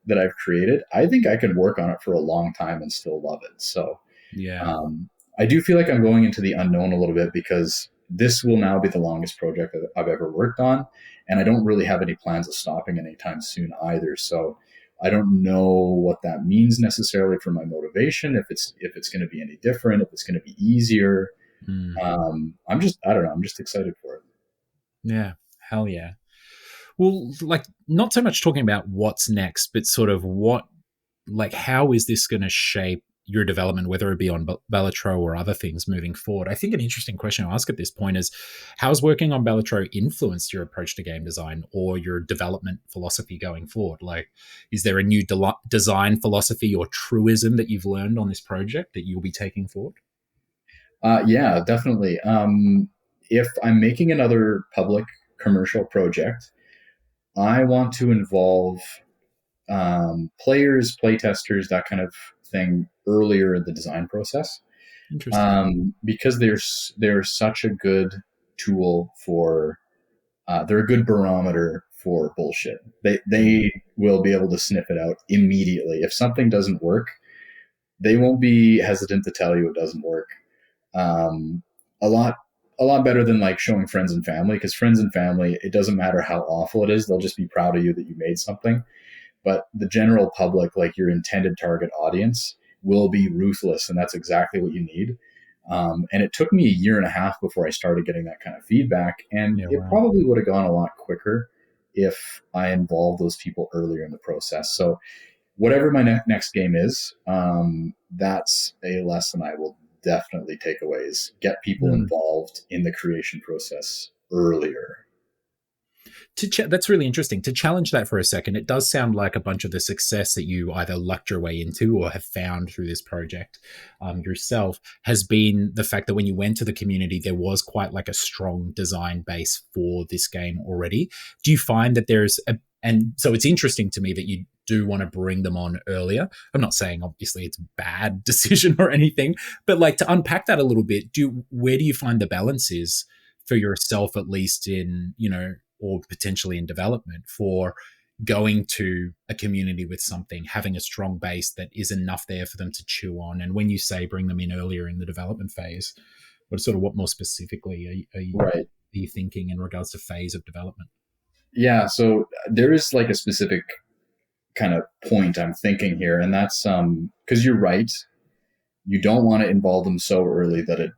that I've created, I think I can work on it for a long time and still love it. So Yeah. um, I do feel like I'm going into the unknown a little bit because this will now be the longest project that I've ever worked on, and I don't really have any plans of stopping anytime soon either. So I don't know what that means necessarily for my motivation. If it's going to be any different, if it's going to be easier. Mm. I don't know. I'm just excited for it. Yeah. Hell yeah. Well, like not so much talking about what's next, but sort of how is this going to shape your development, whether it be on Balatro or other things moving forward? I think an interesting question to ask at this point is, how's working on Balatro influenced your approach to game design or your development philosophy going forward? Like, is there a new design philosophy or truism that you've learned on this project that you'll be taking forward? Yeah, definitely. If I'm making another public commercial project, I want to involve players, playtesters, that kind of thing earlier in the design process, Interesting. because they're such a good tool for they're a good barometer for bullshit. They will be able to sniff it out immediately. If something doesn't work, they won't be hesitant to tell you it doesn't work. Um, a lot a lot better than like showing friends and family, because friends and family, it doesn't matter how awful it is, they'll just be proud of you that you made something. But the general public, like your intended target audience, will be ruthless, and that's exactly what you need. And it took me a year and a half before I started getting that kind of feedback, and Yeah. it Wow. probably would have gone a lot quicker if I involved those people earlier in the process. So whatever my next game is, that's a lesson I will definitely take away: is get people Mm. involved in the creation process earlier. That's really interesting. To challenge that for a second, it does sound like a bunch of the success that you either lucked your way into or have found through this project yourself has been the fact that when you went to the community, there was quite like a strong design base for this game already. Do you find that and so it's interesting to me that you do want to bring them on earlier. I'm not saying obviously it's a bad decision or anything, but like to unpack that a little bit, where do you find the balance is for yourself, at least in, or potentially in development, for going to a community with something, having a strong base that is enough there for them to chew on? And when you say bring them in earlier in the development phase, what more specifically are you thinking in regards to phase of development? Yeah, so there is like a specific kind of point I'm thinking here, and that's because you're right. You don't want to involve them so early that it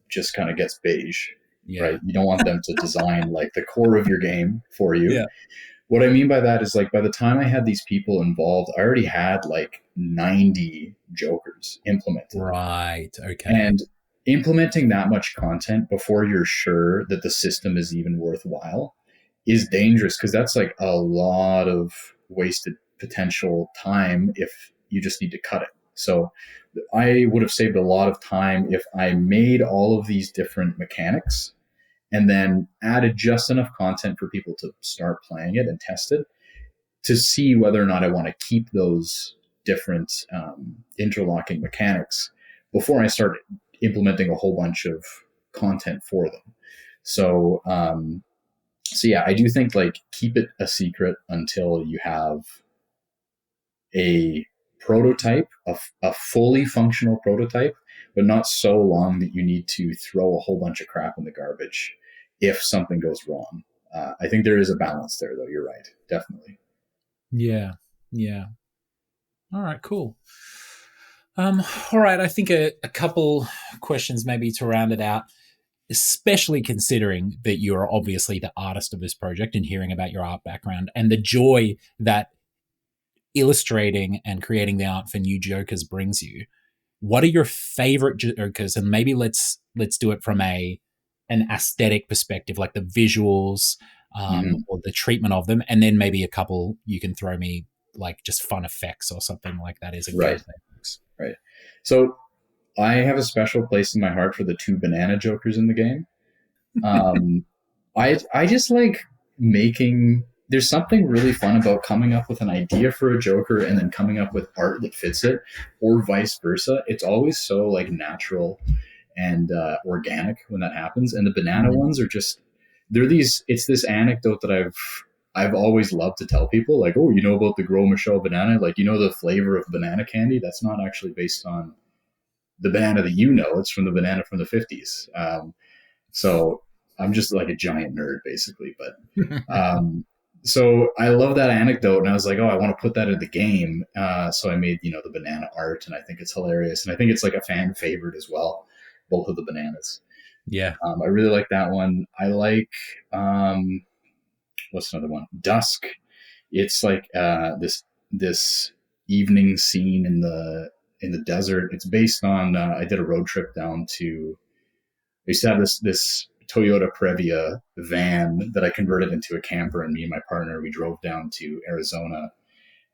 just kind of gets beige. Yeah. Right? You don't want them to design like the core of your game for you. Yeah. What I mean by that is like by the time I had these people involved, I already had like 90 jokers implemented. Right. Okay. And implementing that much content before you're sure that the system is even worthwhile is dangerous, because that's like a lot of wasted potential time if you just need to cut it. So I would have saved a lot of time if I made all of these different mechanics and then added just enough content for people to start playing it and test it to see whether or not I want to keep those different interlocking mechanics before I start implementing a whole bunch of content for them. So yeah, I do think like keep it a secret until you have a prototype, a fully functional prototype, but not so long that you need to throw a whole bunch of crap in the garbage if something goes wrong. I think there is a balance there, though. You're right. Definitely. Yeah. Yeah. All right, cool. All right, I think a couple questions maybe to round it out, especially considering that you're obviously the artist of this project and hearing about your art background and the joy that illustrating and creating the art for new Jokers brings you. What are your favorite Jokers? And maybe let's do it from an aesthetic perspective, like the visuals or the treatment of them, and then maybe a couple you can throw me like just fun effects or something like that is a right. Right. So I have a special place in my heart for the 2 banana Jokers in the game. I just like making. There's something really fun about coming up with an idea for a Joker and then coming up with art that fits it, or vice versa. It's always so like natural and organic when that happens. And the banana ones are just, it's this anecdote that I've always loved to tell people, like, oh, you know about the Gros Michel banana? Like, you know, the flavor of banana candy? That's not actually based on the banana that you know. It's from the banana from the 50s. So I'm just like a giant nerd, basically. But so I love that anecdote, and I was like, oh, I want to put that in the game. So I made, the banana art, and I think it's hilarious. And I think it's like a fan favorite as well, both of the bananas. Yeah. I really like that one. I like, what's another one? Dusk. It's like this evening scene in the desert. It's based on, I did a road trip down to, I used to have this Toyota Previa van that I converted into a camper, and me and my partner, we drove down to Arizona,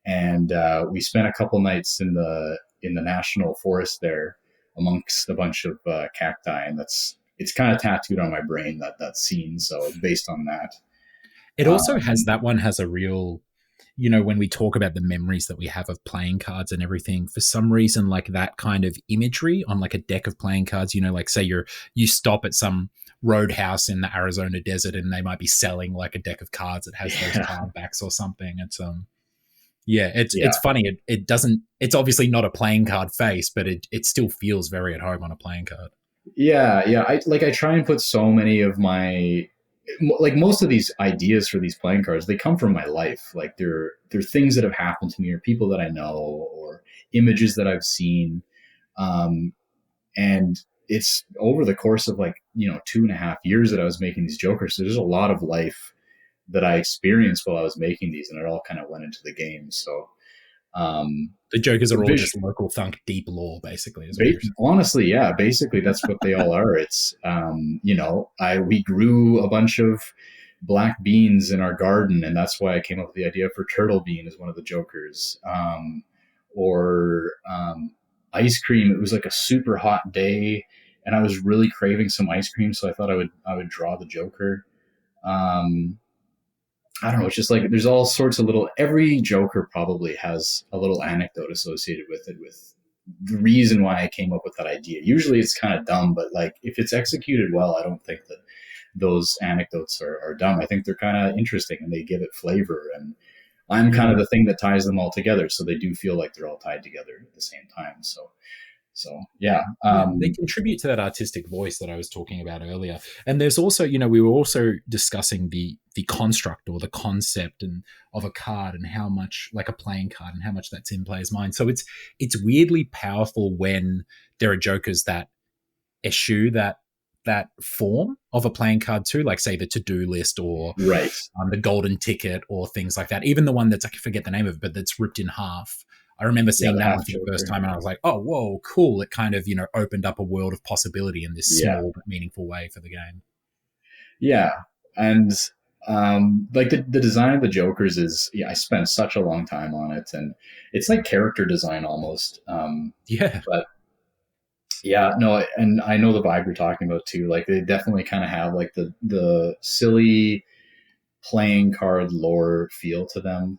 and we spent a couple nights in the national forest there amongst a bunch of cacti, and it's kind of tattooed on my brain, that scene. So it's based on that. It also has a real, when we talk about the memories that we have of playing cards and everything, for some reason, like that kind of imagery on like a deck of playing cards, like say you stop at some roadhouse in the Arizona desert and they might be selling like a deck of cards that has those card backs or something. It's it's funny. It doesn't, it's obviously not a playing card face, but it still feels very at home on a playing card. Yeah. I try and put so many of my, like most of these ideas for these playing cards, they come from my life. Like they're things that have happened to me, or people that I know, or images that I've seen. And it's over the course of 2.5 years that I was making these Jokers. So there's a lot of life that I experienced while I was making these, and it all kind of went into the game. So the Jokers are all just LocalThunk deep lore, basically. Honestly, yeah, basically that's what they all are. It's we grew a bunch of black beans in our garden, and that's why I came up with the idea for Turtle Bean as one of the Jokers. Or ice cream. It was like a super hot day, and I was really craving some ice cream, so I thought I would draw the Joker. Um, I don't know. It's just like there's all sorts of little. Every Joker probably has a little anecdote associated with it, with the reason why I came up with that idea. Usually it's kind of dumb, but like if it's executed well, I don't think that those anecdotes are dumb. I think they're kind of interesting and they give it flavor. And I'm kind Yeah. of the thing that ties them all together, so they do feel like they're all tied together at the same time. So yeah. Yeah, they contribute to that artistic voice that I was talking about earlier. And there's also, we were also discussing the construct or the concept and of a card and how much, like a playing card, and how much that's in players' mind. So it's weirdly powerful when there are jokers that eschew that form of a playing card too, like say the to-do list or Right. the golden ticket or things like that. Even the one that's, I forget the name of it, but that's ripped in half. I remember Yeah, seeing the that half one for the first Joker. time and I was like, oh, whoa, cool. It kind of, opened up a world of possibility in this Yeah. small but meaningful way for the game. Yeah. And like the design of the Jokers is, yeah, I spent such a long time on it, and it's like character design almost. Yeah. But yeah, no, and I know the vibe you're talking about too. Like they definitely kind of have like the silly playing card lore feel to them.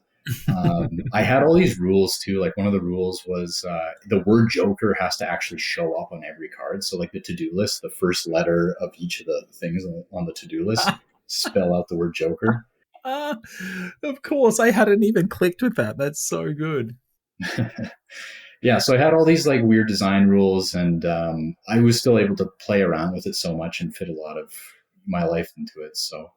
I had all these rules too. Like one of the rules was the word Joker has to actually show up on every card. So like the to do list, the first letter of each of the things on the to do list spell out the word Joker. Of course, I hadn't even clicked with that. That's so good. Yeah, so I had all these like weird design rules, and I was still able to play around with it so much and fit a lot of my life into it. So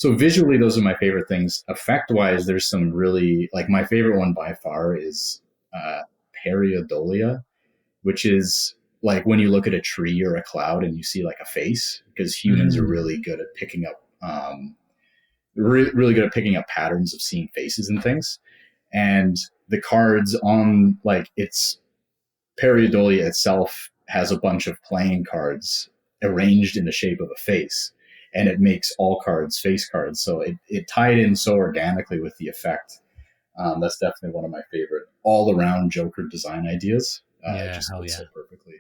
visually, those are my favorite things. Effect wise, there's some really like my favorite one by far is uh, periodolia, which is like when you look at a tree or a cloud and you see like a face, because humans are Mm. really good at picking up really good at picking up patterns of seeing faces and things. And the cards on like its pareidolia itself has a bunch of playing cards arranged in the shape of a face, and it makes all cards face cards. So it tied in so organically with the effect. That's definitely one of my favorite all around Joker design ideas. It Yeah, just hell fits yeah. so perfectly.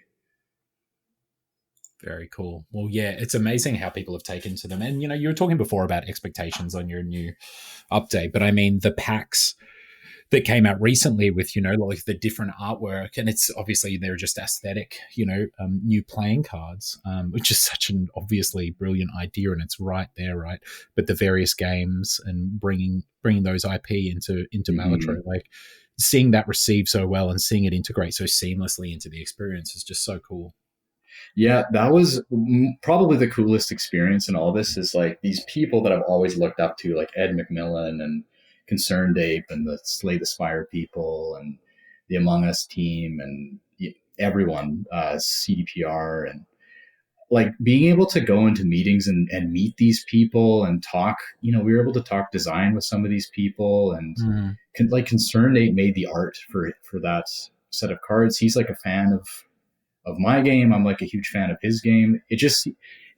Very cool. Well, yeah, it's amazing how people have taken to them. And, you were talking before about expectations on your new update, but I mean, the packs that came out recently with, like the different artwork, and it's obviously they're just aesthetic, new playing cards, which is such an obviously brilliant idea, and it's right there, right? But the various games and bringing those IP into Mm-hmm. Balatro, like seeing that received so well and seeing it integrate so seamlessly into the experience is just so cool. Yeah, that was probably the coolest experience in all this is like these people that I've always looked up to, like Ed McMillan and Concerned Ape and the Slay the Spire people and the Among Us team and everyone, CDPR, and like being able to go into meetings and meet these people and talk. We were able to talk design with some of these people, and Mm. like Concerned Ape made the art for that set of cards. He's like a fan of my game. I'm like a huge fan of his game. It just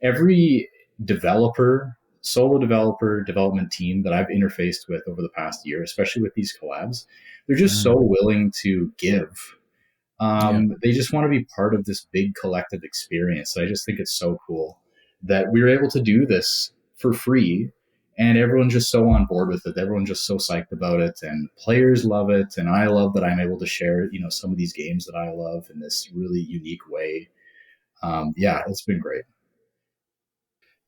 every developer, solo developer, development team that I've interfaced with over the past year, especially with these collabs, they're just so Mm. willing to give. Yeah. They just want to be part of this big collective experience. So I just think it's so cool that we were able to do this for free, and everyone's just so on board with it. Everyone's just so psyched about it, and players love it, and I love that I'm able to share, some of these games that I love in this really unique way. Yeah, it's been great.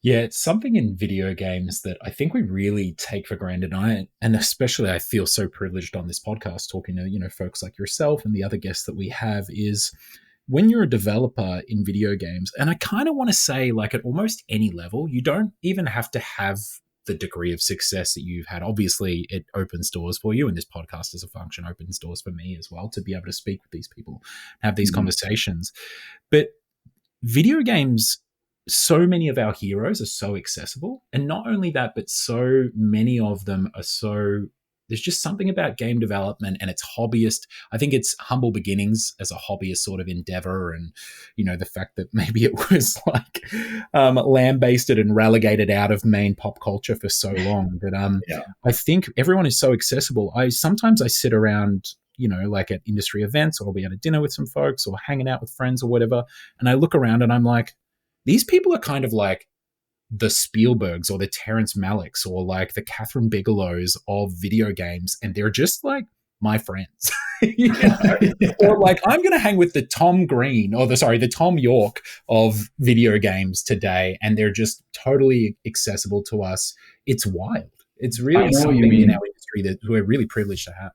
Yeah, it's something in video games that I think we really take for granted. And especially I feel so privileged on this podcast talking to, folks like yourself and the other guests that we have is when you're a developer in video games, and I kind of want to say like at almost any level, you don't even have to have the degree of success that you've had. Obviously, it opens doors for you, and this podcast as a function opens doors for me as well to be able to speak with these people, have these Mhm. conversations. But video games, so many of our heroes are so accessible, and not only that, but so many of them are so there's just something about game development and its hobbyist. I think it's humble beginnings as a hobbyist sort of endeavor, and the fact that maybe it was like lambasted and relegated out of main pop culture for so long. But Yeah. I think everyone is so accessible. Sometimes I sit around, like at industry events, or I'll be at a dinner with some folks or hanging out with friends or whatever, and I look around and I'm like, these people are kind of like the Spielbergs or the Terrence Malicks or like the Catherine Bigelows of video games, and they're just like my friends. Or like, I'm going to hang with the Tom Green or the Tom York of video games today, and they're just totally accessible to us. It's wild. It's I really know what you something in mean. our industry that we're really privileged to have.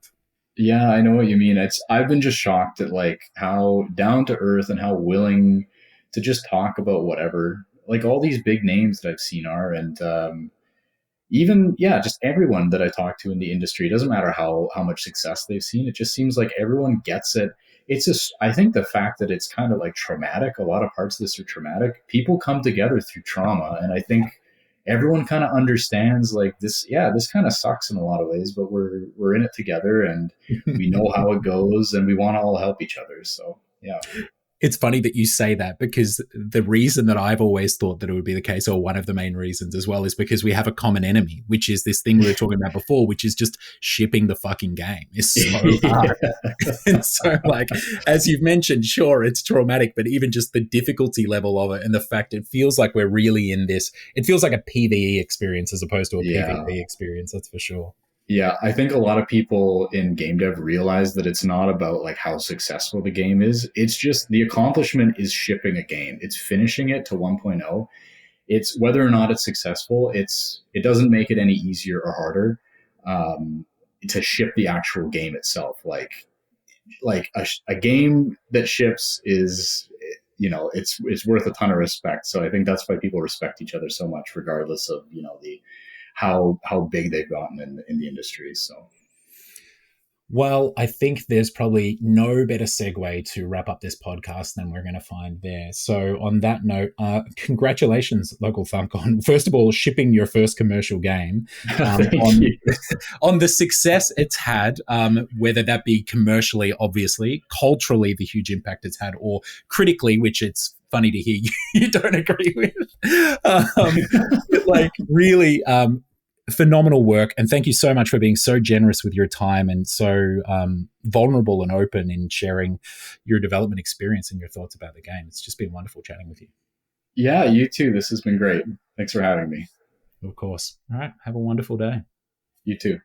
Yeah, I know what you mean. I've been just shocked at like how down to earth and how willing to just talk about whatever. Like all these big names that I've seen are, and even just everyone that I talk to in the industry. It doesn't matter how much success they've seen. It just seems like everyone gets it. It's just, I think the fact that it's kind of like traumatic. A lot of parts of this are traumatic. People come together through trauma, and I think everyone kind of understands like this. Yeah, this kind of sucks in a lot of ways, but we're in it together, and we know how it goes, and we want to all help each other. So yeah. It's funny that you say that, because the reason that I've always thought that it would be the case, or one of the main reasons as well, is because we have a common enemy, which is this thing we were talking about before, which is just shipping the fucking game is so hard. And so, like, as you've mentioned, sure, it's traumatic, but even just the difficulty level of it and the fact it feels like we're really in this, it feels like a PvE experience as opposed to a PvP experience, that's for sure. Yeah, I think a lot of people in game dev realize that it's not about like how successful the game is. It's just the accomplishment is shipping a game. It's finishing it to 1.0. It's whether or not it's successful. It doesn't make it any easier or harder to ship the actual game itself. Like a game that ships is it's worth a ton of respect. So I think that's why people respect each other so much, regardless of the how big they've gotten in the industry. So, well, I think there's probably no better segue to wrap up this podcast than we're going to find there. So, on that note, congratulations, LocalThunk, on first of all shipping your first commercial game, on the success it's had, whether that be commercially, obviously, culturally, the huge impact it's had, or critically, which it's funny to hear you don't agree with. Like, really phenomenal work, and thank you so much for being so generous with your time and so vulnerable and open in sharing your development experience and your thoughts about the game. It's just been wonderful chatting with you. Yeah, you too. This has been great. Thanks for having me. Of course. All right. Have a wonderful day. You too.